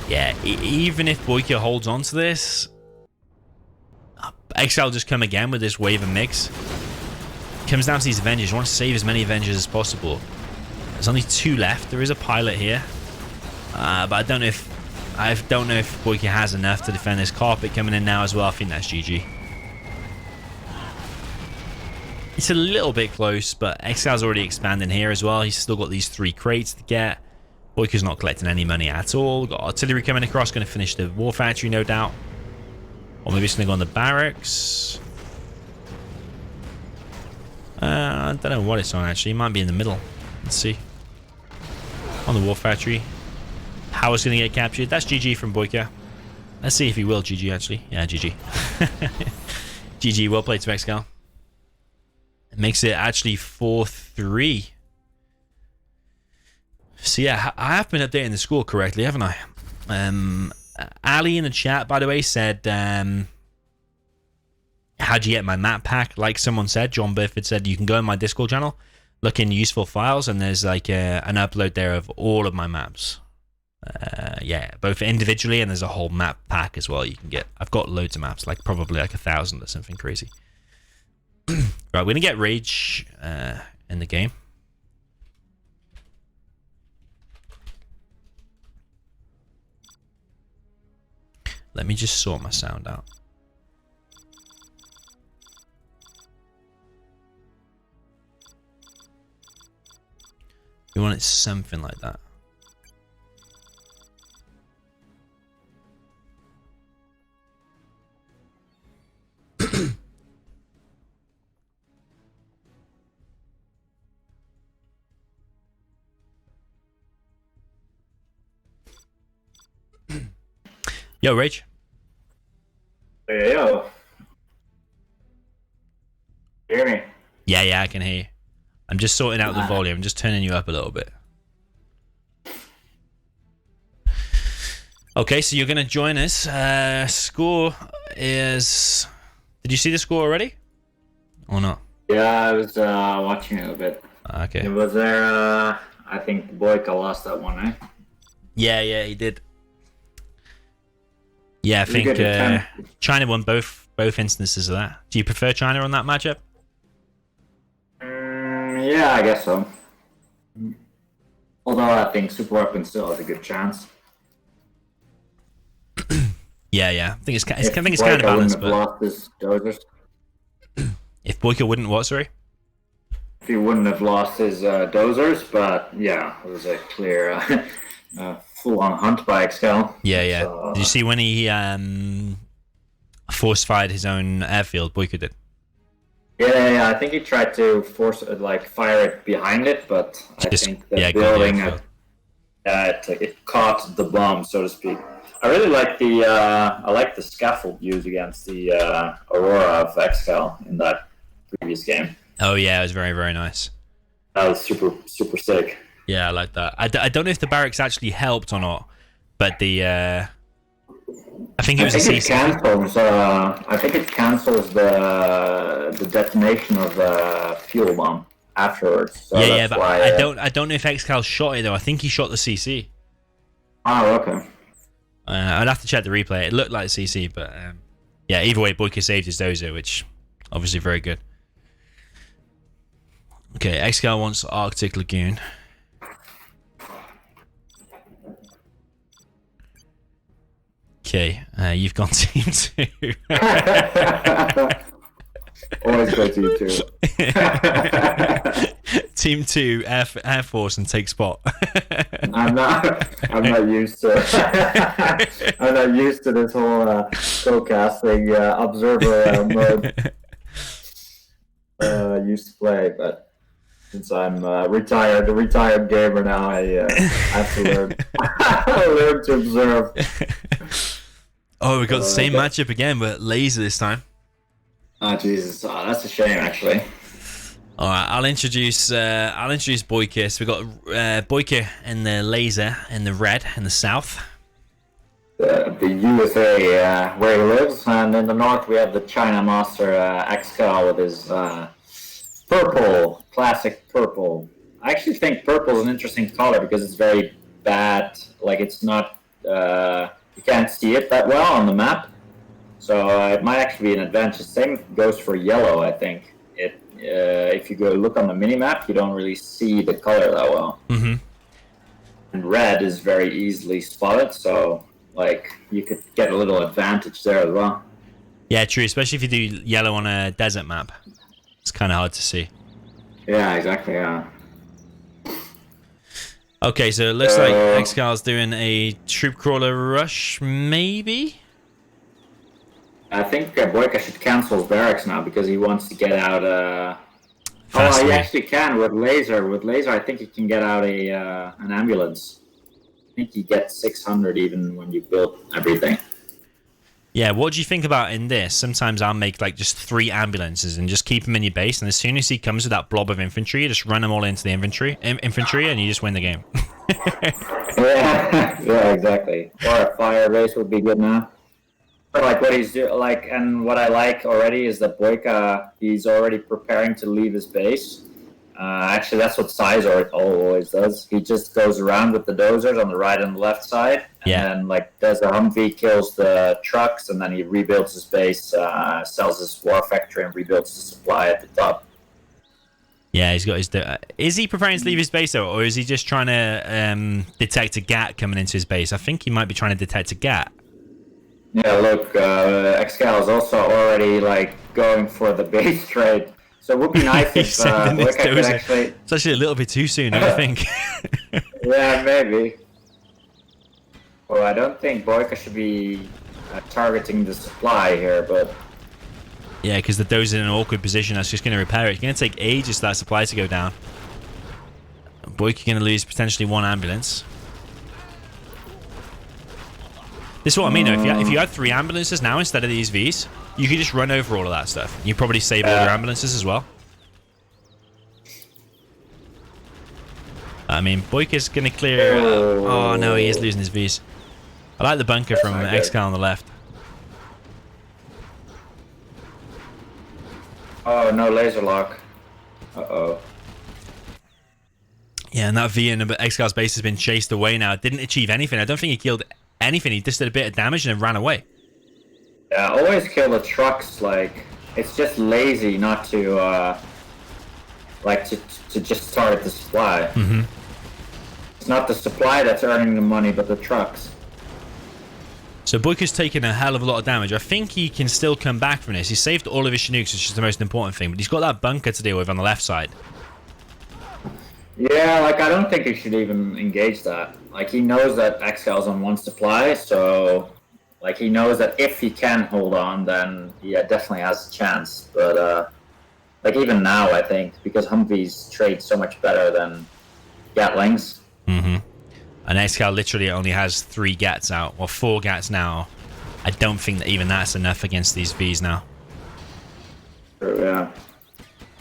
Yeah, even if BoYcaH holds on to this, ExCaL will just come again with this wave of MiGs. It comes down to these Avengers. You want to save as many Avengers as possible. There's only 2 left. There is a pilot here, but I don't know if BoYcaH has enough to defend this. Carpet coming in now as well. I think that's GG. It's a little bit close, but ExCal's already expanding here as well. He's still got these 3 crates to get. BoYcaH's not collecting any money at all. Got artillery coming across, going to finish the war factory, no doubt. Or maybe it's going to go on the barracks. I don't know what it's on, actually. It might be in the middle. Let's see. On the war factory. How it's going to get captured. That's GG from BoYcaH. Let's see if he will GG, actually. Yeah, GG. GG, well played to ExCaL. It makes it actually 4-3. So yeah, I have been updating the score correctly, haven't I? Ali in the chat, by the way, said, how'd you get my map pack? Like someone said, John Burford said, you can go in my Discord channel, look in useful files, and there's like an upload there of all of my maps. Yeah, both individually and there's a whole map pack as well you can get. I've got loads of maps, like probably like 1,000 or something crazy. Right, we're gonna get Rage in the game. Let me just sort my sound out. You want it something like that. Yo, Rage. Hey, yo. Hear me? Yeah, I can hear you. I'm just sorting out the volume. I'm just turning you up a little bit. Okay, so you're going to join us. Score is... Did you see the score already? Or not? Yeah, I was watching it a bit. Okay. It was there, I think BoYcaH lost that one, eh? Yeah, he did. Yeah, I Pretty think good attempt. China won both instances of that. Do you prefer China on that matchup? Yeah, I guess so. Although I think Super Weapon still has a good chance. Yeah. I think it's kind of BoYcaH balanced, wouldn't have but lost his dozers. if BoYcaH wouldn't what, sorry? If he wouldn't have lost his dozers, but yeah, it was a clear full-on hunt by ExCaL. Yeah. So, Did you see when he force-fired his own airfield? BoYcaH did. Yeah, I think he tried to fire it behind it, but I think the building, it caught the bomb, so to speak. I really like the scaffold used against the Aurora of ExCaL in that previous game. Oh yeah, it was very, very nice. That was super, super sick. Yeah, I like that. I don't know if the barracks actually helped or not, but the I think it was a CC. I think it cancels the detonation of the fuel bomb afterwards. So Yeah, but why, I don't know if ExCaL shot it though. I think he shot the CC. Oh, okay. I'd have to check the replay. It looked like CC, but yeah. Either way, BoYcaH saved his dozer, which obviously very good. Okay, ExCaL wants Arctic Lagoon. Okay, you've gone Team 2. Always go Team 2. Team 2, Air Force, and take spot. I'm not used to I'm not used to this whole co-casting observer mode. Used to play, but since I'm the retired gamer now, I have to learn learn to observe. Oh, we got the same matchup again, but laser this time. Oh Jesus! Oh, that's a shame, actually. All right, I'll introduce BoYcaH. So we got BoYcaH in the laser in the red in the south. The USA where he lives, and in the north we have the China Master ExCaL with his purple, classic purple. I actually think purple is an interesting color because it's very bad. Like it's not, you can't see it that well on the map, so it might actually be an advantage. Same goes for yellow. I think if you go look on the mini map, you don't really see the color that well. Mm-hmm. And red is very easily spotted, so like you could get a little advantage there as well. Yeah, true. Especially if you do yellow on a desert map, it's kind of hard to see. Yeah, exactly. Yeah. Okay, so it looks like ExCal's doing a troop crawler rush, maybe. I think BoYcaH should cancel his barracks now because he wants to get out. Fast he way. actually can with laser. With laser, I think he can get out an ambulance. I think you get 600 even when you build everything. Yeah, what do you think about in this? Sometimes I'll make like just 3 ambulances and just keep them in your base, and as soon as he comes with that blob of infantry, you just run them all into the infantry, and you just win the game. yeah, exactly. Or a fire race would be good now. But like what he's doing, and what I like already is that BoYcaH, he's already preparing to leave his base. Actually, that's what Sizor always does. He just goes around with the dozers on the right and the left side, and then like does a Humvee, kills the trucks, and then he rebuilds his base, sells his war factory, and rebuilds the supply at the top. Yeah, he's got his... is he preparing to leave his base, though, or is he just trying to detect a GAT coming into his base? I think he might be trying to detect a GAT. Yeah, look, ExCaL is also already like going for the base trade. So it would be nice if BoYcaH could actually... It's actually a little bit too soon, I think. Yeah, maybe. Well, I don't think BoYcaH should be targeting the supply here, but... Yeah, because the doze's in an awkward position. That's just going to repair it. It's going to take ages for that supply to go down. BoYcaH going to lose potentially one ambulance. This is what I mean, though. If you had 3 ambulances now instead of these Vs, you could just run over all of that stuff. You probably save all your ambulances as well. I mean, BoYcaH's going to clear... oh, no, he is losing his Vs. I like the bunker from ExCaL on the left. Oh, no laser lock. Uh-oh. Yeah, and that V in ExCaL's base has been chased away now. Didn't achieve anything. I don't think he killed anything. He just did a bit of damage and then ran away. Yeah, always kill the trucks. Like, it's just lazy not to, like, to just target the supply. Mm-hmm. It's not the supply that's earning the money, but the trucks. So BoYcaH's taken a hell of a lot of damage. I think he can still come back from this. He saved all of his Chinooks, which is the most important thing, but he's got that bunker to deal with on the left side. Yeah, like, I don't think he should even engage that. Like, he knows that ExCaL's on 1 supply, so... Like, he knows that if he can hold on, then he definitely has a chance. But, like, even now, I think, because Humvees trade so much better than Gatlings. Mm-hmm. And ExCaL literally only has 3 GATs out, or 4 GATs now. I don't think that even that's enough against these Vs now. Yeah.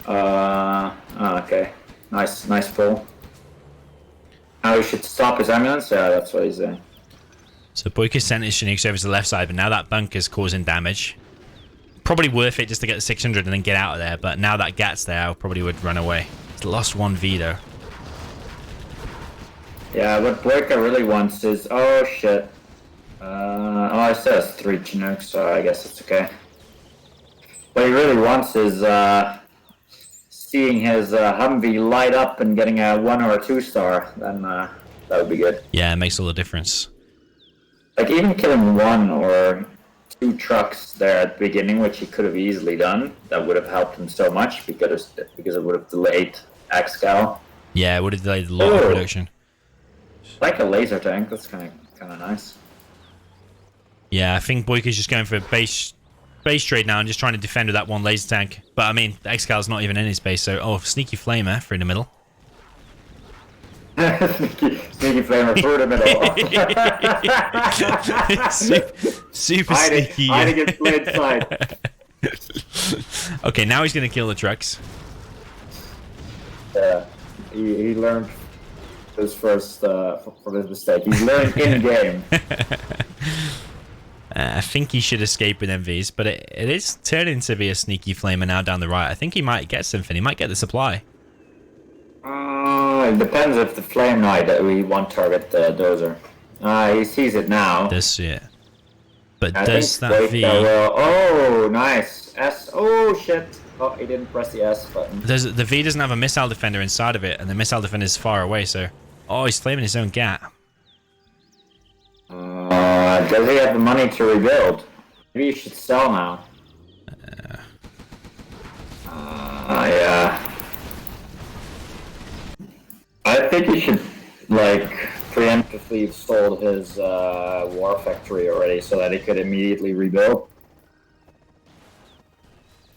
Oh, okay. Nice pull. Now we should stop his ambulance? Yeah, that's what he's saying. So BoYcaH sent his Chinooks over to the left side, but now that bunker's causing damage. Probably worth it just to get the 600 and then get out of there, but now that GAT's there, I probably would run away. He's lost 1 V though. Yeah, what BoYcaH really wants is... Oh, shit. Oh, it says 3 Chinooks, so I guess it's okay. What he really wants is seeing his Humvee light up and getting a 1 or a 2 star. Then that would be good. Yeah, it makes all the difference. Like, even killing 1 or 2 trucks there at the beginning, which he could have easily done, that would have helped him so much because it would have delayed ExCaL. Yeah, it would have delayed a lot of production. Like a laser tank, that's kind of nice. Yeah, I think BoYcaH's just going for a base trade now and just trying to defend with that 1 laser tank. But I mean, ExCaL's not even in his base, so sneaky flamer for in the middle. sneaky flamer through the middle. super sneaky. Hiding in plain sight. Okay, now he's going to kill the trucks. Yeah, he learned his first from his mistake. He's learned in game. I think he should escape with MVs, but it is turning to be a sneaky flamer now down the right. I think he might get something. He might get the supply. It depends if the flame knight that we want target the dozer. He sees it now. Does see it. But I does think that V... oh, nice. S. Oh, shit. Oh, he didn't press the S button. The V doesn't have a missile defender inside of it, and the missile defender is far away, so... Oh, he's flaming his own GAT. Does he have the money to rebuild? Maybe you should sell now. Yeah. I think he should, like, preemptively have sold his war factory already so that he could immediately rebuild.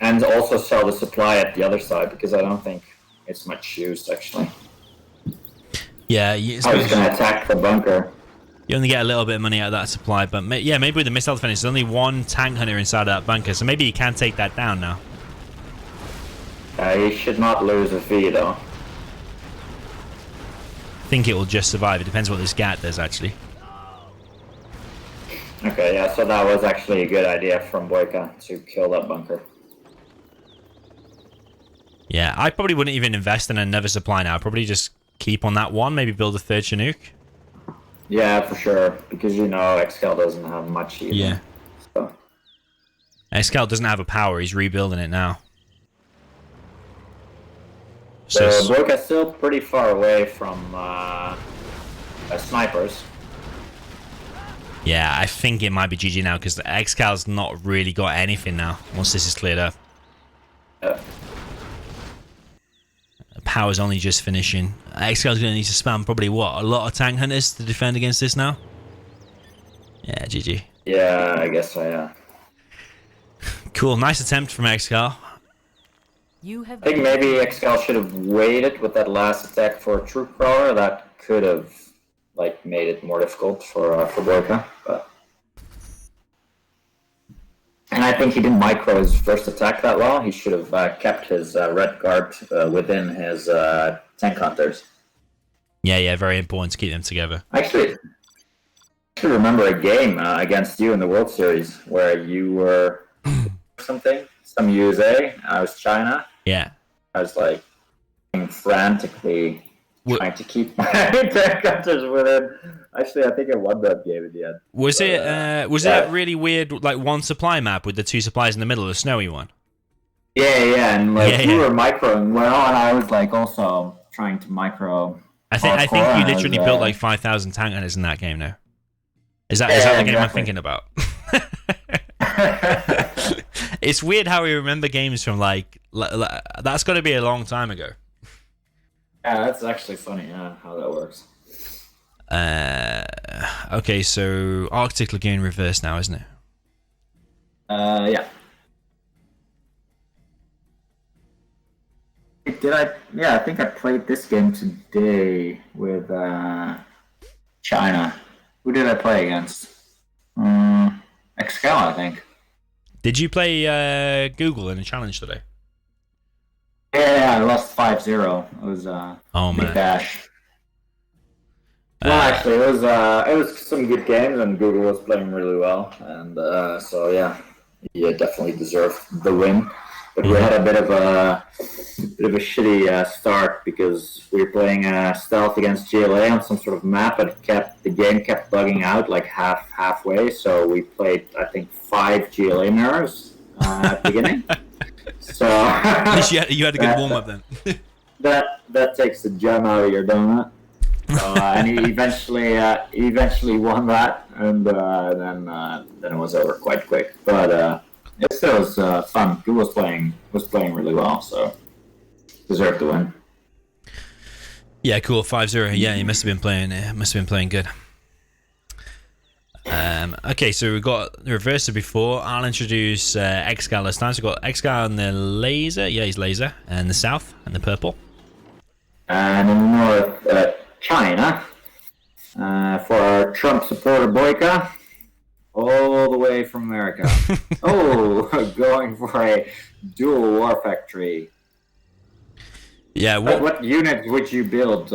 And also sell the supply at the other side, because I don't think it's much used, actually. Yeah, I was going to attack the bunker. You only get a little bit of money out of that supply, but yeah, maybe with the missile defense, there's only 1 tank hunter inside of that bunker, so maybe he can take that down now. He should not lose a V, though. I think it will just survive. It depends what this GAT does, actually. Okay, yeah, so that was actually a good idea from BoYcaH to kill that bunker. Yeah, I probably wouldn't even invest in another supply now. I'd probably just keep on that one, maybe build a third Chinook. Yeah, for sure. Because, you know, ExCaL doesn't have much either. Yeah. So. ExCaL doesn't have a power. He's rebuilding it now. So BoYcaH's still pretty far away from snipers. Yeah, I think it might be GG now because the ExCal's not really got anything now once this is cleared up. Yeah. Power's only just finishing. ExCal's going to need to spam probably, what, a lot of tank hunters to defend against this now? Yeah, GG. Yeah, I guess so, yeah. Cool, nice attempt from ExCal. I think maybe ExCaL should have waited with that last attack for a troop crawler. That could have like made it more difficult for BoYcaH. But... And I think he didn't micro his first attack that well. He should have kept his red guard within his tank hunters. Yeah, very important to keep them together. Actually, I remember a game against you in the World Series where you were some USA, I was China. Yeah. I was like frantically trying to keep my tank hunters within. Actually, I think I won that game in the end. Was it that really weird like one supply map with the two supplies in the middle, the snowy one? Yeah, and like you were microing well, and I was like also trying to micro. I think you literally built like 5,000 tank hunters in that game now. Is that the game I'm thinking about? It's weird how we remember games from like that's got to be a long time ago. Yeah, that's actually funny. Yeah, how that works. Okay, so Arctic Lagoon reverse now, isn't it? Yeah. I think I played this game today with China. Who did I play against? ExCaL, I think. Did you play Google in a challenge today? Yeah, I lost 5-0. It was big dash. Well, actually, it was some good games, and Google was playing really well, and so yeah, he definitely deserved the win. But we had a bit of a shitty start because we were playing stealth against GLA on some sort of map, but the game kept bugging out like halfway. So we played, I think, 5 GLA mirrors at the beginning. So at least you had a good warm up then. that takes the gem out of your donut. And he eventually won that, and then it was over quite quick. But it still was fun. He was playing really well, so deserved to win. Yeah, cool. 5-0. Yeah, he must have been playing good. Okay, so we've got the reverser before. I'll introduce ExCaL this time. So we've got ExCaL and the laser. Yeah, he's laser. And the south and the purple. And in the north, China. For our Trump supporter BoYcaH. All the way from America. Going for a dual war factory. Yeah. What unit would you build,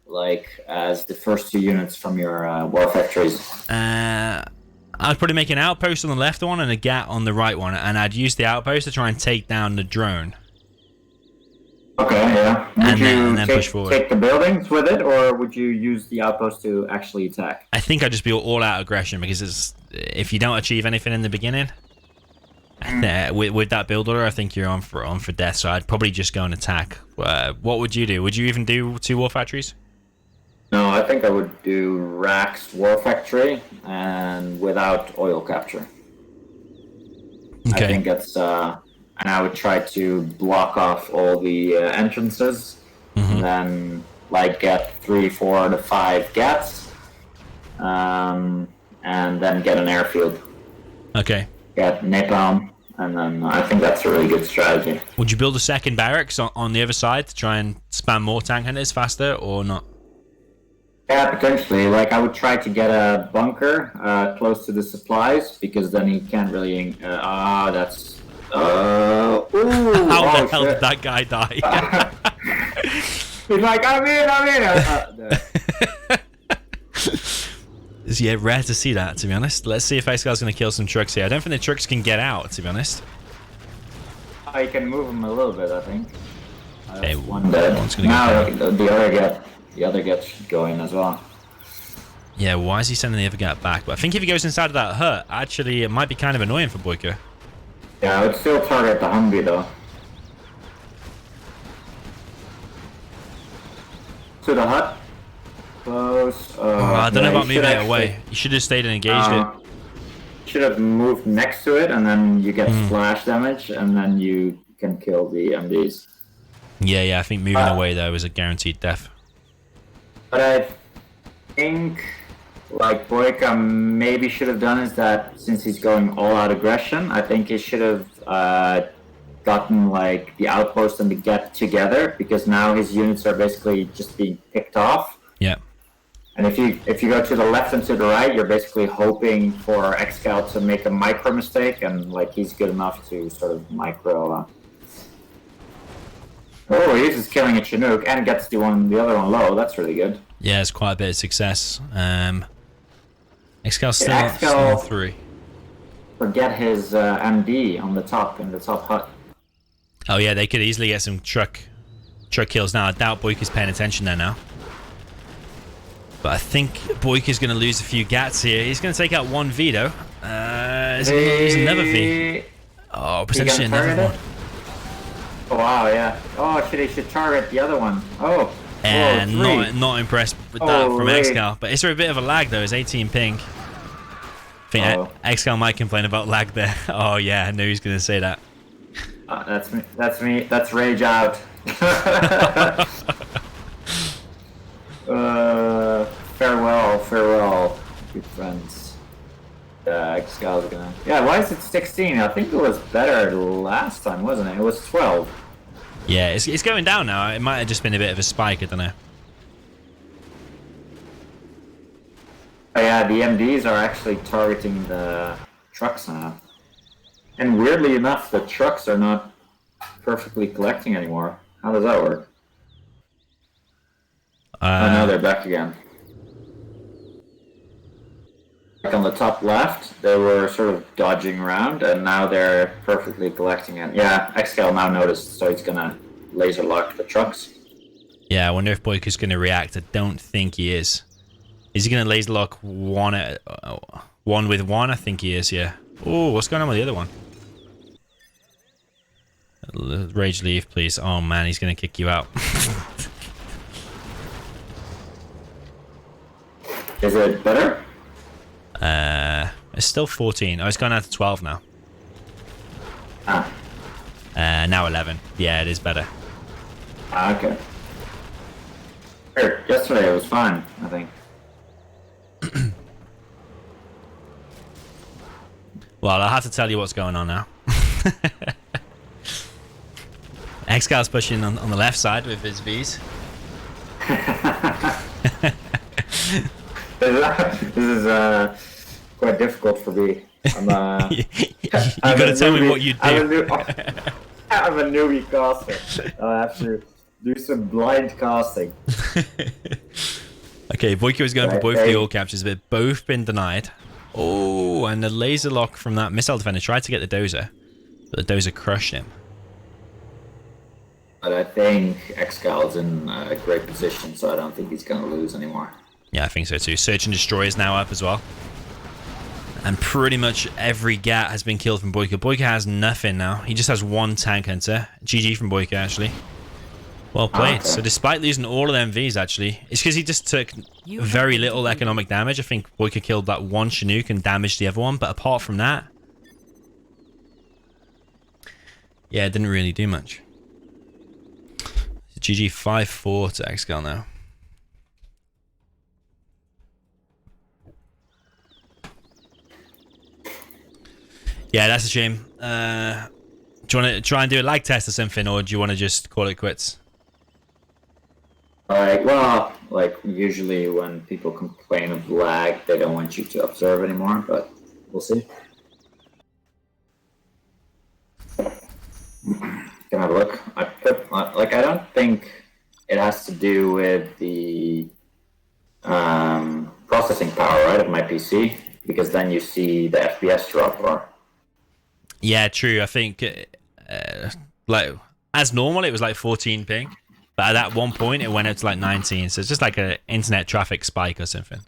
like as the first 2 units from your war factories? I'd probably make an outpost on the left one and a GAT on the right one, and I'd use the outpost to try and take down the drone. Okay, yeah. Would and then push forward. Take the buildings with it, or would you use the outpost to actually attack? I think I'd just be all out aggression because if you don't achieve anything in the beginning, with that build order, I think you're on for death. So I'd probably just go and attack. What would you do? Would you even do 2 war factories? No, I think I would do Rack's war factory and without oil capture. Okay. I think it's and I would try to block off all the entrances, and then like get 3, 4 to 5 GATs, and then get an airfield. Okay. Get napalm, and then I think that's a really good strategy. Would you build a second barracks on the other side to try and spam more tank hunters faster, or not? Yeah, potentially. Like, I would try to get a bunker close to the supplies, because then he can't really... that's... How the hell did that guy die? He's like, I'm in! Yeah, rare to see that, to be honest. Let's see if ExCal's going to kill some trucks here. I don't think the trucks can get out, to be honest. I can move him a little bit, I think. Okay, One dead. one's gonna Now go the other get should go in as well. Yeah, why is he sending the other guy back? But I think if he goes inside of that hut, actually, it might be kind of annoying for BoYcaH. Yeah, I would still target the Humvee though. To the hut. Close. I don't know about moving it actually, away. You should have stayed and engaged it. Should have moved next to it, and then you get splash damage, and then you can kill the MDs. Yeah, I think moving away though was a guaranteed death. But I think, like BoYcaH maybe should have done is that since he's going all out aggression, I think he should have gotten like the outpost and the get together, because now his units are basically just being picked off. Yeah. And if you go to the left and to the right, you're basically hoping for ExCaL to make a micro mistake, and like he's good enough to sort of micro. Oh, he's just killing a Chinook and gets the other one low. That's really good. Yeah, it's quite a bit of success. ExCaL still ExCaL, on 3. Forget his MD on the top in the top hut. Oh yeah, they could easily get some truck kills now. I doubt BoYcaH's paying attention there now. But I think BoYcaH's going to lose a few gats here. He's going to take out one V though. He's going to lose another V. Oh, potentially another one. Oh wow, yeah. Oh shit, he should target the other one. Oh. And not impressed with that from wait. ExCaL. But is there a bit of a lag though? It's 18 ping. I think ExCaL might complain about lag there. Oh yeah, I knew he was going to say that. That's me. That's me. That's rage out. Farewell, good friends. ExCal's gonna. Yeah, why is it 16? I think it was better last time, wasn't it? It was 12. Yeah, it's going down now. It might have just been a bit of a spike. I don't know. Oh, yeah, the MDs are actually targeting the trucks now. And weirdly enough, the trucks are not perfectly collecting anymore. How does that work? Oh, now they're back again. Like on the top left, they were sort of dodging around, and now they're perfectly collecting it. Yeah, ExCaL now noticed, so he's gonna laser lock the trucks. Yeah, I wonder if BoYcaH's gonna react. I don't think he is. Is he gonna laser lock one with one? I think he is. Yeah. Oh, what's going on with the other one? Rage leave, please. Oh man, he's gonna kick you out. Is it better? It's still 14. Oh, it's gone out to 12 now. Ah. Now 11. Yeah, it is better. Ah, okay. Yesterday it was fine, I think. Well, I'll have to tell you what's going on now. ExCal's pushing on the left side with his Vs. This is quite difficult for me. You gotta tell me what you do. I'm a newbie caster. I have to do some blind casting. Okay, BoYcaH was going for both the all captures, but both been denied. Oh, and the laser lock from that missile defender tried to get the dozer, but the dozer crushed him. But I think ExCaL is in a great position, so I don't think he's going to lose anymore. Yeah, I think so too. Search and Destroy is now up as well. And pretty much every GAT has been killed from BoYcaH. BoYcaH has nothing now. He just has one tank hunter. GG from BoYcaH, actually. Well played. Okay. So despite losing all of them Vs, actually, it's because he just took very little economic damage. I think BoYcaH killed that one Chinook and damaged the other one. But apart from that, yeah, it didn't really do much. GG 5-4 to ExCaL now. Yeah, that's a shame. Do you want to try and do a lag test or something, or do you want to just call it quits? Well, like usually when people complain of lag, they don't want you to observe anymore, but we'll see. Can I have a look? I don't think it has to do with the processing power, right, of my PC, because then you see the FPS drop. Or Yeah, true. I think like as normal, it was like 14 ping, but at that one point, it went up to like 19. So it's just like an internet traffic spike or something.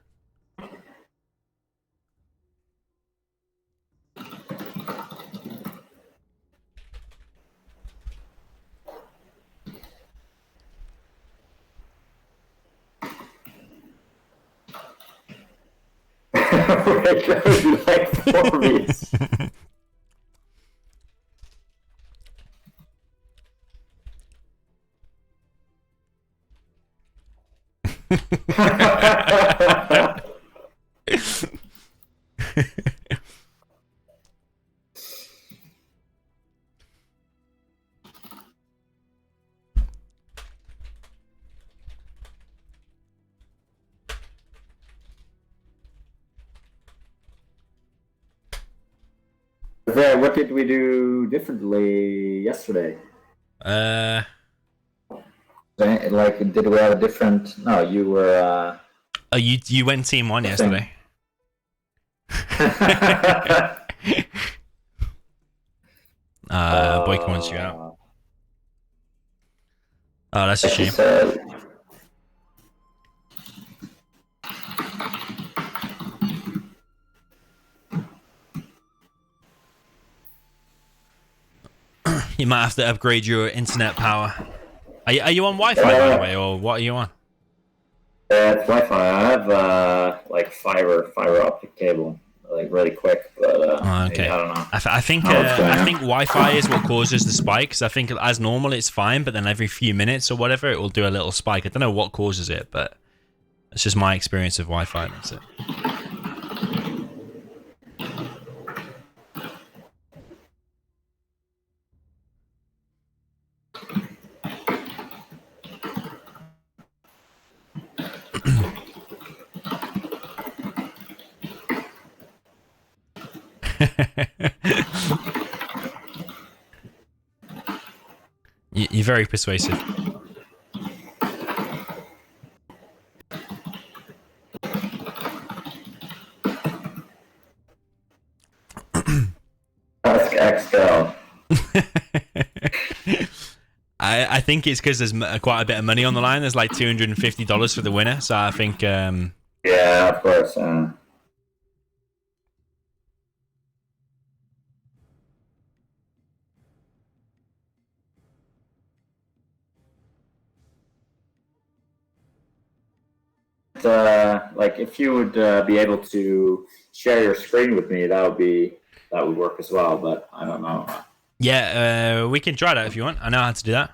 Like 4 weeks. What did we do differently yesterday? Like, did we have a different? No, you were. Oh, you went team 1 yesterday. BoYcaH wants you out. Oh, that's a shame. You might have to upgrade your internet power. Are you on Wi-Fi by the way, or what are you on? It's Wi-Fi. I have like fiber optic cable, like really quick. But okay. I don't know. I think Wi-Fi is what causes the spikes. I think as normal it's fine, but then every few minutes or whatever it will do a little spike. I don't know what causes it, but it's just my experience of Wi-Fi. That's it. You're very persuasive. Ask ExCaL. I think it's because there's quite a bit of money on the line. There's like $250 for the winner, so I think. Yeah, of course. Like if you would be able to share your screen with me, that would work as well. But I don't know. Yeah, we can try that if you want. I know how to do that.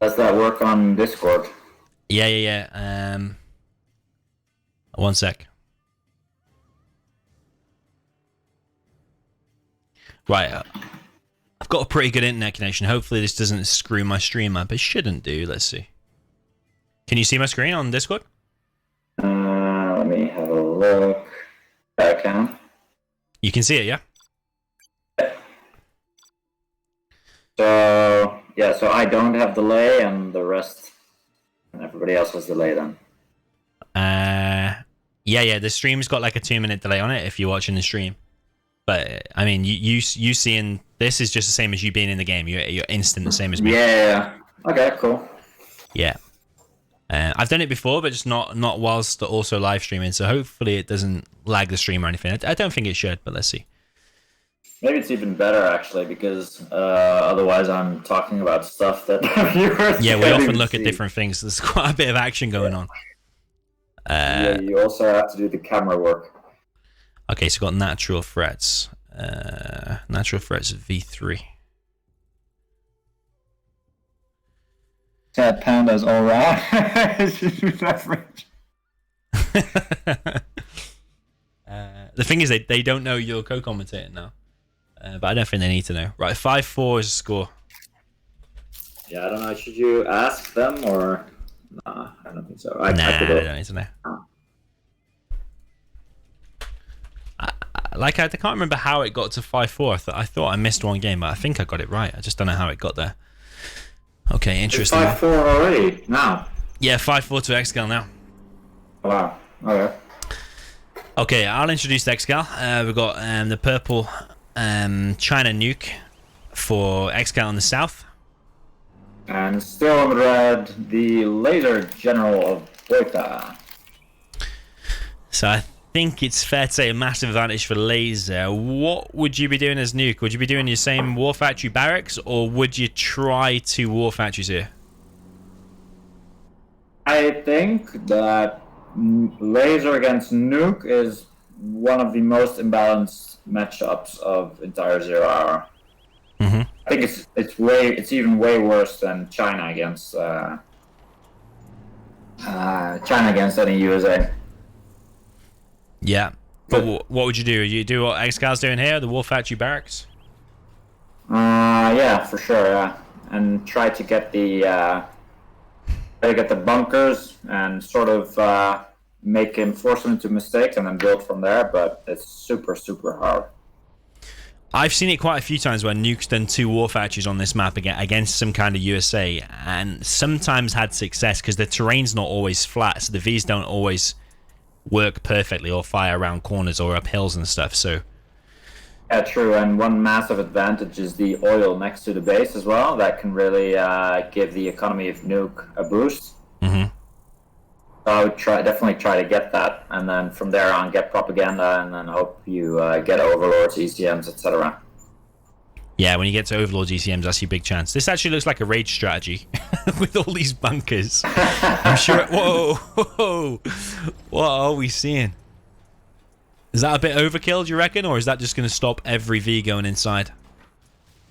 Does that work on Discord? Yeah. One sec. Right. I've got a pretty good internet connection. Hopefully this doesn't screw my stream up. It shouldn't do. Let's see. Can you see my screen on Discord? Let me have a look. I can. You can see it, yeah? So, yeah, so I don't have delay, and the rest, and everybody else has delay then. Yeah, the stream's got like a 2-minute delay on it if you're watching the stream. But, I mean, you seeing this is just the same as you being in the game. You're instant, the same as me. Yeah. Okay, cool. Yeah. I've done it before, but just not whilst also live streaming. So hopefully it doesn't lag the stream or anything. I don't think it should, but let's see. Maybe it's even better actually, because otherwise I'm talking about stuff that viewers. Yeah, we often look at different things. There's quite a bit of action going on. Yeah, you also have to do the camera work. Okay, so we've got natural threats. Natural threats V3. Sad pandas all around. The thing is, they don't know you're co-commentating now. But I don't think they need to know. Right, 5-4 is the score. Yeah, I don't know. Should you ask them or... Nah, I don't think so. I don't need to know. I can't remember how it got to 5-4. I thought I missed one game, but I think I got it right. I just don't know how it got there. Okay, interesting. 5-4 already now. Yeah, 5-4 to ExCaL now. Wow. Okay. Okay, I'll introduce ExCaL. We've got the purple China nuke. for ExCaL in the south. And still in red, the laser general of BoYcaH. So I think it's fair to say a massive advantage for laser. What would you be doing as nuke? Would you be doing your same war factory barracks, or would you try 2 war factories here? I think that laser against nuke is one of the most imbalanced matchups of entire 0 hour. Mm-hmm. I think it's even way worse than China against any USA. Yeah, but what would you do? You do what ExCal's doing here, the war factory barracks? Yeah, for sure. Yeah, and try to get the bunkers and sort of force him into mistakes and then build from there. But it's super hard. I've seen it quite a few times where Nuke's done 2 war factories on this map against some kind of USA, and sometimes had success because the terrain's not always flat, so the Vs don't always work perfectly or fire around corners or up hills and stuff. So yeah, true. And one massive advantage is the oil next to the base as well. That can really give the economy of Nuke a boost. Mm-hmm. So I would definitely try to get that, and then from there on get propaganda, and then hope you get overlords, ECMs, etc. yeah, when you get to overlords, ECMs, that's your big chance. This actually looks like a rage strategy with all these bunkers. I'm sure. Whoa, what are we seeing? Is that a bit overkill, do you reckon, or is that just going to stop every V going inside?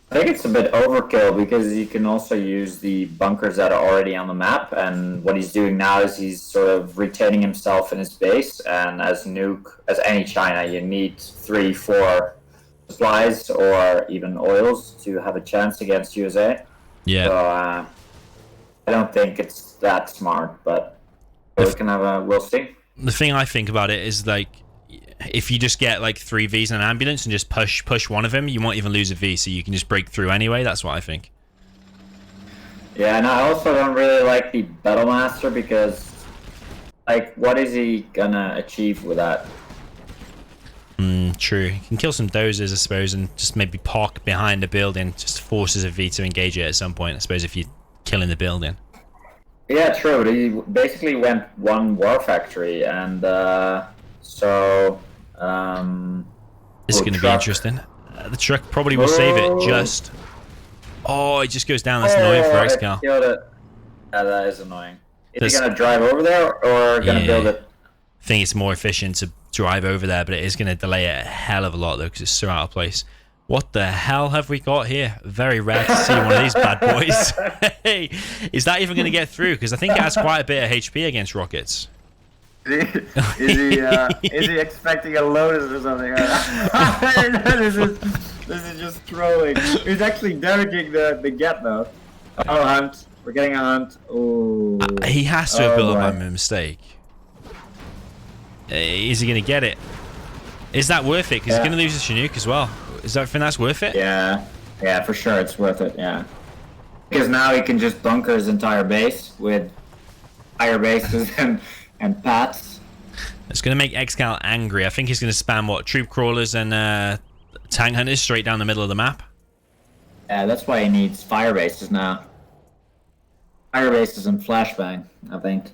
I think it's a bit overkill because you can also use the bunkers that are already on the map, and what he's doing now is he's sort of retaining himself in his base, and as any China, you need 3-4 supplies or even oils to have a chance against USA. Yeah. So I don't think it's that smart, but we'll see. The thing I think about it is, like, if you just get like 3 Vs and an ambulance and just push one of them, you won't even lose a V, so you can just break through anyway. That's what I think. Yeah, and I also don't really like the Battlemaster because, like, what is he gonna achieve with that? True. You can kill some dozers, I suppose, and just maybe park behind a building. Just forces a V to engage it at some point, I suppose, if you're killing the building. Yeah, true. He basically went 1 war factory, and so this is going to be interesting. The truck probably will save it. Just it just goes down. That's annoying for ExCaL. Killed it. Yeah, that is annoying. Is he gonna drive over there or gonna build it? I think it's more efficient to drive over there, but it is going to delay it a hell of a lot though, because it's so out of place. What the hell have we got here? Very rare to see one of these bad boys. Hey, is that even going to get through? Because I think it has quite a bit of HP against rockets. Is he expecting a Lotus or something? This is just trolling. He's actually damaging the get though. Oh, hunt. We're getting a hunt. Oh. He has to have built up by mistake. Is he going to get it? Is that worth it? Because he's going to lose his Chinook as well. Is that think that's worth it? Yeah, for sure it's worth it. Yeah, because now he can just bunker his entire base with higher bases and pats. It's going to make ExCaL angry. I think he's going to spam troop crawlers and tank hunters straight down the middle of the map. Yeah, that's why he needs fire bases now. Fire bases and flashbang, I think.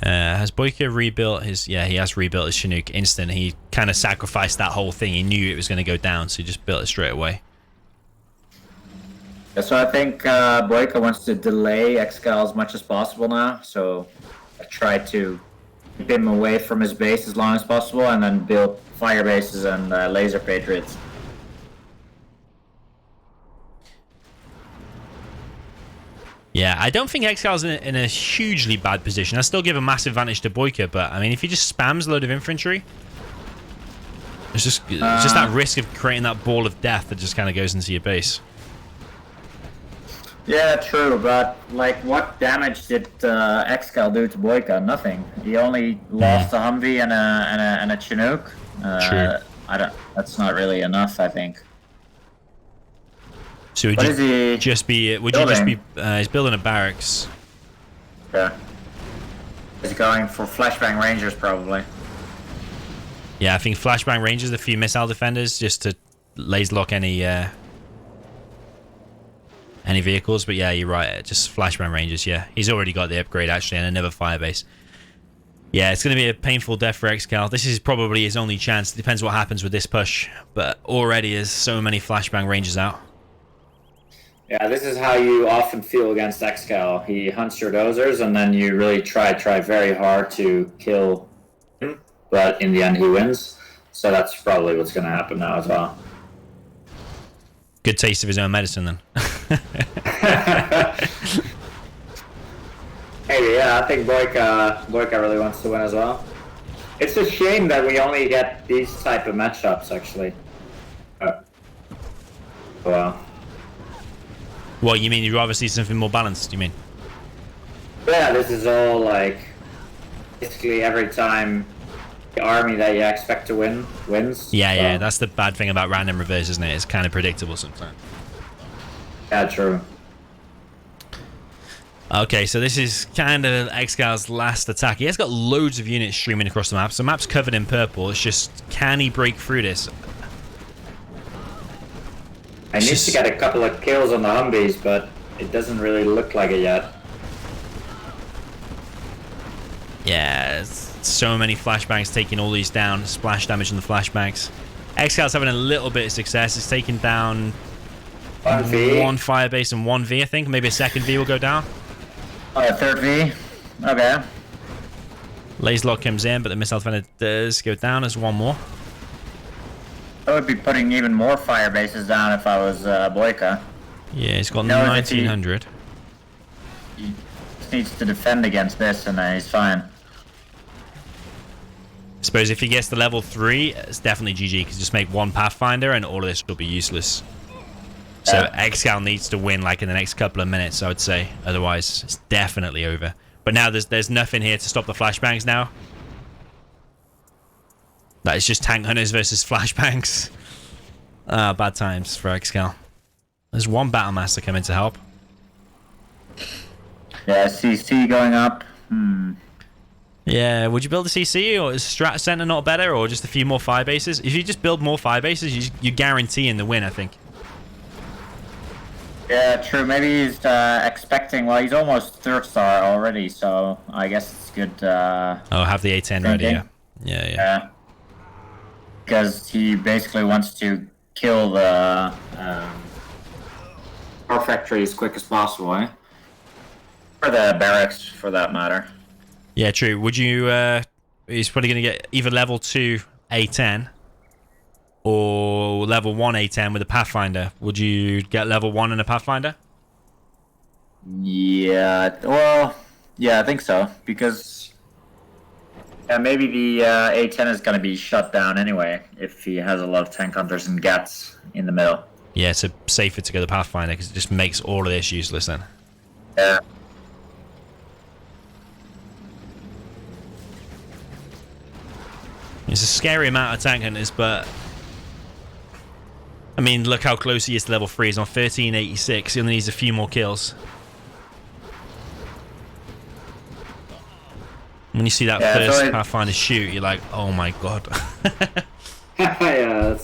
Has BoYcaH rebuilt his... Yeah, he has rebuilt his Chinook instant. He kind of sacrificed that whole thing. He knew it was going to go down, so he just built it straight away. Yeah, so I think BoYcaH wants to delay ExCaL as much as possible now. So I try to keep him away from his base as long as possible and then build fire bases and laser patriots. Yeah, I don't think ExCal's in a hugely bad position. I still give a massive advantage to BoYcaH, but I mean, if he just spams a load of infantry, it's just that risk of creating that ball of death that just kind of goes into your base. Yeah, true, but like, what damage did ExCaL do to BoYcaH? Nothing. He only lost a Humvee and a Chinook. True. That's not really enough, I think. So would you just be? He's building a barracks. Yeah. He's going for flashbang rangers probably. Yeah, I think flashbang ranges a few missile defenders just to laser lock any vehicles. But yeah, you're right. Just flashbang ranges. Yeah, he's already got the upgrade actually, and another firebase. Yeah, it's going to be a painful death for ExCaL. This is probably his only chance. It depends what happens with this push, but already there's so many flashbang ranges out. Yeah, this is how you often feel against ExCaL. He hunts your dozers, and then you really try very hard to kill him, but in the end he wins. So that's probably what's going to happen now as well. Good taste of his own medicine, then. Hey, yeah, I think BoYcaH really wants to win as well. It's a shame that we only get these type of matchups, actually. Well. Well, you mean you'd rather see something more balanced, you mean? Yeah, this is all like basically every time the army that you expect to win wins. Yeah, so. yeah, that's the bad thing about random reverse, isn't it? It's kind of predictable sometimes. Yeah, true. Okay, so this is kind of ExCaL's last attack. He has got loads of units streaming across the map. So the map's covered in purple. It's just, can he break through this? I need to get a couple of kills on the Humvees, but it doesn't really look like it yet. Yeah, so many flashbangs taking all these down. Splash damage on the flashbangs. ExCaL's having a little bit of success. It's taking down one firebase and one V, I think. Maybe a second V will go down. Oh, a third V? Okay. Laser lock comes in, but the missile defender does go down. There's one more. I would be putting even more fire bases down if I was BoYcaH. Yeah, he's got No, 1900. He just needs to defend against this and then he's fine. I suppose if he gets to level 3, it's definitely GG, because just make one Pathfinder and all of this will be useless. So ExCaL needs to win like in the next couple of minutes, I would say. Otherwise, it's definitely over. But now there's nothing here to stop the flashbangs now. That is just tank hunters versus flashbangs. Bad times for ExCaL. There's one Battlemaster coming to help. Yeah, CC going up. Yeah, would you build a CC, or is Strat Center not better, or just a few more fire bases? If you just build more fire bases, you're guaranteeing the win, I think. Yeah, true. Maybe he's expecting... Well, he's almost third star already, so I guess it's good... Oh, have the A10 ready, yeah. Yeah. Because he basically wants to kill the... Our factory as quick as possible, eh? or the barracks, for that matter. Yeah, true. Would you... he's probably going to get either level 2 A10... or level 1 A10 with a Pathfinder. Would you get level 1 and a Pathfinder? Yeah, well, yeah, I think so. Because maybe the A10 is going to be shut down anyway if he has a lot of tank hunters and gats in the middle. Yeah, so safer to go the Pathfinder because it just makes all of this useless then. Yeah. It's a scary amount of tank hunters, but... I mean, look how close he is to level 3. He's on 1386. He only needs a few more kills. When you see that first Pathfinder shoot, you're like, oh my god. Yeah,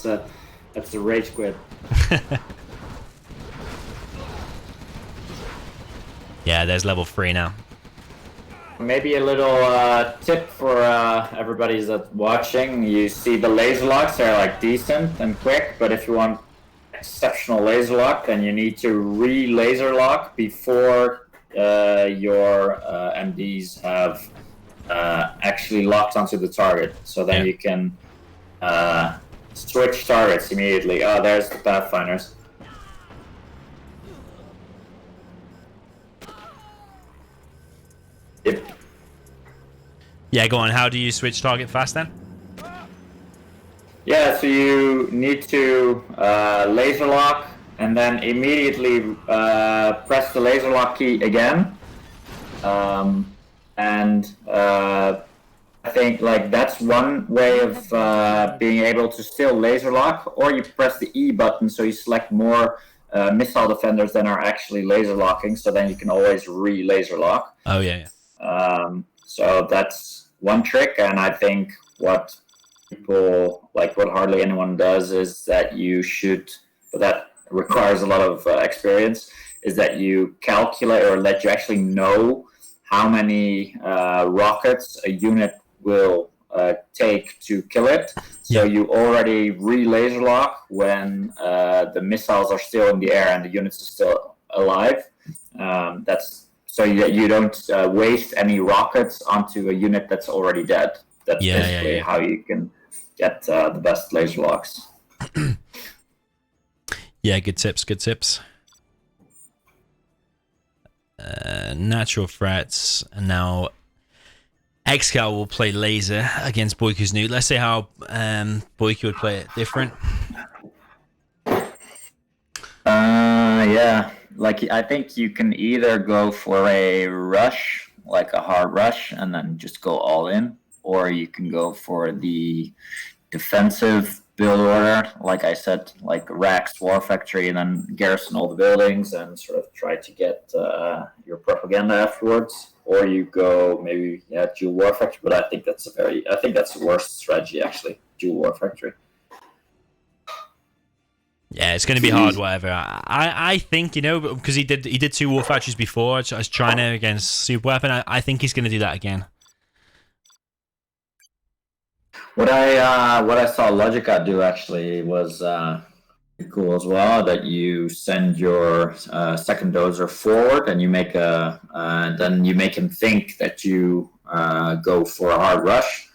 that's a rage quit. Yeah, there's level 3 now. Maybe a little tip for everybody that's watching. You see the laser locks, they're like decent and quick, but if you want exceptional laser lock, then you need to re-laser lock before your MDs have actually locked onto the target. So then you can switch targets immediately. Oh, there's the Pathfinders. Yep. Yeah, go on. How do you switch target fast then? Yeah, so you need to laser lock and then immediately press the laser lock key again. I think like that's one way of being able to still laser lock, or you press the E button so you select more missile defenders than are actually laser locking, so then you can always re-laser lock. Oh, yeah. So that's one trick, and I think what people, like what hardly anyone does, is that you should, but that requires a lot of experience, is that you calculate or let you actually know how many rockets a unit will take to kill it. So you already re-laser lock when the missiles are still in the air and the units are still alive. That's so that you don't waste any rockets onto a unit that's already dead. That's basically how you can get the best laser locks. Yeah, good tips. Natural threats, and now ExCaL will play laser against BoYkaH's nuke. Let's see how BoYkaH would play it different. Yeah, like I think you can either go for a rush, like a hard rush, and then just go all in, or you can go for the defensive build order, like I said, like Rax War Factory, and then garrison all the buildings and sort of try to get your propaganda afterwards. Or you go maybe dual War Factory, but I think that's the worst strategy actually, dual War Factory. Yeah, it's going to be hard, whatever. I think, because he did 2 War Factories before as China against Super Weapon. I think he's going to do that again. What I saw BoYcaH do actually was cool as well. That you send your second dozer forward, and you make then you make him think that you go for a hard rush.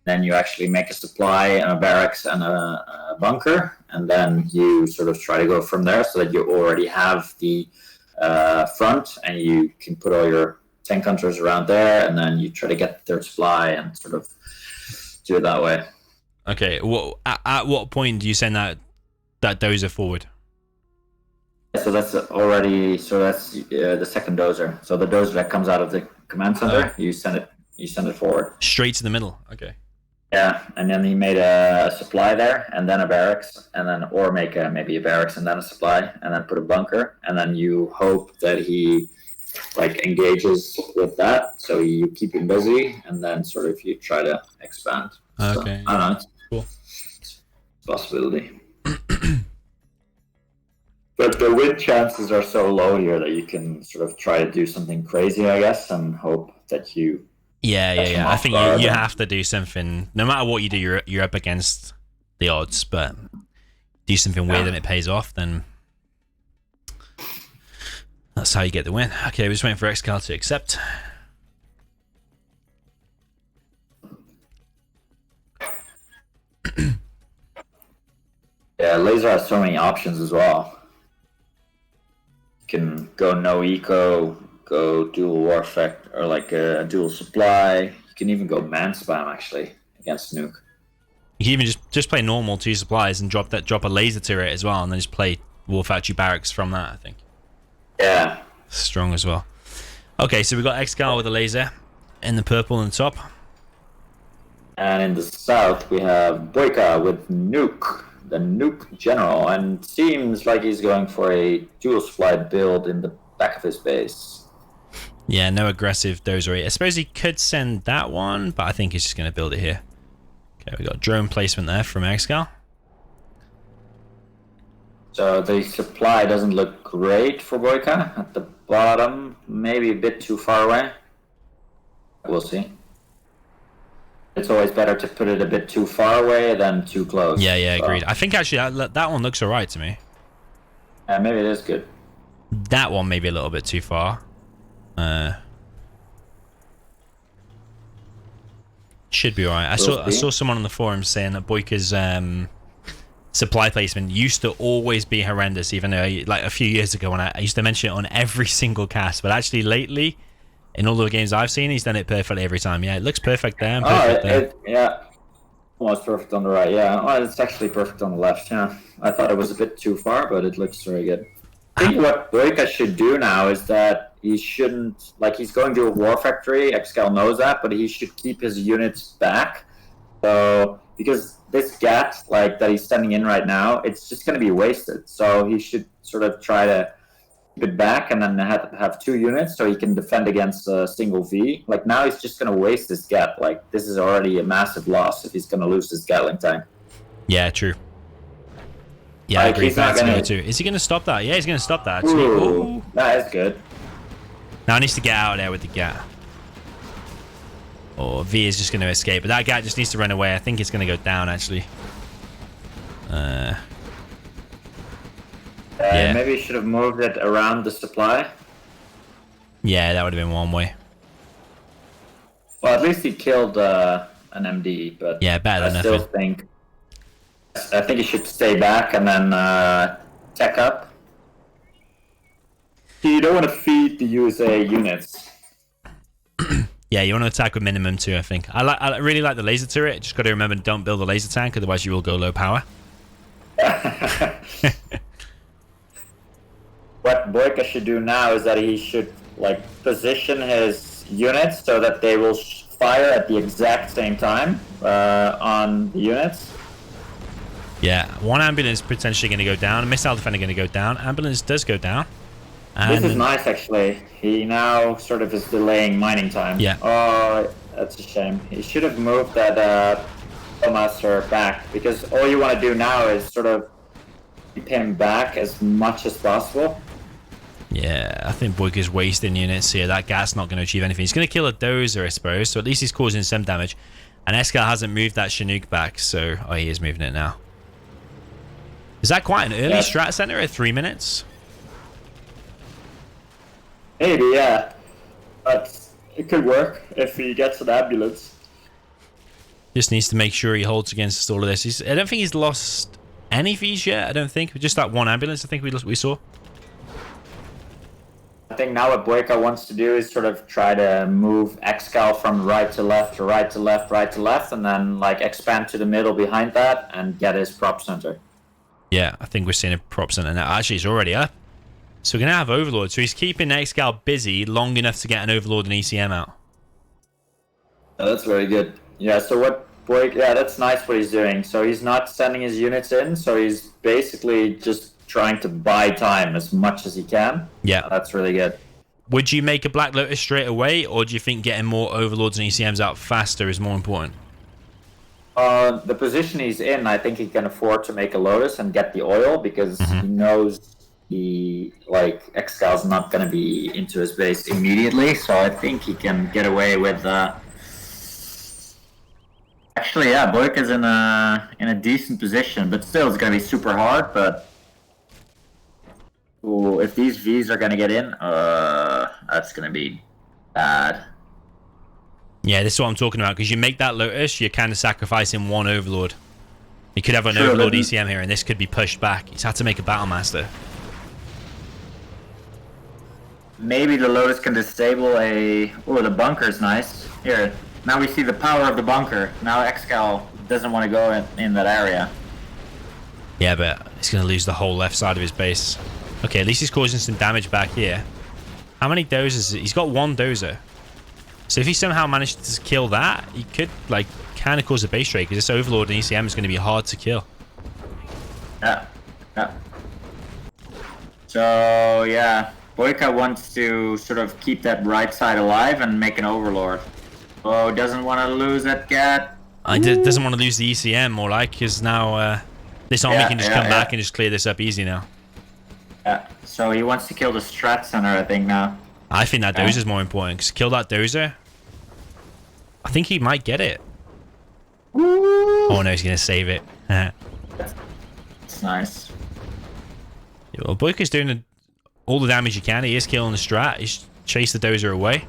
Then you actually make a supply and a barracks and a bunker, and then you sort of try to go from there, so that you already have the front, and you can put all your tank hunters around there, and then you try to get the third supply and sort of do it that way. Okay. Well, at what point do you send that dozer forward? So that's already the second dozer. So the dozer that comes out of the command center, you send it forward Straight to the middle. Okay. Yeah, and then he made a supply there, and then a barracks, and then make maybe a barracks and then a supply, and then put a bunker, and then you hope that he engages with that, so you keep him busy, and then sort of you try to expand. Okay. So, I don't know. Cool. It's a possibility. But the win chances are so low here that you can sort of try to do something crazy, I guess, and hope that you. Yeah. I think you have to do something. No matter what you do, you're up against the odds. But do something weird and it pays off, then that's how you get the win. Okay, we're just waiting for ExCaL to accept. Yeah, laser has so many options as well. You can go no eco, go dual war effect, or like a dual supply. You can even go man spam actually against nuke. You can even just play normal 2 supplies and drop a laser turret as well, and then just play War Factory barracks from that. I think. Yeah. Strong as well. Okay, so we got ExCaL with a laser in the purple on the top. And in the south we have BoYkaH with nuke, the nuke general, and seems like he's going for a dual supply build in the back of his base. Yeah, no aggressive dozer. I suppose he could send that one, but I think he's just going to build it here. Okay, we got drone placement there from ExCaL. So the supply doesn't look great for BoYkaH at the bottom, maybe a bit too far away. We'll see. It's always better to put it a bit too far away than too close. Yeah, agreed. I think actually that one looks alright to me. Maybe it is good. That one maybe a little bit too far. Should be alright. I saw someone on the forum saying that BoYkaH's supply placement used to always be horrendous, even though like a few years ago when I used to mention it on every single cast, but actually lately, in all the games I've seen, he's done it perfectly every time. Yeah, it looks perfect there and perfect there. Yeah, almost perfect on the right. Yeah, well, it's actually perfect on the left. Yeah, I thought it was a bit too far, but it looks very good. I think what BoYkaH should do now is that he shouldn't, like, he's going to a war factory. ExCaL knows that, but he should keep his units back. So because this GAT that he's sending in right now, it's just going to be wasted. So he should sort of try to it back and then have 2 units so he can defend against a single V. Like now he's just gonna waste his Gat. Like this is already a massive loss if he's gonna lose his Gatling tank. Yeah, true. Yeah, I Like, agree. he's not That's gonna- go too. Is he going to stop that? Yeah, he's going to stop that. Actually. Ooh, that is good. Now he needs to get out of there with the Gat. Or V is just going to escape. But that Gat just needs to run away. I think it's going to go down, actually. Yeah. Maybe he should have moved it around the supply. Yeah, that would have been one way. Well, at least he killed an MD, but Yeah, better than I still nothing. I think he should stay back and then tech up. You don't want to feed the USA units. Yeah, you want to attack with minimum too, I think. I really like the laser turret. Just got to remember, don't build a laser tank, otherwise you will go low power. What BoYcaH should do now is that he should like position his units so that they will fire at the exact same time on the units. Yeah, one ambulance potentially going to go down. A missile defender going to go down. Ambulance does go down. And This is nice, actually. He now sort of is delaying mining time. Yeah. Oh, that's a shame. He should have moved that master back, because all you want to do now is sort of keep him back as much as possible. Yeah, I think BoYcaH's wasting units here. That Gat's not going to achieve anything. He's going to kill a dozer, I suppose. So at least he's causing some damage. And ExCaL hasn't moved that Chinook back. So, oh, he is moving it now. Is that quite an early strat center at 3 minutes? Maybe, yeah. But it could work if he gets an ambulance. Just needs to make sure he holds against all of this. I don't think he's lost any Vs yet. I don't think. Just that one ambulance, I think we saw. I think now what BoYcaH wants to do is sort of try to move ExCaL from right to left to right to left, right to left, and then like expand to the middle behind that and get his prop center. Yeah, I think we're seeing a prop center now. Actually, it's already up. So we're going to have Overlord. So he's keeping ExCaL busy long enough to get an Overlord and ECM out. Oh, that's very good. Yeah, so what BoYcaH... Yeah, that's nice what he's doing. So he's not sending his units in, so he's basically just trying to buy time as much as he can. Yeah. That's really good. Would you make a Black Lotus straight away, or do you think getting more Overlords and ECMs out faster is more important? The position he's in, I think he can afford to make a Lotus and get the oil, because he knows ExCal's not going to be into his base immediately, so I think he can get away with... Actually, yeah, BoYcaH's in a decent position, but still it's going to be super hard, but... Ooh, if these Vs are going to get in, that's going to be bad. Yeah, this is what I'm talking about, because you make that Lotus, you're kind of sacrificing one Overlord. You could have an Overlord ECM here, and this could be pushed back. He's had to make a Battle Master. Maybe the Lotus can disable a... Oh, the bunker's nice. Here, now we see the power of the bunker. Now ExCaL doesn't want to go in that area. Yeah, but he's going to lose the whole left side of his base. Okay, at least he's causing some damage back here. How many dozers? He's got one dozer. So if he somehow managed to kill that, he could, like, kind of cause a base trade, because this Overlord and ECM is going to be hard to kill. Yeah. So, yeah. BoYcaH wants to sort of keep that right side alive and make an Overlord. Oh, doesn't want to lose that Gat. Doesn't want to lose the ECM, more like, because now this army can just come back and just clear this up easy now. Yeah, so he wants to kill the Strat Center, I think, now. I think that dozer is more important, because kill that dozer. I think he might get it. Oh no, he's going to save it. It's nice. Yeah, well, BoYcaH's doing all the damage he can. He is killing the Strat. He's chased the dozer away.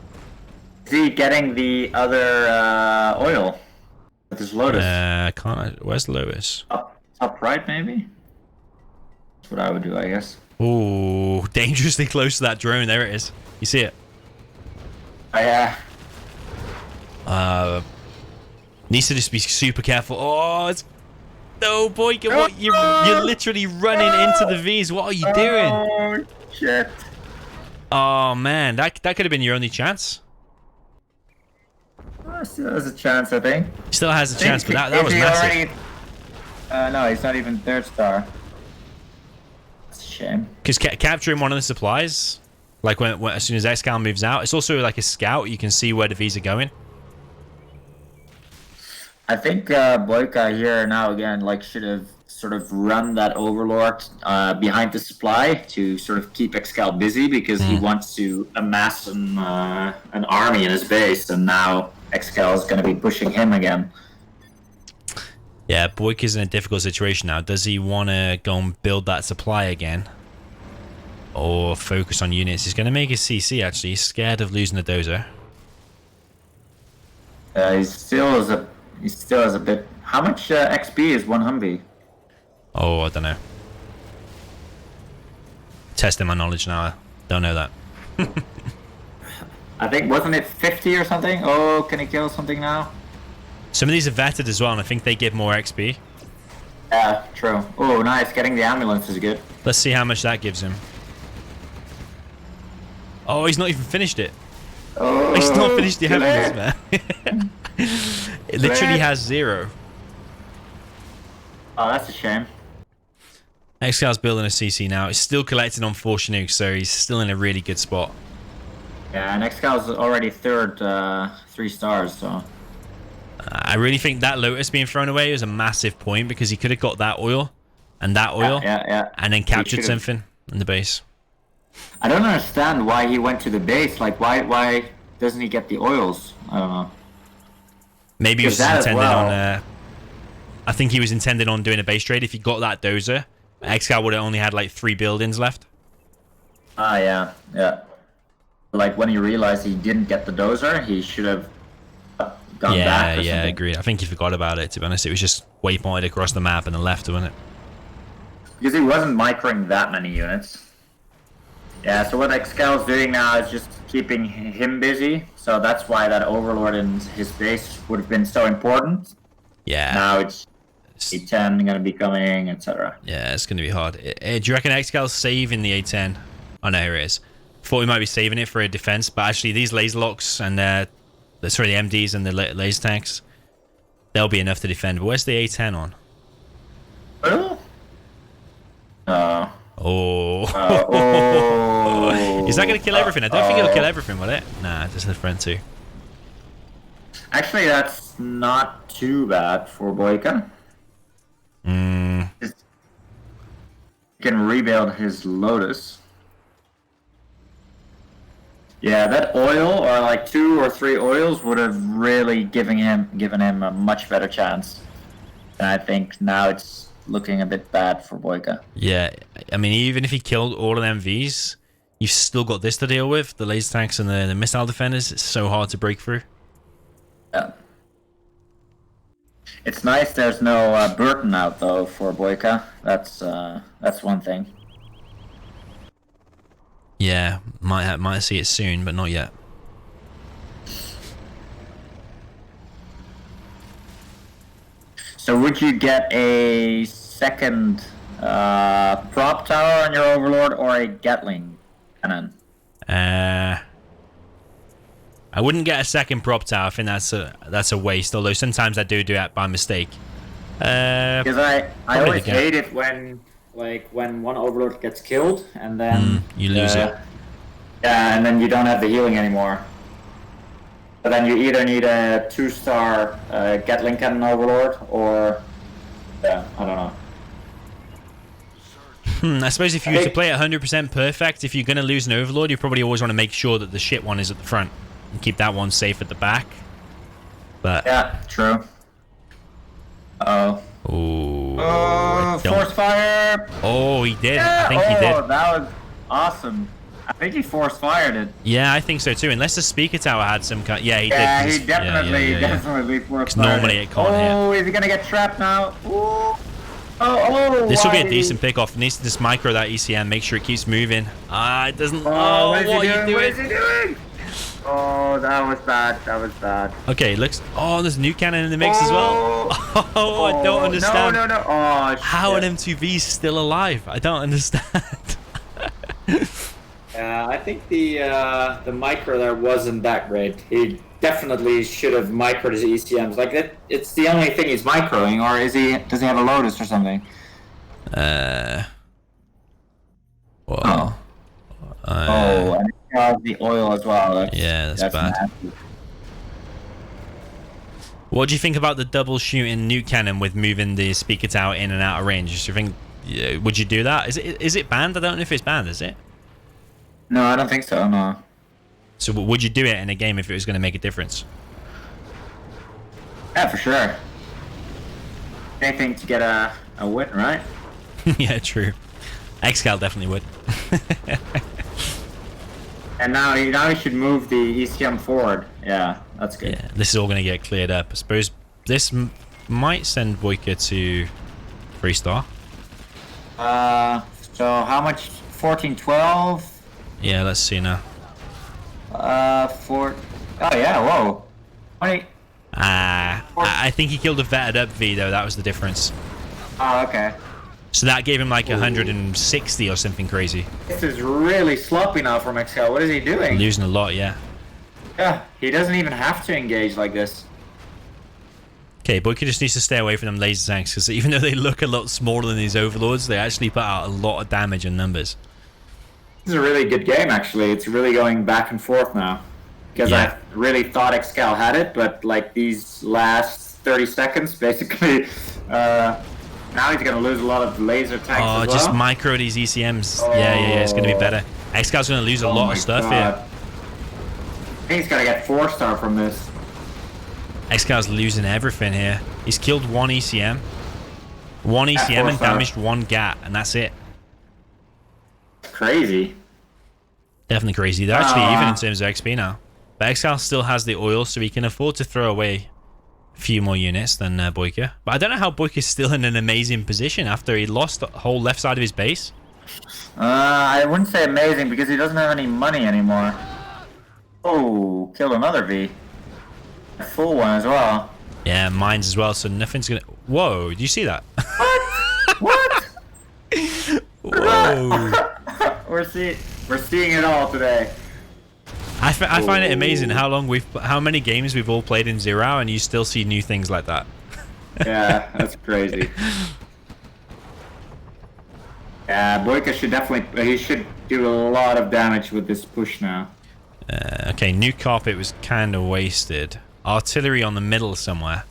Is he getting the other oil with his Lotus? Where's the Lotus? Top right, maybe? That's what I would do, I guess. Ooh, dangerously close to that drone. There it is. You see it? Oh, yeah. Needs to just be super careful. Oh, it's... No, BoYcaH, what? You're literally running into the Vs. What are you doing? Oh, shit. Oh, man. That could have been your only chance. Still has a chance, I think. Still has a chance, but that was massive. No, he's not even third star. shame. Because capturing one of the supplies, like when as soon as ExCaL moves out, it's also like a scout. You can see where the V's are going. I think BoYcaH here now again like should have sort of run that Overlord behind the supply to sort of keep ExCaL busy because he wants to amass an army in his base, and now ExCaL is going to be pushing him again. Yeah, BoYcaH's in a difficult situation now. Does he want to go and build that supply again? Or focus on units? He's going to make his CC, actually. He's scared of losing the dozer. He still has a bit... How much XP is one Humvee? Oh, I don't know. Testing my knowledge now. I don't know that. I think, wasn't it 50 or something? Oh, can he kill something now? Some of these are vetted as well, and I think they give more XP. Yeah, true. Oh, nice. Getting the ambulance is good. Let's see how much that gives him. Oh, he's not even finished it. Oh, He's not finished the ambulance, man. It literally has 0. Oh, that's a shame. ExCal's building a CC now. It's still collecting on 4 Chinooks, so he's still in a really good spot. Yeah, and ExCal's already third, 3 stars, so... I really think that Lotus being thrown away was a massive point because he could have got that oil and that oil and then captured something in the base. I don't understand why he went to the base. Like, why doesn't he get the oils? I don't know. Maybe he was intended on... I think he was intended on doing a base trade. If he got that dozer, ExCaL would have only had like 3 buildings left. Ah, yeah. Like, when he realized he didn't get the dozer, he should have... gone back or yeah, something. agreed. I think he forgot about it, to be honest. It was just waypointed across the map and then left, wasn't it? Because he wasn't microing that many units. Yeah, so what ExCal's doing now is just keeping him busy. So that's why that Overlord in his base would have been so important. Yeah. Now it's A10 going to be coming, etc. Yeah, it's going to be hard. Do you reckon ExCal's saving the A10? Oh, no, here it is. Thought he might be saving it for a defense, but actually these laser locks and... sorry, the MDs and the laser tanks, they'll be enough to defend. But where's the A10 on? Oh. Is that going to kill everything? I don't think it'll kill everything, will it? Nah, just the front 2. Actually, that's not too bad for BoYcaH. He can rebuild his Lotus. Yeah, that oil, or like 2 or 3 oils, would have really given him a much better chance. And I think now it's looking a bit bad for BoYcaH. Yeah, I mean, even if he killed all of them Vs, you've still got this to deal with, the laser tanks and the missile defenders. It's so hard to break through. Yeah. It's nice there's no Burton out, though, for BoYcaH. That's one thing. Yeah, might see it soon, but not yet. So would you get a second prop tower on your Overlord or a Gatling cannon? I wouldn't get a second prop tower. I think that's a waste. Although sometimes I do it by mistake. Because I always hate it when one Overlord gets killed and then you lose it. Yeah, and then you don't have the healing anymore. But then you either need a 2-star Gatling cannon Overlord or I don't know. I suppose if you were to play it 100% perfect, if you're going to lose an Overlord, you probably always want to make sure that the shit one is at the front and keep that one safe at the back. But yeah, true. Force fire! Oh, he did. Yeah. I think he did. Oh, that was awesome. I think he force fired it. Yeah, I think so too. Unless the speaker tower had some kind. Yeah, he did. Yeah, he definitely force fired. Normally it can't hit. Oh, is he gonna get trapped now? Ooh. This will be a decent pick off. It needs to just micro that ECM, make sure it keeps moving. It doesn't. What are you doing? What is he doing? Oh, that was bad. That was bad. Okay, looks. Oh, there's a new cannon in the mix as well. Oh, I don't understand. No. Oh, shit. How an M2V still alive? I don't understand. I think the micro there wasn't that great. He definitely should have microed his ECMs. Like it's the only thing he's microing, or does he have a Lotus or something? Whoa. And it has the oil as well. That's bad. nasty. What do you think about the double shooting nuke cannon with moving the speaker tower in and out of range? Do you think, would you do that? Is it banned? I don't know if it's banned, is it? No, I don't think so, no. So would you do it in a game if it was going to make a difference? Yeah, for sure. Anything to get a win, right? Yeah, true. ExCaL definitely would. And now he should move the ECM forward. Yeah, that's good. Yeah, this is all going to get cleared up. I suppose this might send BoYcaH to 3-star. So how much? 14, 12? Yeah, let's see now. 4. Oh yeah, whoa. 20. I think he killed a vetted up V though. That was the difference. Oh, okay. So that gave him like 160 or something crazy. This is really sloppy now from ExCaL. What is he doing? Losing a lot, yeah. Yeah, he doesn't even have to engage like this. Okay, BoYcaH just needs to stay away from them laser tanks because even though they look a lot smaller than these overlords, they actually put out a lot of damage in numbers. This is a really good game, actually. It's really going back and forth now. Because I really thought ExCaL had it, but like these last 30 seconds, basically, now he's going to lose a lot of laser tanks as well. Just micro these ECMs. Yeah, it's going to be better. ExCal's going to lose a lot of stuff here. I think he's going to get 4-star from this. ExCal's losing everything here. He's killed one ECM. One ECM and damaged one GAT, and that's it. Crazy. Definitely crazy. They're actually even in terms of XP now. But ExCaL still has the oil, so he can afford to throw away a few more units than BoYcaH. But I don't know how BoYcaH's still in an amazing position after he lost the whole left side of his base. I wouldn't say amazing because he doesn't have any money anymore. Oh, killed another V. A full one as well. Yeah, mines as well, so nothing's gonna... Whoa, do you see that? What? Whoa. We're seeing it all today. I find it amazing how many games we've all played in 0 and you still see new things like that. Yeah, that's crazy. Yeah, BoYcaH should definitely should do a lot of damage with this push now. Okay, new carpet was kind of wasted. Artillery on the middle somewhere.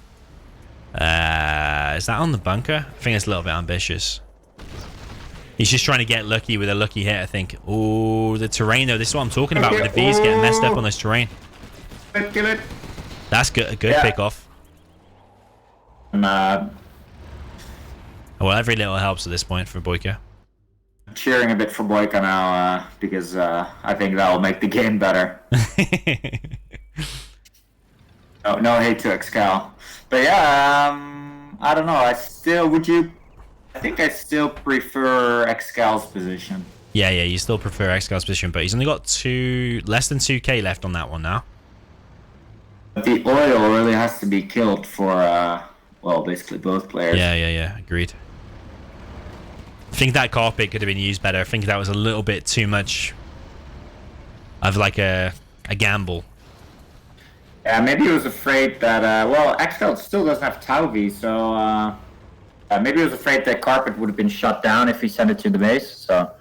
Is that on the bunker? I think it's a little bit ambitious. He's just trying to get lucky with a lucky hit, I think. Oh, the terrain though. This is what I'm talking about. With the V's getting messed up on this terrain. Kill it. That's good. A good pick off. I'm Well, every little helps at this point for BoYcaH. cheering a bit for BoYcaH now because I think that will make the game better. No hate to ExCaL, but yeah, I don't know. I think I still prefer ExCaL's position. Yeah, you still prefer ExCaL's position, but he's only got less than 2k left on that one now. But the oil really has to be killed for, well, basically both players. Yeah, agreed. I think that carpet could have been used better. I think that was a little bit too much of like a gamble. Yeah, maybe he was afraid that, well, ExCaL still doesn't have Tau-V, so maybe he was afraid that carpet would have been shut down if he sent it to the base, so...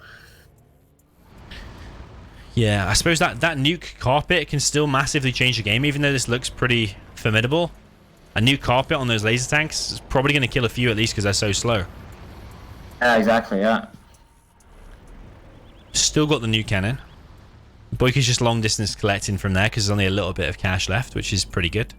Yeah, I suppose that nuke carpet can still massively change the game, even though this looks pretty formidable. A nuke carpet on those laser tanks is probably going to kill a few at least because they're so slow. Yeah, exactly, yeah. Still got the nuke cannon. BoYcaH's just long distance collecting from there because there's only a little bit of cash left, which is pretty good.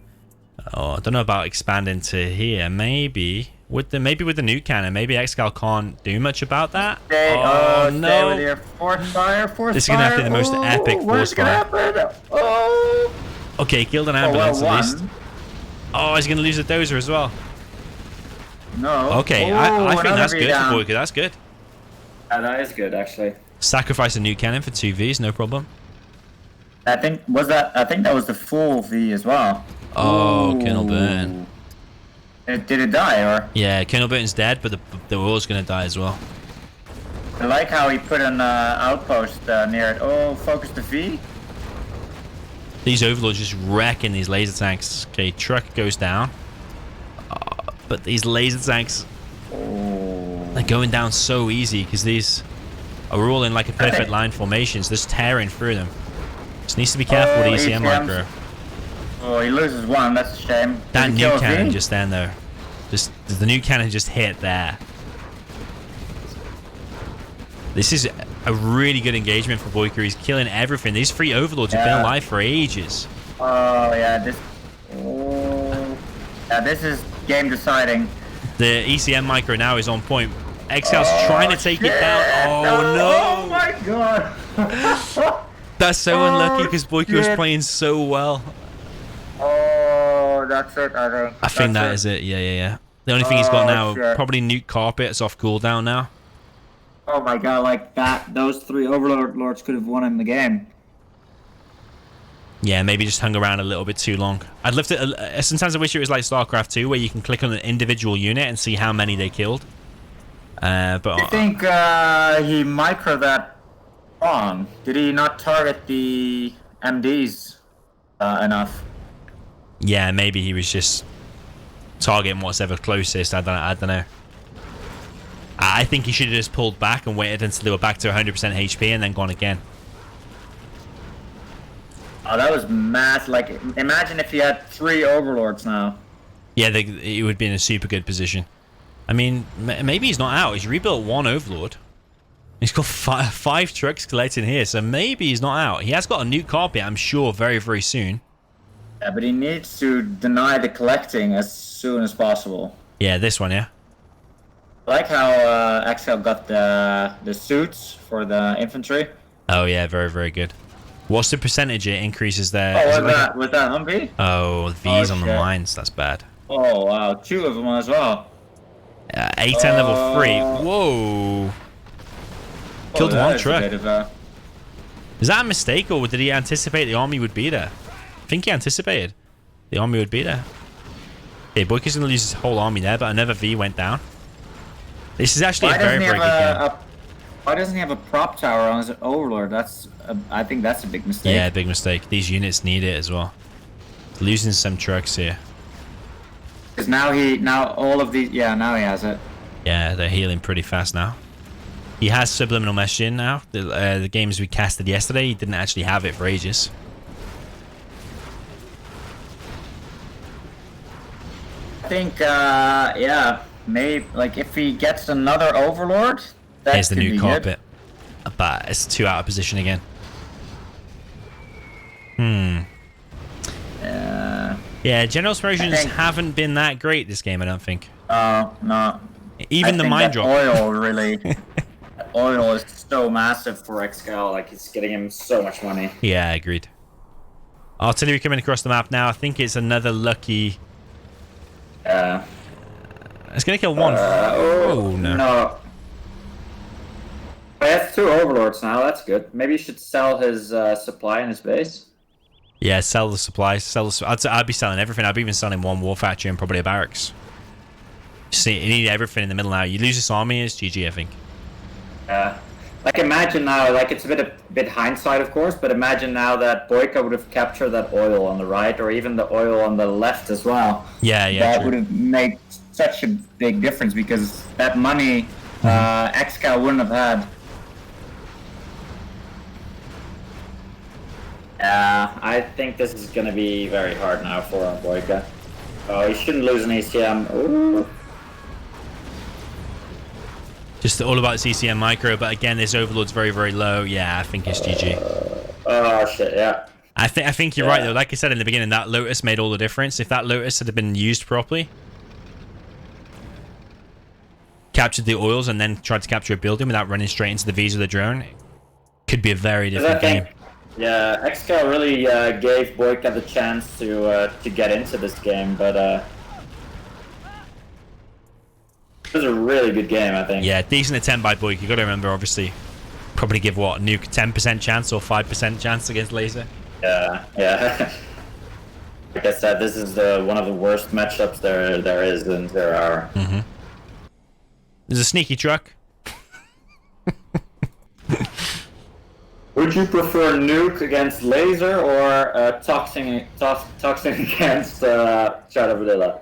Oh, I don't know about expanding to here. Maybe with the nuke cannon, maybe ExCaL can't do much about that. Stay with your force fire. This is gonna have to be the most epic force fire. Oh! Okay, killed an ambulance well, at least. Oh, he's gonna lose a dozer as well. No. Okay, I think that's good for BoYcaH. That's good. Yeah, that is good actually. Sacrifice a nuke cannon for 2 Vs, no problem. I think that was the full V as well. Oh, Colonel Burton. Did it die or? Yeah, Colonel Burton's dead, but the oil's gonna die as well. I like how he put an outpost near it. Oh, focus the V. These overlords just wrecking these laser tanks. Okay, truck goes down. But these laser tanks, they're going down so easy because these are all in like a perfect line formation, so just tearing through them. Just needs to be careful with ECM micro. Oh, he loses one. That's a shame. That nuke cannon just then though. Just the nuke cannon just hit there. This is a really good engagement for BoYcaH. He's killing everything. These 3 overlords have been alive for ages. Oh yeah, this. Oh, yeah, this is game deciding. The ECM micro now is on point. ExCaL's trying to take it down. Oh no! Oh my god! That's so unlucky because BoYcaH was playing so well. Oh, that's it. I think that is it. Yeah. The only thing he's got now, probably nuke carpet. It's off cooldown now. Oh my god, like that. Those 3 overlords could have won in the game. Yeah, maybe just hung around a little bit too long. I'd love to. Sometimes I wish it was like StarCraft 2, where you can click on an individual unit and see how many they killed. But I think he microed that wrong. Did he not target the MDs enough? Yeah, maybe he was just targeting what's ever closest. I don't know. I think he should have just pulled back and waited until they were back to 100% HP and then gone again. Oh, that was mass. Like, imagine if he had 3 overlords now. Yeah, he would be in a super good position. I mean, maybe he's not out. He's rebuilt 1 overlord. He's got 5 trucks collecting here, so maybe he's not out. He has got a nuke carpet, I'm sure, very, very soon. Yeah, but he needs to deny the collecting as soon as possible. Yeah, this one, yeah. I like how ExCaL got the suits for the infantry. Oh, yeah, very, very good. What's the percentage it increases there? Oh, was that Humvee? Oh, V's on the mines. That's bad. Oh, wow. 2 of them as well. A10 level 3. Whoa. Killed 1 truck. Is that a mistake, or did he anticipate the army would be there? I think he anticipated the army would be there. Okay, BoYcaH's going to lose his whole army there, but another V went down. This is actually a very, very good game. Why doesn't he have a prop tower on his overlord? I think that's a big mistake. Yeah, big mistake. These units need it as well. Losing some trucks here. Because now all of these, now he has it. Yeah, they're healing pretty fast now. He has subliminal messaging now. The games we casted yesterday, he didn't actually have it for ages. I think, maybe, like, if he gets another overlord, that here's the could new be carpet. Good. But it's 2 out of position again. Yeah, general promotions haven't been that great this game, I don't think. No. Even the mine drop. Oil, really. Oil is so massive for ExCaL, like, it's getting him so much money. Yeah, agreed. Artillery coming across the map now. I think it's another lucky... It's going to kill 1. Oh, no. No. He has 2 overlords now, that's good. Maybe he should sell his supply in his base. Yeah, sell the supplies. I'd be selling everything. I'd be even selling 1 war factory and probably a barracks. See, you need everything in the middle now. You lose this army, it's GG, I think. Like, imagine now, like, it's a bit hindsight, of course, but imagine now that BoYcaH would have captured that oil on the right, or even the oil on the left as well. Yeah, that would have made such a big difference, because that money ExCaL wouldn't have had. I think this is going to be very hard now for BoYcaH. Oh, he shouldn't lose an ECM. Ooh. Just all about CCM micro, but again, this overlord's very, very low. Yeah, I think it's GG. Oh shit, yeah. I think you're right though. Like I said in the beginning, that Lotus made all the difference. If that Lotus had been used properly, captured the oils, and then tried to capture a building without running straight into the V's of the drone, it could be a very different game. Yeah, ExCaL really gave BoYcaH the chance to get into this game, but it was a really good game, I think. Yeah, decent attempt by BoYcaH. You got to remember, obviously, probably give what, nuke 10% chance or 5% chance against laser. Yeah. Like I said, this is one of the worst matchups there is in 0 hour. There's a sneaky truck. Would you prefer nuke against laser or toxin against Shadowvadilla?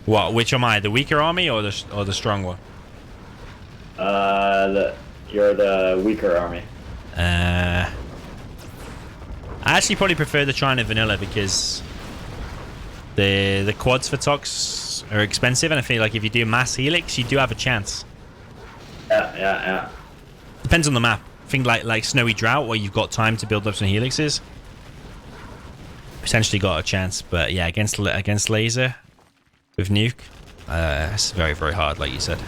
What? Which am I? The weaker army or the strong one? You're the weaker army. I actually probably prefer the China vanilla because the quads for Tox are expensive, and I feel like if you do mass helix, you do have a chance. Yeah. Depends on the map. I think like Snowy Drought, where you've got time to build up some helixes, potentially got a chance. But yeah, against laser with nuke, it's very, very hard, like you said.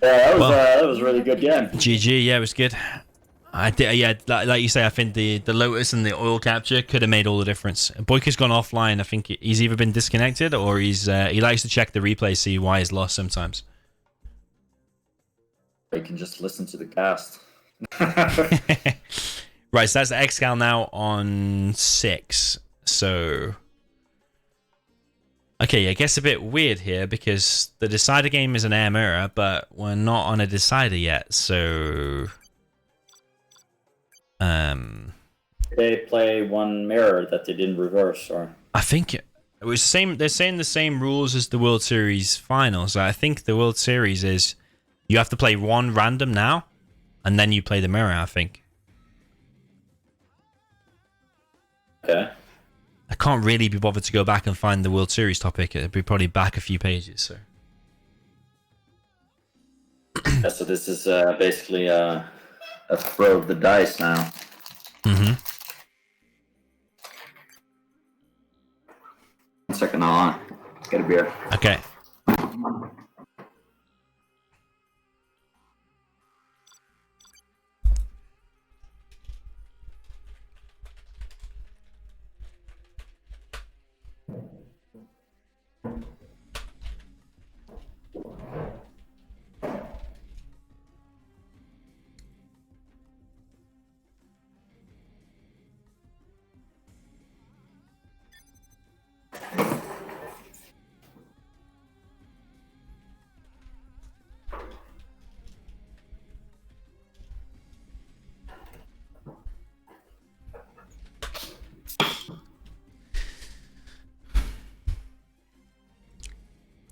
Yeah, that was a really good game. GG, yeah, it was good. I did, yeah, like you say, I think the Lotus and the oil capture could have made all the difference. BoYcaH's gone offline. I think he's either been disconnected or he likes to check the replay, see why he's lost sometimes. You can just listen to the cast. Right, so that's the ExCaL now on 6. So okay, I guess a bit weird here because the decider game is an air mirror, but we're not on a decider yet. So they play one mirror that they didn't reverse, or I think it was the same. They're saying the same rules as the World Series finals. I think the World Series is you have to play one random now, and then you play the mirror. I think. okay. I can't really be bothered to go back and find the World Series topic. It'd be probably back a few pages. So. Yeah, so this is basically a throw of the dice now. Mm-hmm. 1 second, I'll get a beer. Okay.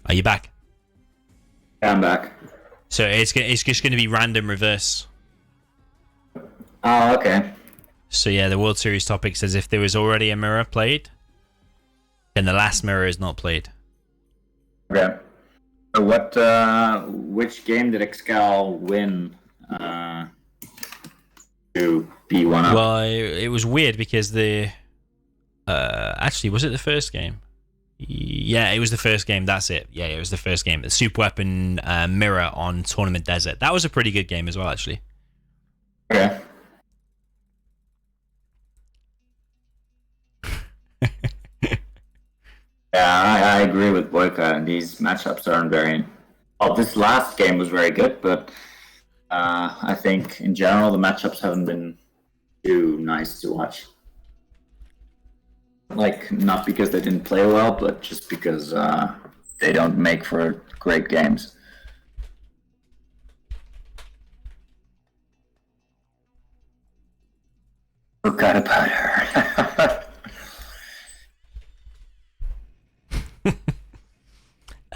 Are you back? Yeah, I'm back. So it's just going to be random reverse. Oh, okay. So yeah, the World Series topic says if there was already a mirror played, then the last mirror is not played. Okay. So which game did ExCaL win to be one up? Well, it was weird because actually, was it the first game? Yeah, it was the first game. That's it. Yeah, it was the first game. The Super Weapon mirror on Tournament Desert. That was a pretty good game as well, actually. Okay. Yeah, I agree with BoYcaH. These matchups aren't very. Oh, this last game was very good, but I think in general the matchups haven't been too nice to watch. Like, not because they didn't play well, but just because they don't make for great games. Forgot about her.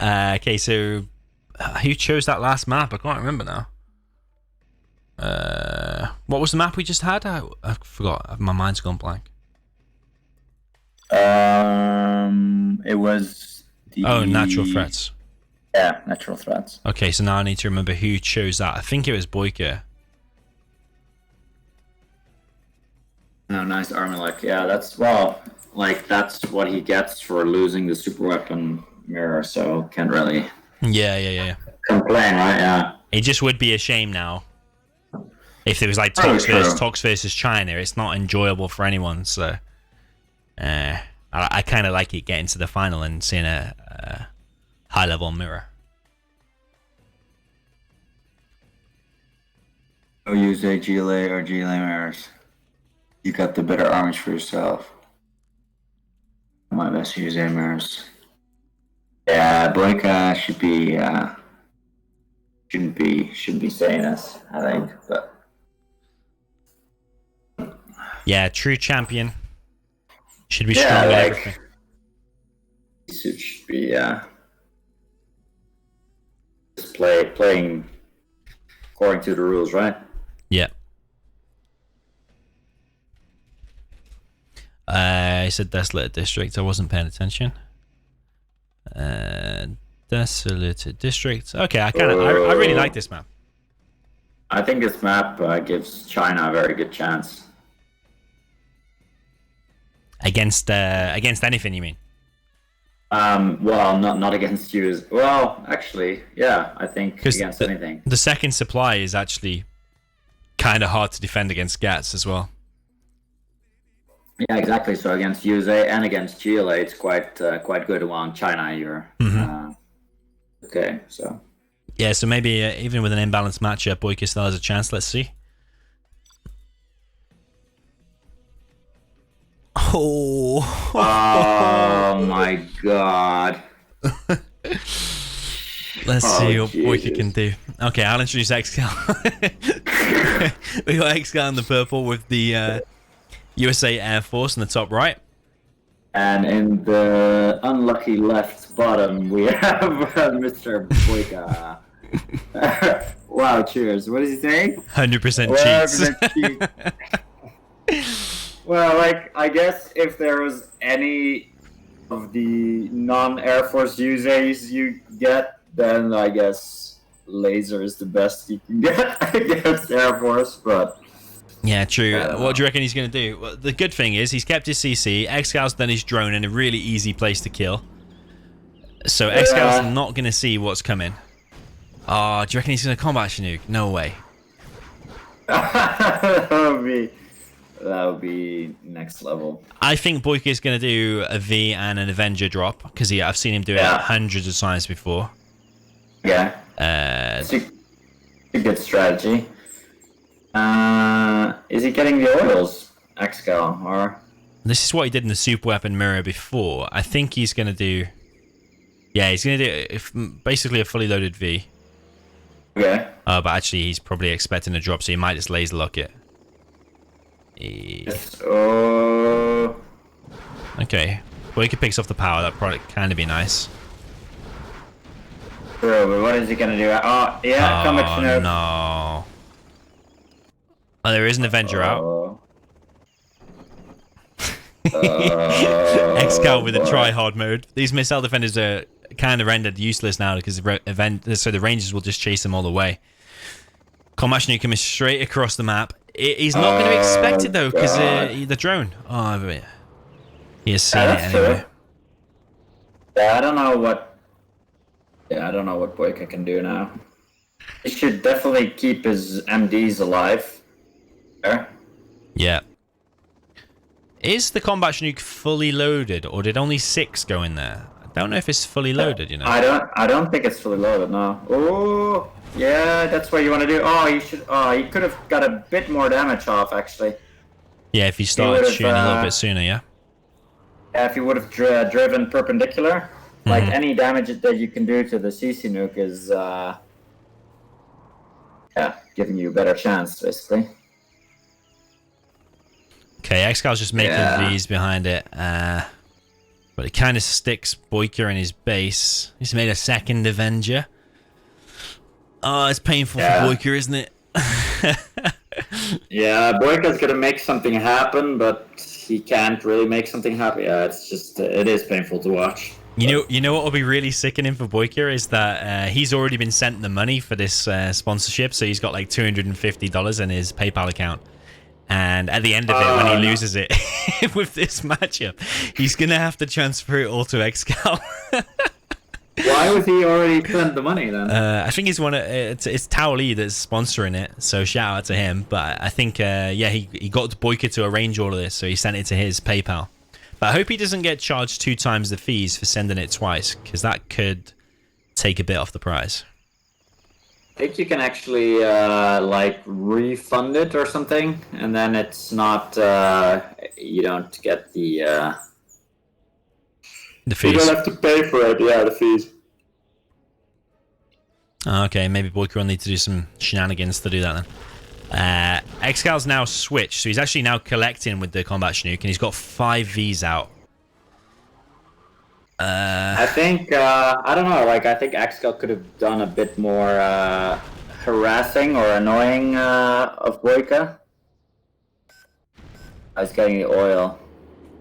Okay, so who chose that last map? I can't remember now. What was the map we just had? I forgot. My mind's gone blank. It was the... Oh, natural threats. Yeah, natural threats. Okay, so now I need to remember who chose that. I think it was BoYcaH. Oh, nice army luck. Yeah, that's what he gets for losing the super weapon mirror, so can't really Yeah. complain, right? Yeah. It just would be a shame now. If there was like Tox versus China, it's not enjoyable for anyone, so... I kind of like it getting to the final and seeing a high-level mirror. Don't use a GLA or GLA mirrors. You got the better armies for yourself. My best use A mirrors. Yeah, BoYcaH shouldn't be saying this, I think, but... Yeah, true champion. Should be strong at everything. It should be, playing according to the rules, right? Yeah. I said desolate district. I wasn't paying attention. Desolate district. Okay, I really like this map. I think this map gives China a very good chance. Against anything, you mean? Well, not against you. Well, actually, yeah, I think against anything. The second supply is actually kind of hard to defend against GATS as well. Yeah, exactly. So against USA and against GLA, it's quite good. On China, you're okay. So yeah, so maybe even with an imbalanced matchup, BoYcaH still has a chance. Let's see. Oh my God. Let's see what BoYcaH can do. Okay, I'll introduce ExCaL. We got ExCaL in the purple with the USA Air Force in the top right. And in the unlucky left bottom, we have Mr. BoYcaH. Wow, cheers. What is he saying? 100% cheats. Well, like, I guess if there was any of the non-Air Force USAs you get, then I guess laser is the best you can get against Air Force, but... Yeah, true. What do you reckon he's going to do? Well, the good thing is he's kept his CC. ExCal's done his drone in a really easy place to kill. So ExCal's not going to see what's coming. Oh, do you reckon he's going to combat Chinook? No way. That would be next level. I think BoYcaH is going to do a V and an Avenger drop because I've seen him do it hundreds of times before. Yeah. It's a good strategy. Is he getting the oils, ExCaL, or? This is what he did in the super weapon mirror before. I think he's going to do... Yeah, he's going to do basically a fully loaded V. Okay. But actually, he's probably expecting a drop, so he might just laser lock it. Yes. Oh. Okay. BoYcaH picks off the power. That probably kind of be nice. Bro, but what is he going to do? Oh, yeah, come at Chinook. No. Oh, there is an Avenger out. ExCaL with a try-hard mode. These missile defenders are kind of rendered useless now because the Rangers will just chase them all the way. Combat Chinook coming straight across the map. He's not going to expect it though because the drone. Oh, he has seen it anyway. Yeah, I don't know what BoYcaH can do now. He should definitely keep his MDs alive. There. Yeah. Is the Combat Chinook fully loaded, or did only 6 go in there? I don't know if it's fully loaded. You know. I don't think it's fully loaded. No. Oh, yeah, that's what you want to do. Oh, you should. Oh, he could have got a bit more damage off actually. Yeah, if he started shooting a little bit sooner, yeah. Yeah, if you would have driven perpendicular, like any damage that you can do to the CC nuke is, giving you a better chance, basically. Okay, ExCal's just making V's behind it, but it kind of sticks BoYcaH in his base. He's made a second Avenger. Oh, it's painful for BoYcaH, isn't it? Yeah, BoYcaH's gonna make something happen, but he can't really make something happen. Yeah, it's just it is painful to watch. You know what will be really sickening for BoYcaH is that he's already been sent the money for this sponsorship, so he's got like $250 in his PayPal account. And at the end of it, when he loses it with this matchup, he's going to have to transfer it all to ExCaL. Why was he already spent the money then? I think it's toweleeeie that's sponsoring it, so shout out to him. But I think, he got BoYcaH to arrange all of this, so he sent it to his PayPal. But I hope he doesn't get charged 2 times the fees for sending it twice, because that could take a bit off the price. I think you can actually refund it or something, and then it's not you don't get the fees. You don't have to pay for it. Yeah, the fees. Okay, maybe BoYcaH will need to do some shenanigans to do that then. ExCal's now switched, so he's actually now collecting with the Combat Chinook, and he's got 5 Vs out. I think I don't know. Like I think ExCaL could have done a bit more harassing or annoying of BoYcaH. I was getting the oil.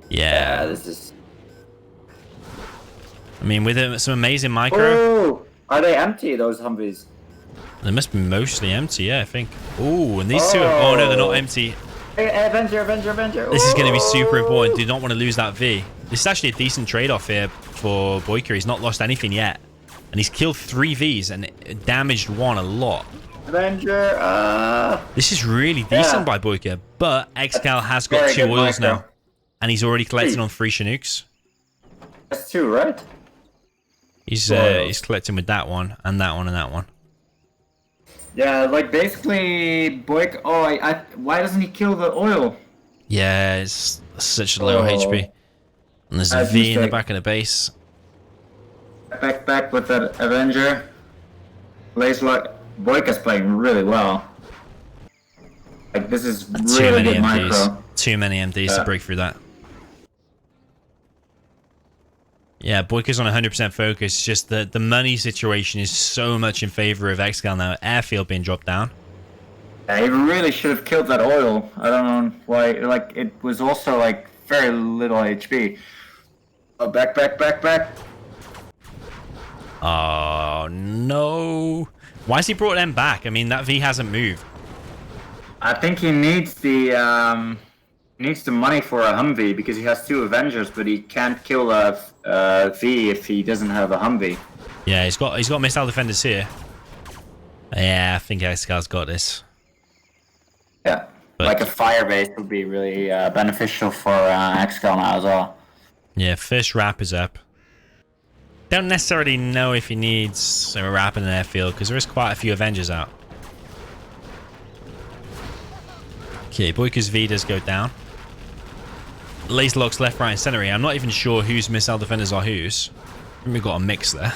Yeah. This is. I mean, with some amazing micro. Oh, are they empty? Those Humvees? They must be mostly empty, yeah, I think. Ooh, and these two. Oh no, they're not empty. Hey, Avenger! This is going to be super important. Do not want to lose that V. This is actually a decent trade-off here for BoYcaH. He's not lost anything yet. And he's killed 3 Vs and damaged 1 a lot. Avenger! This is really decent by BoYcaH. But ExCaL has got 2 oils now. And he's already collecting on 3 Chinooks. That's 2, right? He's collecting with that one, and that one, and that one. Yeah, like basically, BoYcaH. Oh, why doesn't he kill the oil? Yeah, it's such a low HP. And there's a V in the back of the base. Back with that Avenger. Plays like BoYcaH's playing really well. Like this is really good micro. Too many MDs to break through that. Yeah, BoYcaH's on 100% focus. It's just that the money situation is so much in favor of ExCaL now. Airfield being dropped down. Yeah, he really should have killed that oil. I don't know why. Like it was also like very little HP. Oh, back. Oh no! Why has he brought them back? I mean, that V hasn't moved. I think he needs the money for a Humvee because he has 2 Avengers, but he can't kill a V if he doesn't have a Humvee. Yeah, he's got missile defenders here. Yeah, I think ExCaL's got this. Yeah, but like a fire base would be really beneficial for ExCaL now as well. Yeah, first wrap is up. Don't necessarily know if he needs a wrap in an airfield because there is quite a few Avengers out. Okay, BoYcaH's V does go down. Laser locks left, right, and center here. I'm not even sure whose missile defenders are whose. I think we've got a mix there.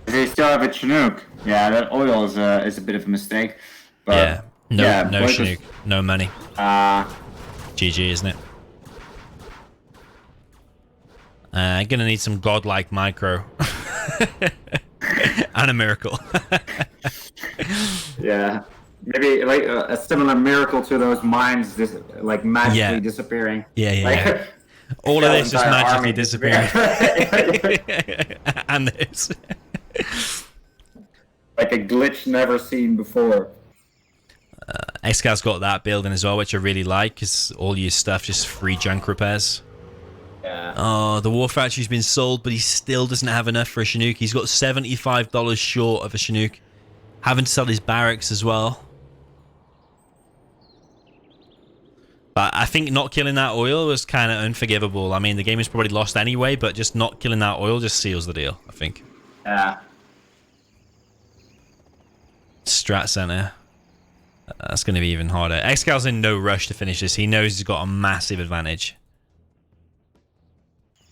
They still have a Chinook. Yeah, that oil is a bit of a mistake. But yeah, no Chinook, no money. GG, isn't it? Gonna need some godlike micro. And a miracle. Yeah. Maybe like a similar miracle to those mines like magically disappearing. Yeah. All of this is magically disappearing. And this. Like a glitch never seen before. ExCaL's got that building as well, which I really like, because all your stuff just free junk repairs. Yeah. Oh, the War Factory's been sold, but he still doesn't have enough for a Chinook. He's got $75 short of a Chinook. Having to sell his barracks as well. But I think not killing that oil was kind of unforgivable. I mean, the game is probably lost anyway, but just not killing that oil just seals the deal, I think. Yeah. Strat center. That's going to be even harder. ExCaL's in no rush to finish this. He knows he's got a massive advantage.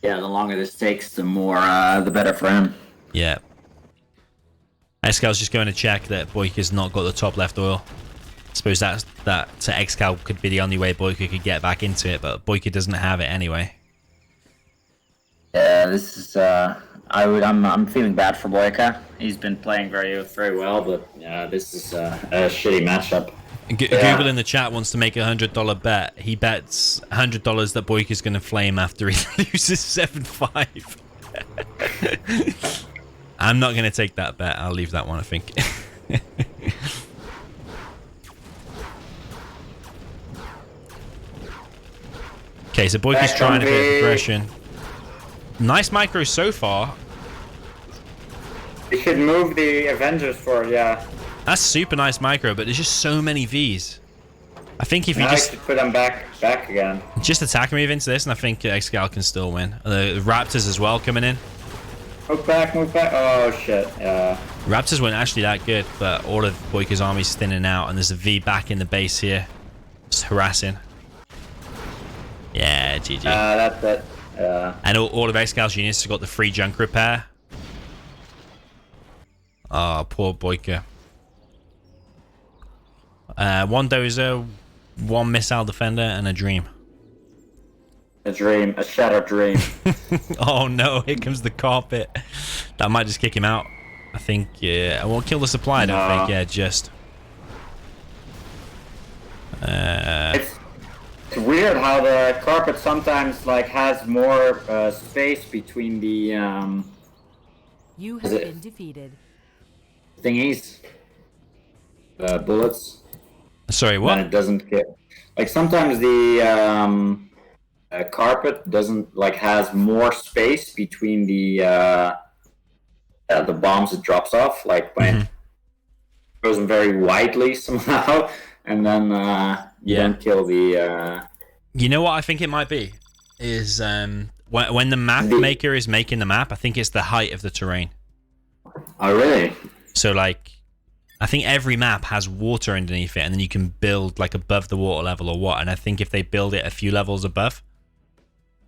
Yeah, the longer this takes, the more, the better for him. Yeah. ExCaL's just going to check that BoYcaH's not got the top left oil. I suppose that to ExCaL could be the only way BoYcaH could get back into it, but BoYcaH doesn't have it anyway. Yeah, this is I'm feeling bad for BoYcaH. He's been playing very well, but this is a shitty matchup. Google in the chat wants to make a $100 bet. He bets $100 that BoYcaH's going to flame after he loses 7-5. I'm not going to take that bet. I'll leave that one, I think. Okay, so BoYcaH's trying a bit of progression. Nice micro so far. You should move the Avengers for, That's super nice micro, but there's just so many Vs. I think if you just put them back again. Just attack move into this, and I think ExCaL can still win. The Raptors as well coming in. Move back. Oh shit. Yeah. Raptors weren't actually that good, but all of BoYcaH's army's thinning out, and there's a V back in the base here. Just harassing. Yeah, GG. That's it. And all of ExCaL's units have got the free junk repair. Oh, poor BoYcaH. One dozer, one missile defender, and a dream. A dream, a shattered dream. Oh no, here comes the carpet. That might just kick him out. I think, yeah. I won't kill the supply, I don't think. Yeah, just. It's weird how the carpet sometimes like has more space between the You have been defeated. thingies, bullets. Sorry, what? And it doesn't get like sometimes the carpet doesn't like has more space between the bombs it drops off. Like when it goes very widely somehow, and then you don't kill the. You know what I think it might be is when the map maker is making the map. I think it's the height of the terrain. Oh really? So like, I think every map has water underneath it, and then you can build like above the water level or what. And I think if they build it a few levels above,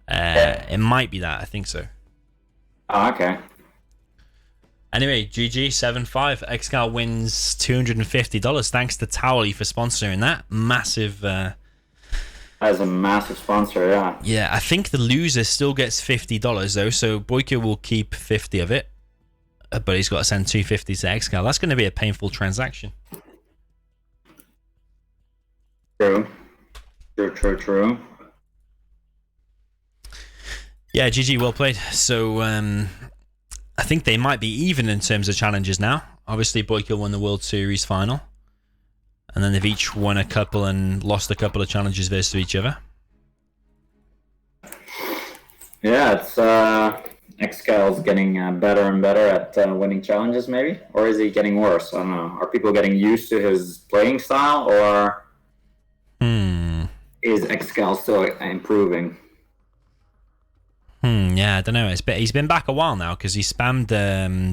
it might be that. I think so. Oh, okay. Anyway, GG 7-5. ExCaL wins $250. Thanks to toweleeeie for sponsoring that. Massive. That is a massive sponsor, yeah. Yeah, I think the loser still gets $50 though, so BoYcaH will keep 50 of it. But he's got to send 250 to ExCaL. That's going to be a painful transaction. True. True. Yeah, GG, well played. So, I think they might be even in terms of challenges now. Obviously, BoYcaH won the World Series final. And then they've each won a couple and lost a couple of challenges versus each other. Yeah, it's ExCal's getting better and better at winning challenges, maybe? Or is he getting worse? I don't know. Are people getting used to his playing style, or is ExCal still improving? Yeah, I don't know. He's been back a while now because he spammed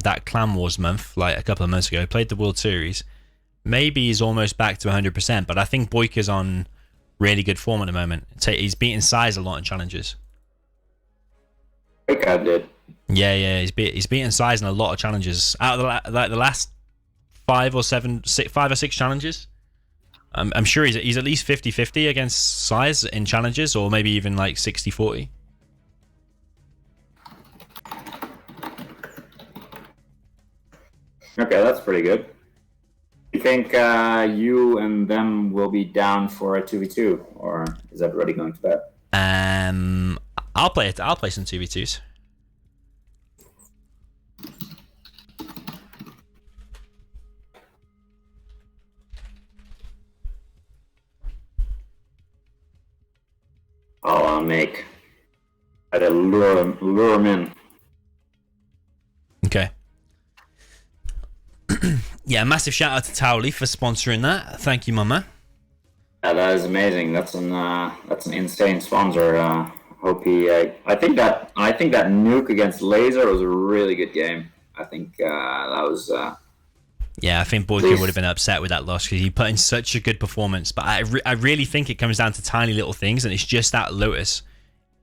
that Clan Wars month like a couple of months ago. Played the World Series. Maybe he's almost back to 100%, but I think BoYcaH's on really good form at the moment. He's beating Size a lot in challenges. BoYcaH did. Yeah, he's beaten Size in a lot of challenges. Out of the last 5 or 6 challenges, I'm sure he's at least 50-50 against Size in challenges, or maybe even like 60-40. Okay, that's pretty good. You think you and them will be down for a 2v2, or is everybody going to bed? I'll play it. I'll play some 2v2s. I'll try to lure him in. Okay. Yeah, massive shout out to toweleeeie for sponsoring that. Thank you, my man. Yeah, that is amazing. That's an insane sponsor. Hope he. I think that nuke against Laser was a really good game. I think that was. Yeah, I think BoYcaH would have been upset with that loss because he put in such a good performance. But I really think it comes down to tiny little things, and it's just that Lotus.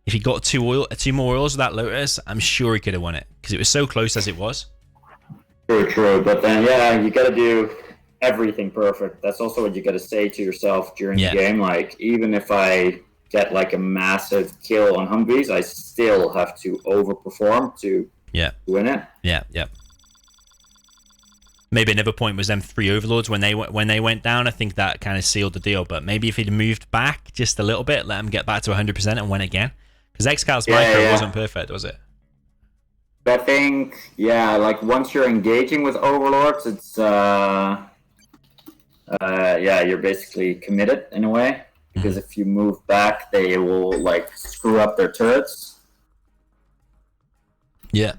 If he got two more oils with that Lotus, I'm sure he could have won it because it was so close as it was. True. But then, yeah, you got to do everything perfect. That's also what you got to say to yourself during the game. Like, even if I get like a massive kill on Humvees, I still have to overperform to win it. Yeah. Maybe another point was them 3 Overlords when they went down. I think that kind of sealed the deal. But maybe if he'd moved back just a little bit, let him get back to 100% and win again. Because ExCal's micro wasn't perfect, was it? I think, like once you're engaging with Overlords, it's you're basically committed in a way. Because if you move back, they will like screw up their turrets. Yeah.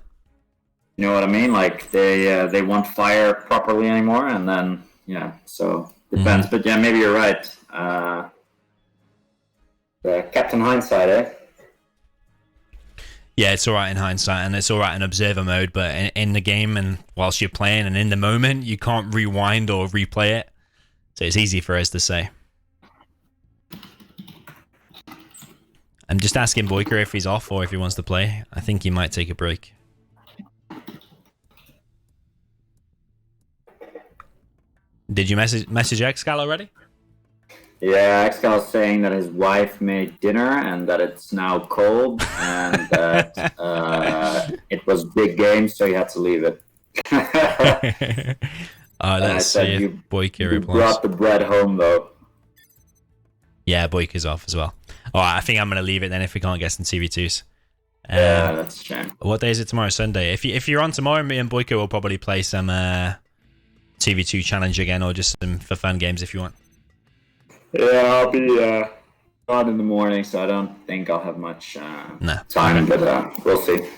You know what I mean? Like they won't fire properly anymore, and then so depends. But yeah, maybe you're right. Captain Hindsight, eh? Yeah, it's alright in hindsight, and it's alright in observer mode, but in the game and whilst you're playing and in the moment, you can't rewind or replay it. So it's easy for us to say. I'm just asking BoYcaH if he's off or if he wants to play. I think he might take a break. Did you message ExCaL already? Yeah, ExCaL is saying that his wife made dinner and that it's now cold and that it was big game, so he had to leave it. Alright, And I let's said, see if you BoYcaH replies. brought the bread home, though. Yeah, BoYcaH's off as well. Alright, I think I'm going to leave it then if we can't get some TV2s. Yeah, that's a shame. What day is it tomorrow? Sunday. If you're on tomorrow, me and BoYcaH will probably play some TV2 challenge again, or just some for fun games if you want. Yeah, I'll be on in the morning, so I don't think I'll have much Nah. time, but we'll see. It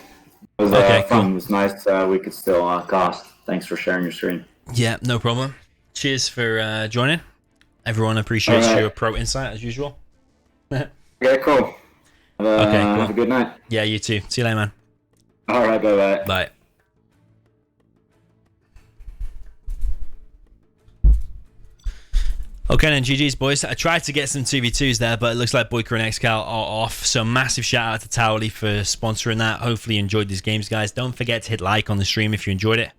was Okay, fun. cool. It was nice. We could still cast. Thanks for sharing your screen. Yeah, no problem. Cheers for joining. Everyone appreciates Alright. your pro insight as usual. Okay, cool. Cool. Have a good night. Yeah, you too. See you later, man. All right, bye-bye. Bye. Okay then, GG's boys. I tried to get some 2v2s there, but it looks like BoYcaH and ExCaL are off. So massive shout out to toweleeeie for sponsoring that. Hopefully you enjoyed these games, guys. Don't forget to hit like on the stream if you enjoyed it.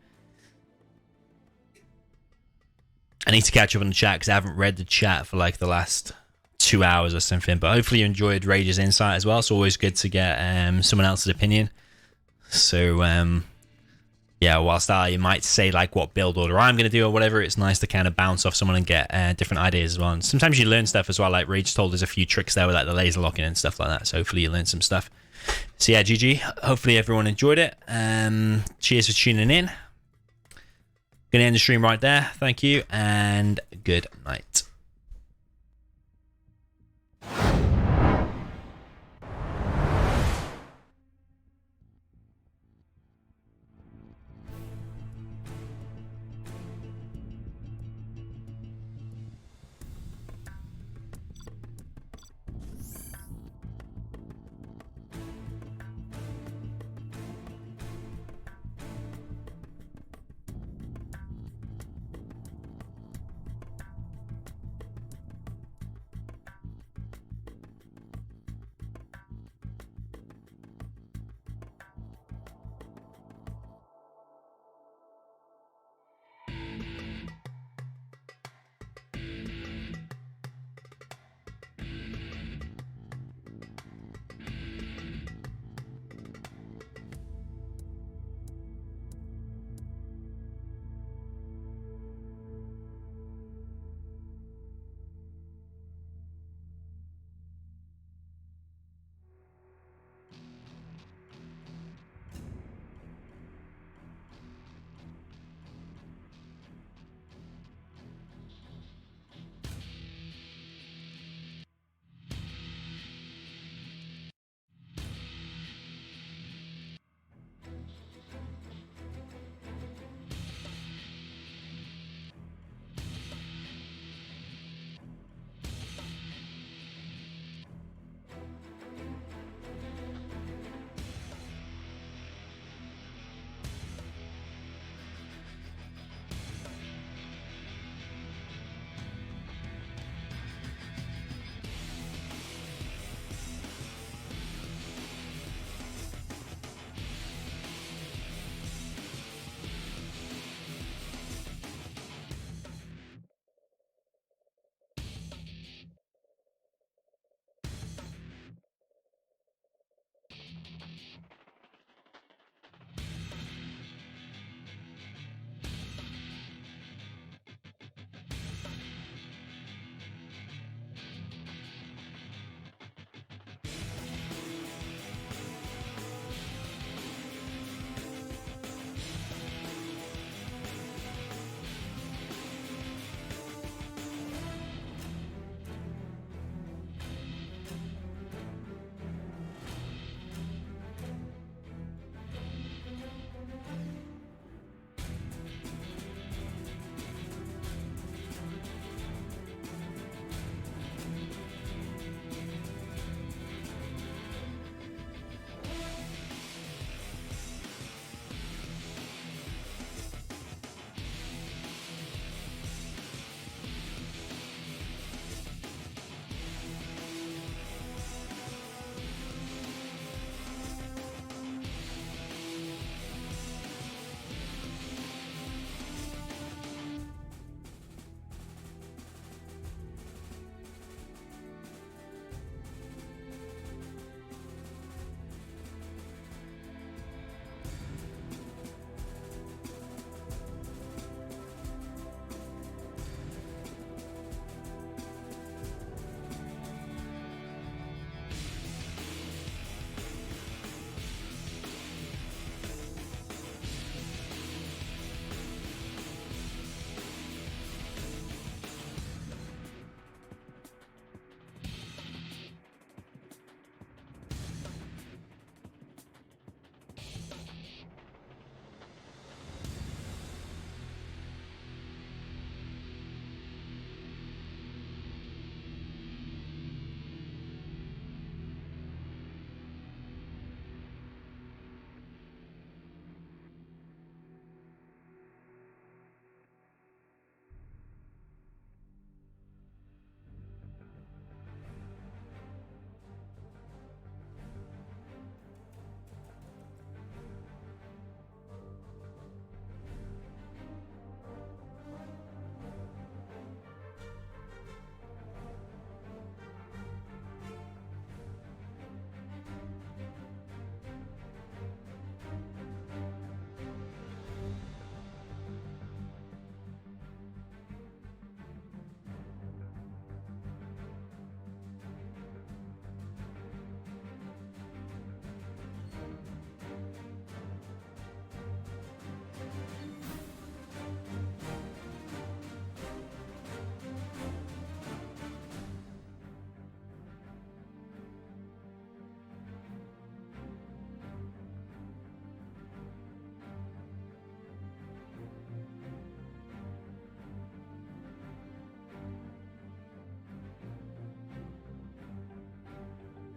I need to catch up on the chat because I haven't read the chat for like the last 2 hours or something. But hopefully you enjoyed Rage's insight as well. It's always good to get someone else's opinion. So yeah, whilst I might say like what build order I'm going to do or whatever, it's nice to kind of bounce off someone and get different ideas as well. And sometimes you learn stuff as well. Like Rage told us a few tricks there with like the laser locking and stuff like that. So hopefully you learned some stuff. So yeah, GG. Hopefully everyone enjoyed it. Cheers for tuning in. Gonna end the stream right there. Thank you and good night.